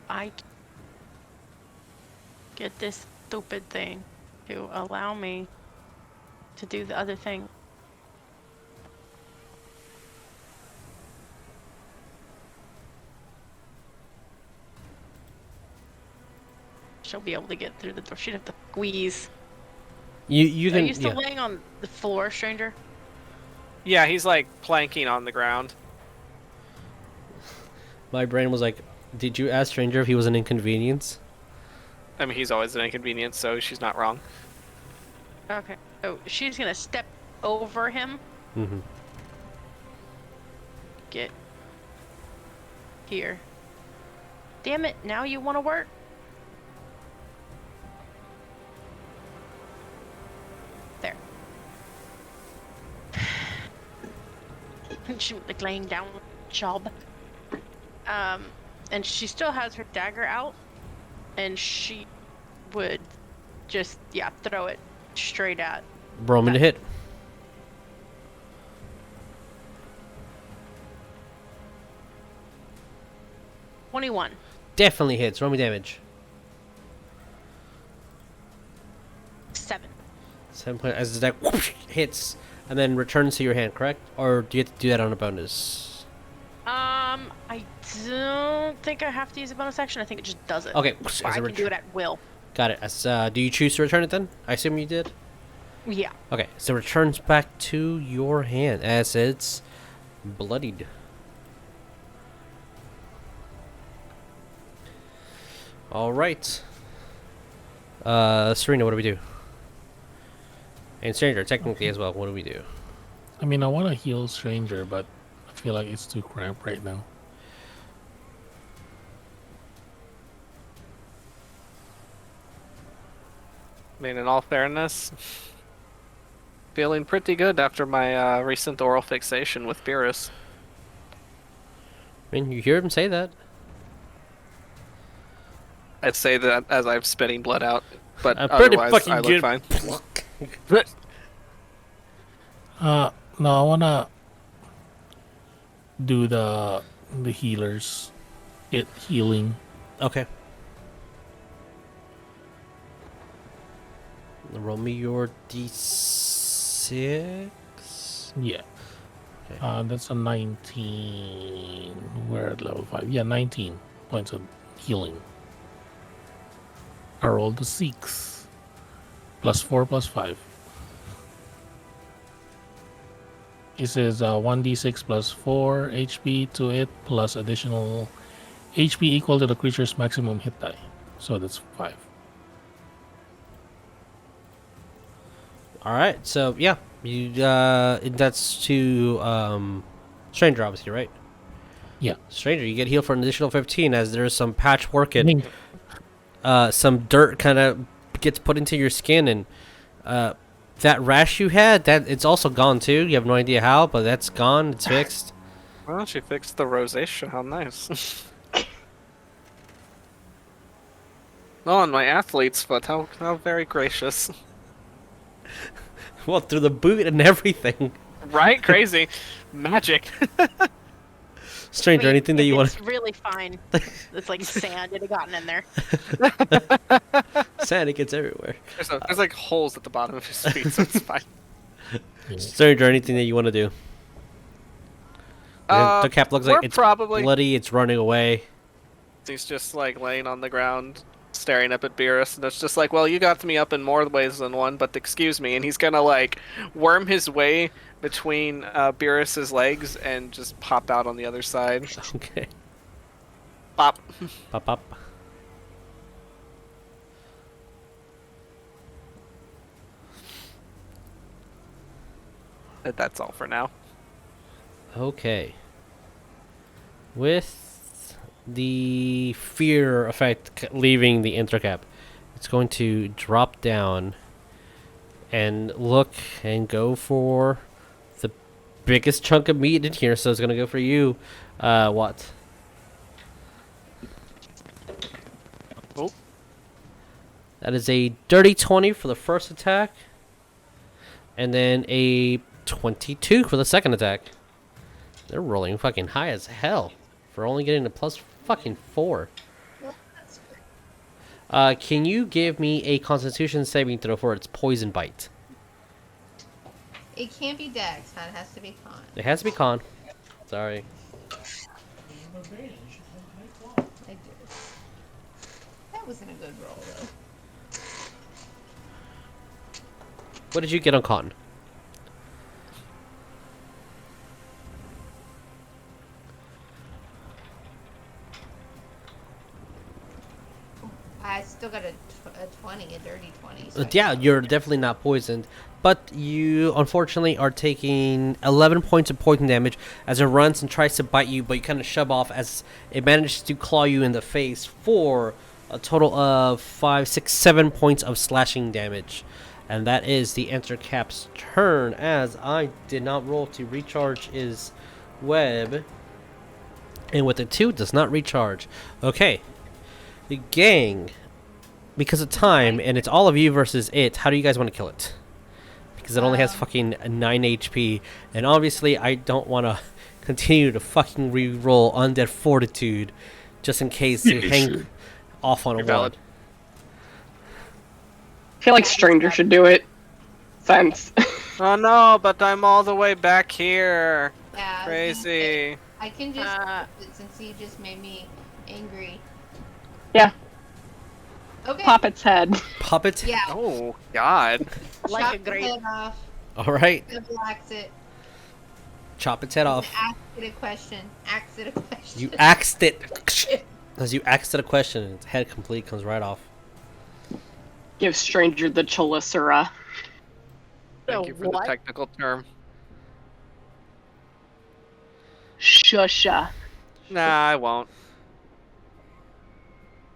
I get this stupid thing to allow me to do the other thing. She'll be able to get through the door. She'd have to squeeze. You Are can. you still Yeah. laying on the floor, stranger? Yeah, he's like planking on the ground. My brain was like, did you ask Stranger if he was an inconvenience? I mean, he's always an inconvenience, so she's not wrong. Okay. Oh, she's gonna step over him. Mm-hmm. Get here. Damn it! Now you want to work? There. She like laying down job. And she still has her dagger out, and she would just throw it straight at. Roll me to hit. $21. Definitely hits. Roll me damage. 7. 7 points as that whoosh, hits and then returns to your hand, correct? Or do you have to do that on a bonus? I don't think I have to use a bonus action. I think it just does it. Okay, Or as I a can do it at will. Got it. As do you choose to return it then? I assume you did. Yeah. Okay, so it returns back to your hand as it's bloodied. All right. Serena, what do we do? And Stranger, technically as well, what do we do? I mean, I want to heal Stranger, but I feel like it's too cramped right now. I mean, in all fairness, feeling pretty good after my recent oral fixation with Beerus. I mean, you hear him say that. I'd say that as I'm spitting blood out, but Pretty otherwise fucking I look good. fine. No, I want to do the healers. Healing. Okay. Roll me your d6. Yeah. Okay. That's a 19. We're at level 5. Yeah, 19. points of healing. I rolled a 6. +4 +5. It says 1d6 +4 HP to it, plus additional HP equal to the creature's maximum hit die. So that's 5. All right. So yeah, you that's to stranger, obviously, right? Yeah. Stranger, you get healed for an additional 15 as there's some patchwork I and mean, some dirt kind of gets put into your skin, and that rash you had, that it's also gone too. You have no idea how, but that's gone. It's fixed. Well, she fixed the rosacea. How nice. Oh, and my athlete's foot. How very gracious. Well, through the boot and everything. Right? Crazy. Magic. Stranger, Wait, anything that if you want? It's really fine. It's like sand. It had gotten in there. Sand, it gets everywhere. There's like holes at the bottom of his feet, so it's fine. Stranger, anything that you want to do? The cap looks like we're it's probably. bloody. It's running away. He's just like laying on the ground, staring up at Beerus, and it's just like, well, you got me up in more ways than one, but excuse me. And he's gonna like worm his way between Beerus's legs and just pop out on the other side. Okay. Pop. Pop, pop. That's all for now. Okay. With the fear effect leaving the intercap, it's going to drop down and look and go for the biggest chunk of meat in here. So it's going to go for you. What? Oh. That is a dirty 20 for the first attack. And then a 22 for the second attack. They're rolling fucking high as hell for only getting a plus fucking 4. Can you give me a Constitution saving throw for its poison bite? It can't be Dex, huh? It has to be Con. It has to be con. Sorry. I do. That wasn't a good roll, though. What did you get on con? I still got a 20, a dirty 20. So Yeah, you're definitely not poisoned, but you unfortunately are taking 11 points of poison damage as it runs and tries to bite you, but you kind of shove off as it manages to claw you in the face for a total of 5, 6, 7 points of slashing damage. And that is the Entercap's turn, as I did not roll to recharge his web. And with a 2, does not recharge. Okay. The gang, because of time, and it's all of you versus it, how do you guys want to kill it? Because it only has fucking 9 HP, and obviously I don't want to continue to fucking re-roll Undead Fortitude just in case to hang off on a You're valid. one. I feel like Stranger should do it. Since Oh no, but I'm all the way back here. Yeah, Crazy. I can just since he just made me angry. Yeah. Okay. pop its head. Puppet? Yeah. Oh God. Like Chop a the grape. head off. Alright. Relax it. Chop its head off. Ask it a question. Ask it a question. You axed it. As you axed it a question, its head complete comes right off. Give Stranger the Chelicera. Thank The you for the what? technical term. Shusha. Nah, I won't.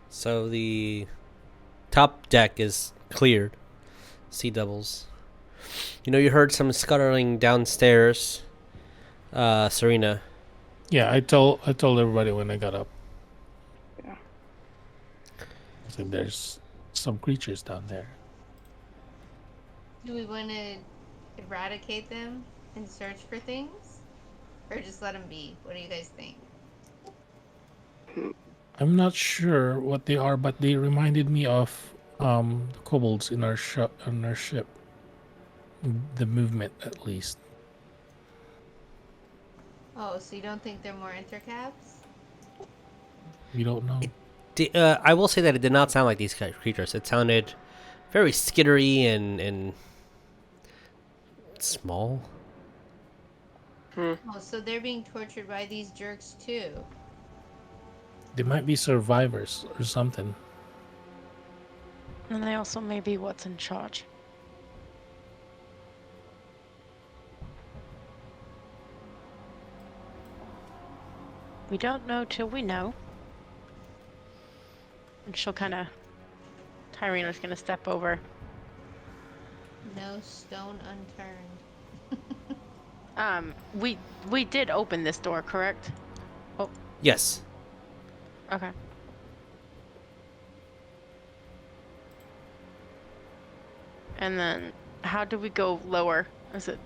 So the top deck is cleared. Sea doubles. You know, you heard some scuttling downstairs. Serena. Yeah, I told everybody when I got up. Yeah. I said there's some creatures down there. Do we want to eradicate them and search for things? Or just let them be? What do you guys think? I'm not sure what they are, but they reminded me of the kobolds in our ship. The movement, at least. Oh, so you don't think they're more intercaps? You don't know. I will say that it did not sound like these kind of creatures. It sounded very skittery and small. Oh, so they're being tortured by these jerks too. They might be survivors or something. And they also may be what's in charge. We don't know till we know. And she'll kind of... Tyrena's going to step over. No stone unturned. We did open this door, correct? Yes. Okay. And then, how do we go lower? Is it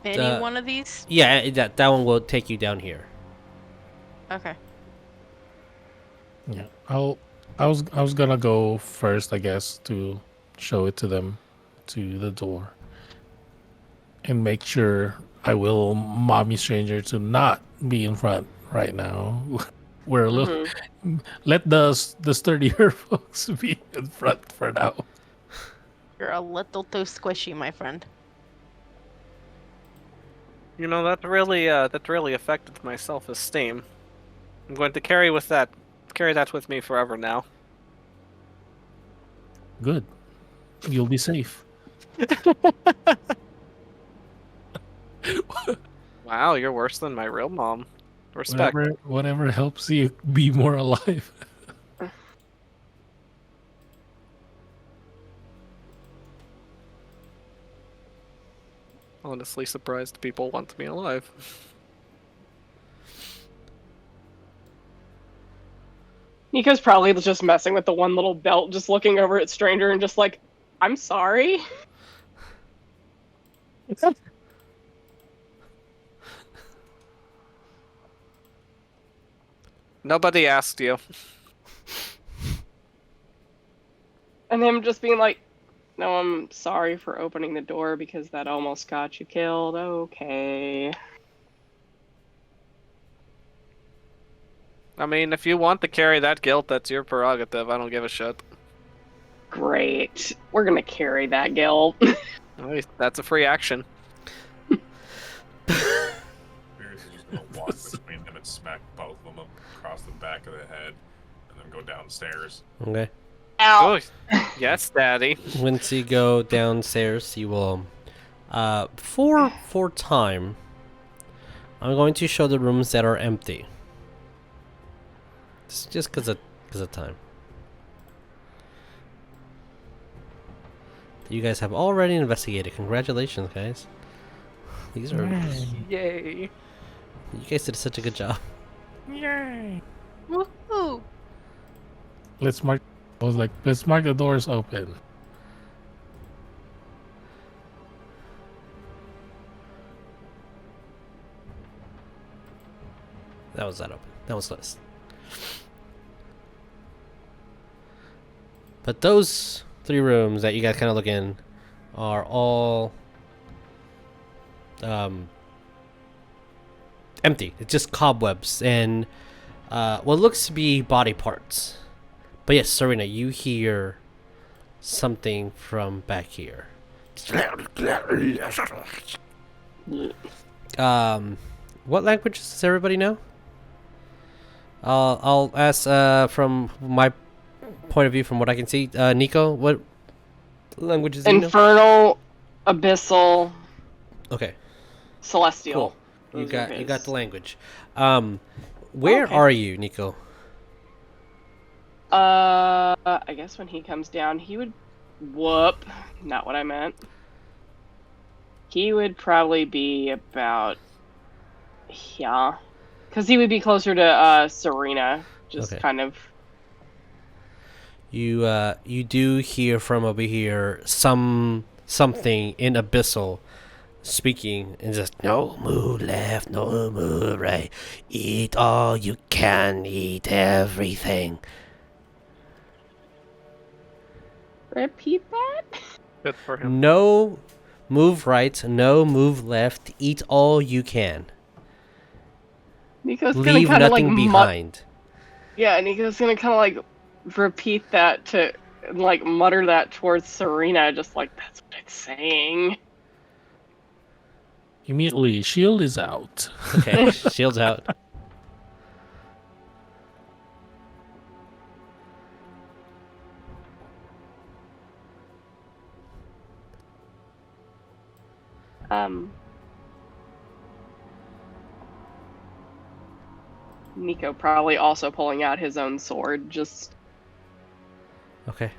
any one of these? Yeah, that one will take you down here. Okay. Yeah. I was gonna go first, I guess, to show it to them, to the door, and make sure I will mommy stranger to not be in front right now. We're a little let the sturdier folks be in front for now. You're a little too squishy, my friend. You know, that really affected my self-esteem. I'm going to carry that with me forever now. Good. You'll be safe. Wow, you're worse than my real mom. Respect. Whatever helps you be more alive. Honestly surprised people want me alive. Nico's probably just messing with the one little belt, just looking over at Stranger and just like, I'm sorry. Nobody asked you. And him just being like, no, I'm sorry for opening the door because that almost got you killed. Okay. I mean, if you want to carry that guilt, that's your prerogative. I don't give a shit. Great. We're gonna carry that guilt. That's a free action. Beerus is just gonna walk between them and smack both of them across the back of the head, and then go downstairs. Okay. Ow. Oh, yes, Daddy. Once you go downstairs, you will, for time, I'm going to show the rooms that are empty. Just because of time. You guys have already investigated. Congratulations, guys. These are... Yay. You guys did such a good job. Yay! Woohoo! Let's mark the doors open. That was that open. That was close. But those 3 rooms that you guys kind of look in are all empty. It's just cobwebs and what looks to be body parts. But yes, Serena, you hear something from back here. What language does everybody know? I'll ask from my point of view, from what I can see. Nico, what languages do you know? Infernal, Abyssal, Okay, Celestial. cool. You Those are got his. the language. Where Okay. are you, Nico? I guess when he comes down, he would whoop. Not what I meant. He would probably be about here, because he would be closer to Serena. Just Okay. kind of. You do hear from over here something in Abyssal speaking, and just no move left, no move right. Eat all you can, eat everything. Repeat that. Good for him. No move right, no move left. Eat all you can. Nico's gonna Leave kind of like nothing behind. Yeah, Nico's gonna kind of like repeat that to like mutter that towards Serena, just like that's what it's saying. Immediately, shield is out. Okay, shield's out. Nico probably also pulling out his own sword, just Okay.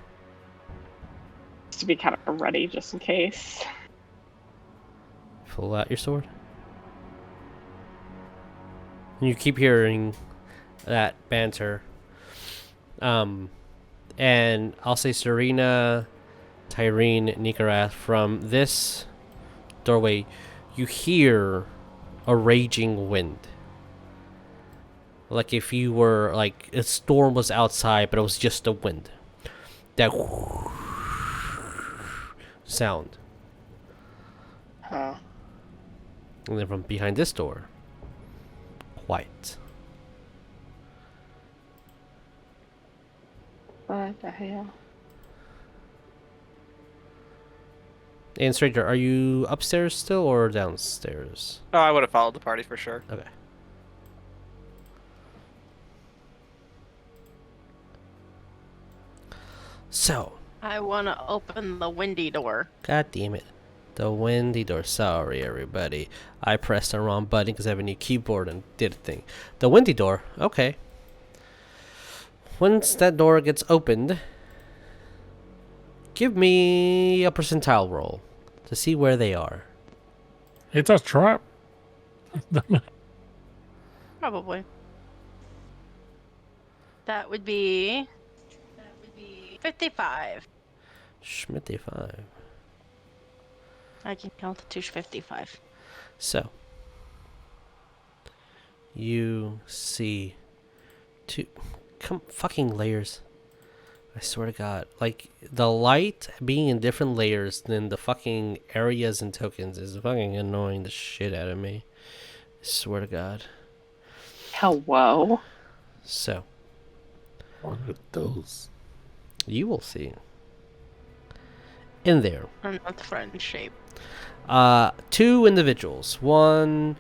to be kind of ready, just in case. Pull out your sword. And you keep hearing that banter. And I'll say Serena, Tyreen, Nycorath, from this doorway, you hear a raging wind. Like if you were, like, a storm was outside, but it was just a wind. That sound. Huh. And then from behind this door, quiet. What the hell? And Stranger, are you upstairs still or downstairs? Oh, I would have followed the party for sure. Okay. So, I want to open the windy door. god damn it. The windy door. Sorry, everybody. I pressed the wrong button because I have a new keyboard and did a thing. The windy door. Okay. Once that door gets opened, give me a percentile roll to see where they are. It's a trap. Probably. That would be 55. Schmitty 5. I can count to 55. So, you see two fucking layers. I swear to God. Like, the light being in different layers than the fucking areas and tokens is fucking annoying the shit out of me. I swear to God. Hello. So, What are those? you will see. In there. I'm not friend shape. Two individuals. One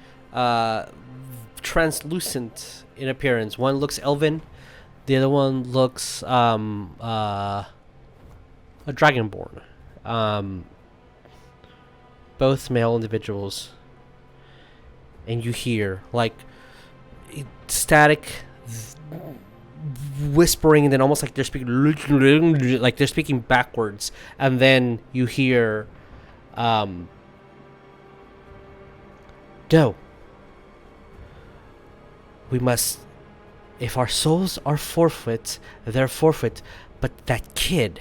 translucent in appearance. One looks elven. The other one looks a dragonborn. Both male individuals. And you hear like static whispering, and then almost like they're speaking backwards, and then you hear no, we must, if our souls are forfeit, they're forfeit, but that kid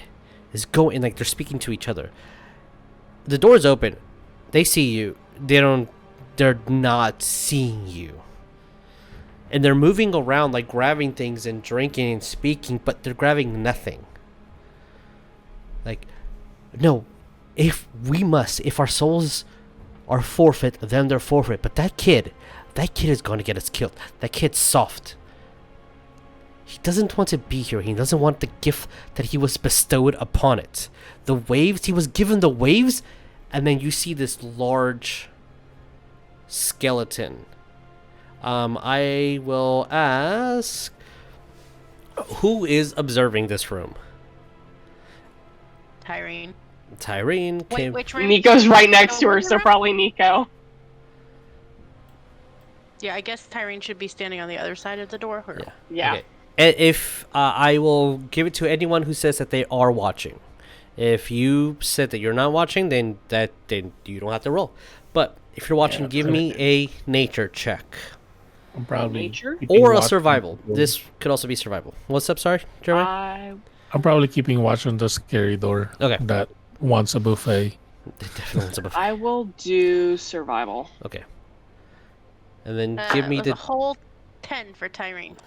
is going, like they're speaking to each other. The door's open, they see you, they're not seeing you. And they're moving around, like grabbing things and drinking and speaking, but they're grabbing nothing. Like, no, if our souls are forfeit, then they're forfeit. But that kid is going to get us killed. That kid's soft. He doesn't want to be here. He doesn't want the gift that he was bestowed upon it. The waves, he was given the waves, and then you see this large skeleton. I will ask, who is observing this room? Tyreen. Tyreen Wait, came. which room? Nico's right next to her, Which so room? probably Nico. Yeah, I guess Tyreen should be standing on the other side of the door. Or... Yeah. Yeah. Okay. If I will give it to anyone who says that they are watching. If you said that you're not watching, then you don't have to roll. But if you're watching, give me a nature check. I'm probably Nature? keeping Or a watch survival. on the door. This could also be survival. What's up, sorry, Jeremiah? I'm probably keeping watch on the scary door. Okay. That wants a buffet. It definitely wants a buffet. I will do survival. Okay. And then give me it was the... a whole 10 for Tyreen.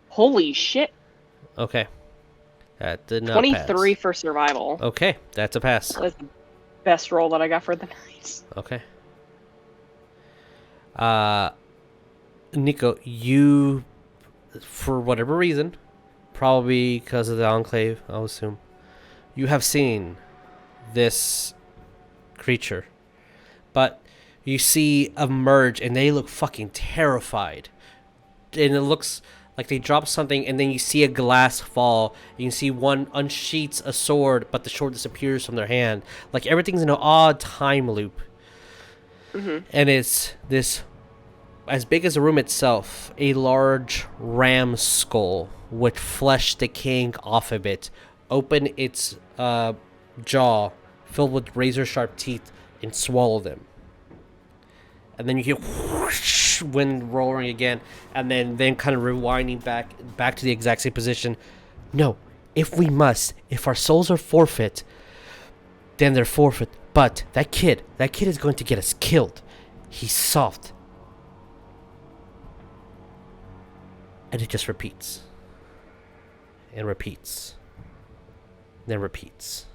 Holy shit. Okay. That did not 23 pass. for survival. Okay, that's a pass. That's the best roll that I got for the night. Okay. Nico, you for whatever reason, probably because of the Enclave, I'll assume, you have seen this creature. But you see emerge, and they look fucking terrified. And it looks like they drop something, and then you see a glass fall. And you see one unsheaths a sword, but the sword disappears from their hand. Like everything's in an odd time loop. And it's this, as big as the room itself, a large ram skull with flesh decaying off of it, open its jaw filled with razor sharp teeth and swallow them. And then you hear whoosh, wind roaring again, and then kind of rewinding back to the exact same position. No, if our souls are forfeit, then they're forfeit. But that kid is going to get us killed. He's soft. And it just repeats. And repeats. Then repeats.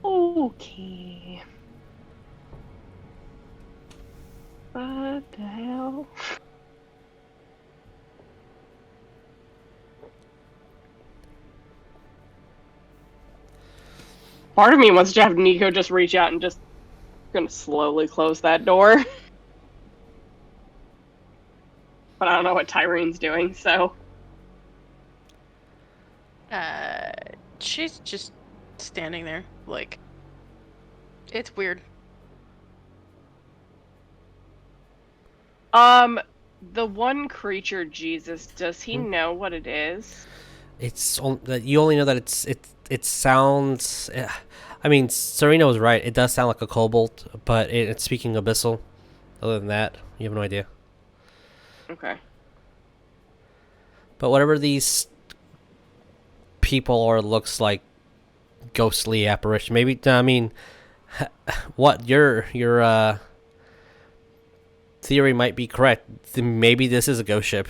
Okay. What the hell? Part of me wants to have Nico just reach out and just gonna slowly close that door. But I don't know what Tyreen's doing, so. She's just standing there, like, it's weird. The one creature, Jesus, does he know what it is? You only know that it sounds. I mean, Serena was right. It does sound like a kobold, but it's speaking abyssal. Other than that, you have no idea. Okay. But whatever these people are, looks like ghostly apparition. Maybe, I mean, what your theory might be correct. Maybe this is a ghost ship.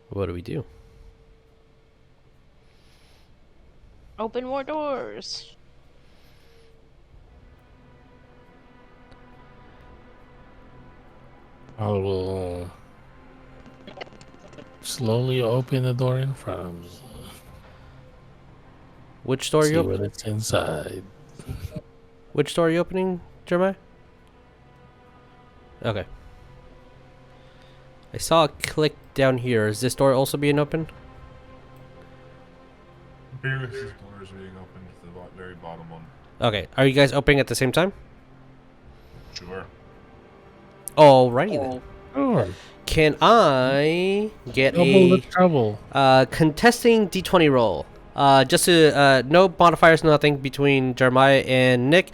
What do we do? Open more doors. I will slowly open the door in front of me. Which door are See you what opening? it's inside. Which door are you opening, Jeremiah? Okay. I saw a click down here. Is this door also being opened? Beerus' door is being opened to the very bottom one. Okay. Are you guys opening at the same time? Sure. Alrighty then. Oh, Can I get double the a trouble. contesting D20 roll? Just to no modifiers, nothing between Jeremiah and Nick,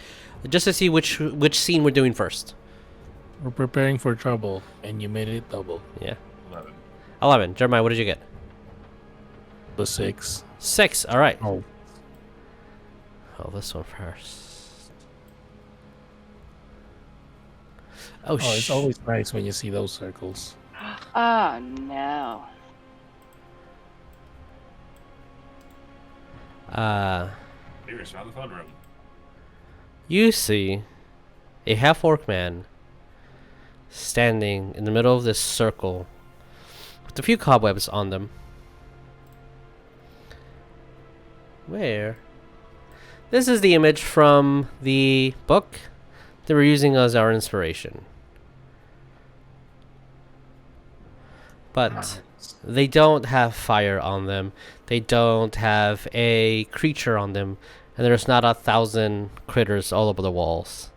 just to see which scene we're doing first. We're preparing for trouble, and you made it double. Yeah. 11. 11. Jeremiah, what did you get? The 6. 6. All right. Oh, Oh, this one first. oh, it's always nice when you see those circles. Oh, no. Beerus found the fun room. You see a half-orc man standing in the middle of this circle with a few cobwebs on them. Where? This is the image from the book that we're using as our inspiration. But they don't have fire on them. They don't have a creature on them. And there's not 1,000 critters all over the walls.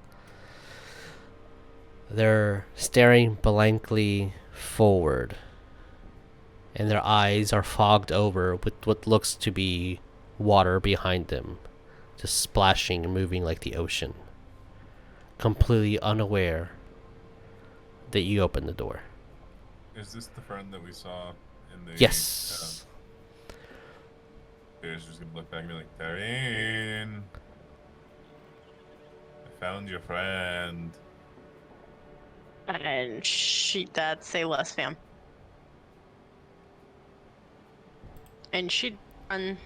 They're staring blankly forward. And their eyes are fogged over with what looks to be water behind them. Just splashing and moving like the ocean. Completely unaware that you opened the door. Is this the friend that we saw in the... Yes. Beerus just gonna look back and be like, Tyreen! I found your friend. And that'd say less, fam. And she'd run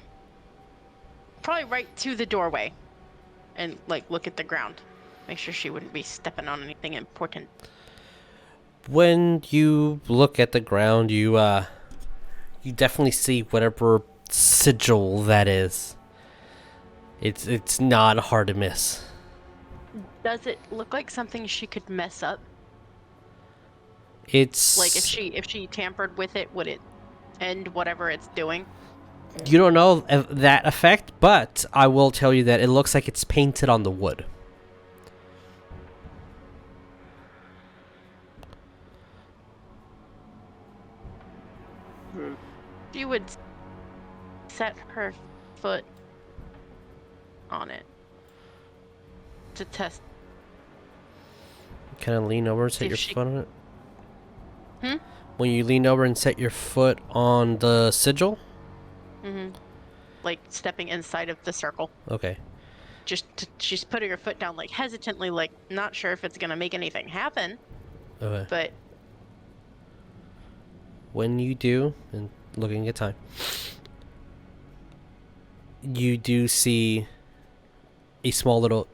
probably right to the doorway, and like look at the ground, make sure she wouldn't be stepping on anything important. When you look at the ground, you definitely see whatever sigil that is. It's not hard to miss. Does it look like something she could mess up? It's Like if she tampered with it, would it end whatever it's doing? You don't know that effect, but I will tell you that it looks like it's painted on the wood. She would set her foot on it to test. Kind of lean over and See set if your she- foot on it. Hmm? When you lean over and set your foot on the sigil? Mm-hmm. Like stepping inside of the circle. Okay. She's putting her foot down, like hesitantly, like not sure if it's gonna make anything happen, Okay. but When you do, and looking at time, you do see a small little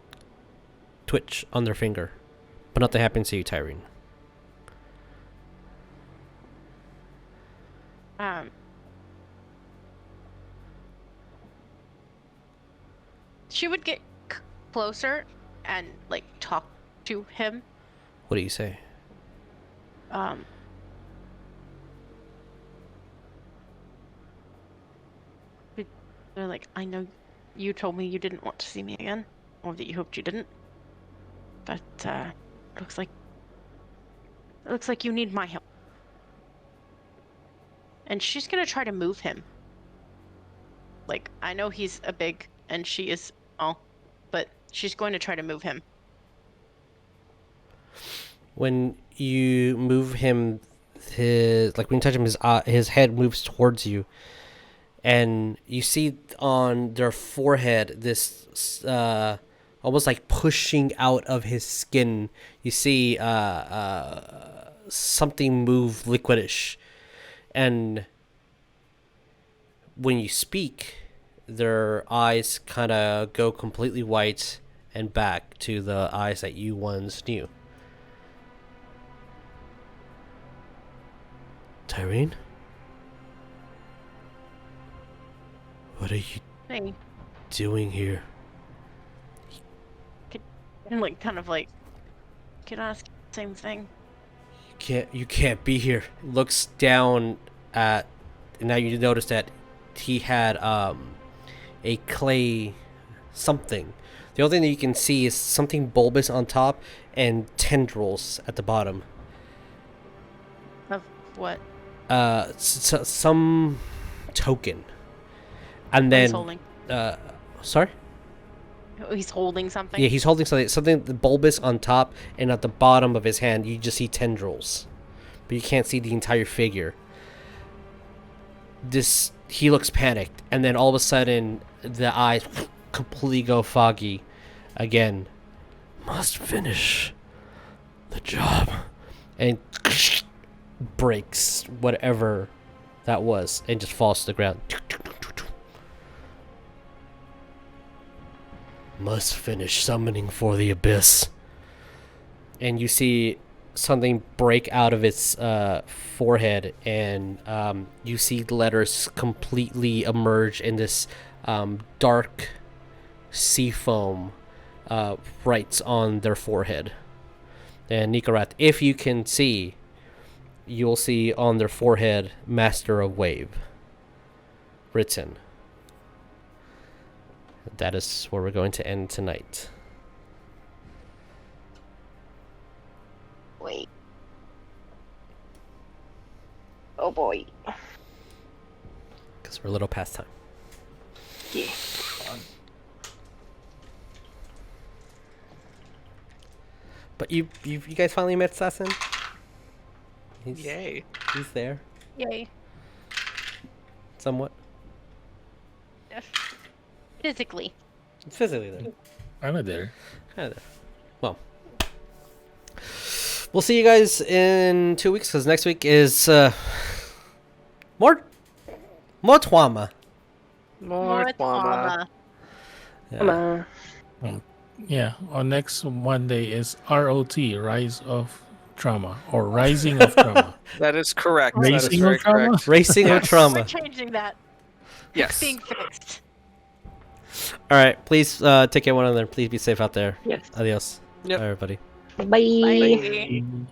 twitch on their finger. But nothing happens to you, Tyreen. She would get closer and like talk to him. What do you say? They're like, I know you told me you didn't want to see me again, or that you hoped you didn't. But looks like you need my help. And she's gonna try to move him. Like, I know he's a big and she is small, but she's going to try to move him. When you move him, when you touch him, his head moves towards you, and you see on their forehead this almost like pushing out of his skin. You see something move liquidish, and when you speak, their eyes kind of go completely white and back to the eyes that you once knew. Tyreen? What are you Hey, doing here? and like kind of like, can I ask the same thing? You can't be here. Looks down at, and now you notice that he had a clay something. The only thing that you can see is something bulbous on top and tendrils at the bottom. Of what? Some token. And What he's then holding? sorry? Oh, he's holding something. Yeah, he's holding something bulbous on top, and at the bottom of his hand you just see tendrils. But you can't see the entire figure. He looks panicked, and then all of a sudden the eyes completely go foggy again. Must finish the job. And breaks whatever that was and just falls to the ground. Must finish summoning for the abyss. And you see something break out of its forehead, and you see letters completely emerge in this dark sea foam writes on their forehead. And Nycorath, if you can see, you'll see on their forehead Master of Wave written. That is where we're going to end tonight. Wait. Oh boy. Because we're a little past time. Yeah. But you guys finally met Assassin? Yay. He's there. Yay. Somewhat. Physically. Physically there. I'm not there. Kind of there. Well. We'll see you guys in 2 weeks, because next week is more trauma. More trauma. Come on. Yeah, our next Monday is ROT, Rise of Trauma, or Rising of Trauma. That is correct. That is Racing very of Trauma? correct. Racing of Yes. trauma. We're changing that. Yes. Being fixed. All right, please take care, one another. Please be safe out there. Yes. Adios. Yep. Bye, everybody. Bye. Bye. Mm.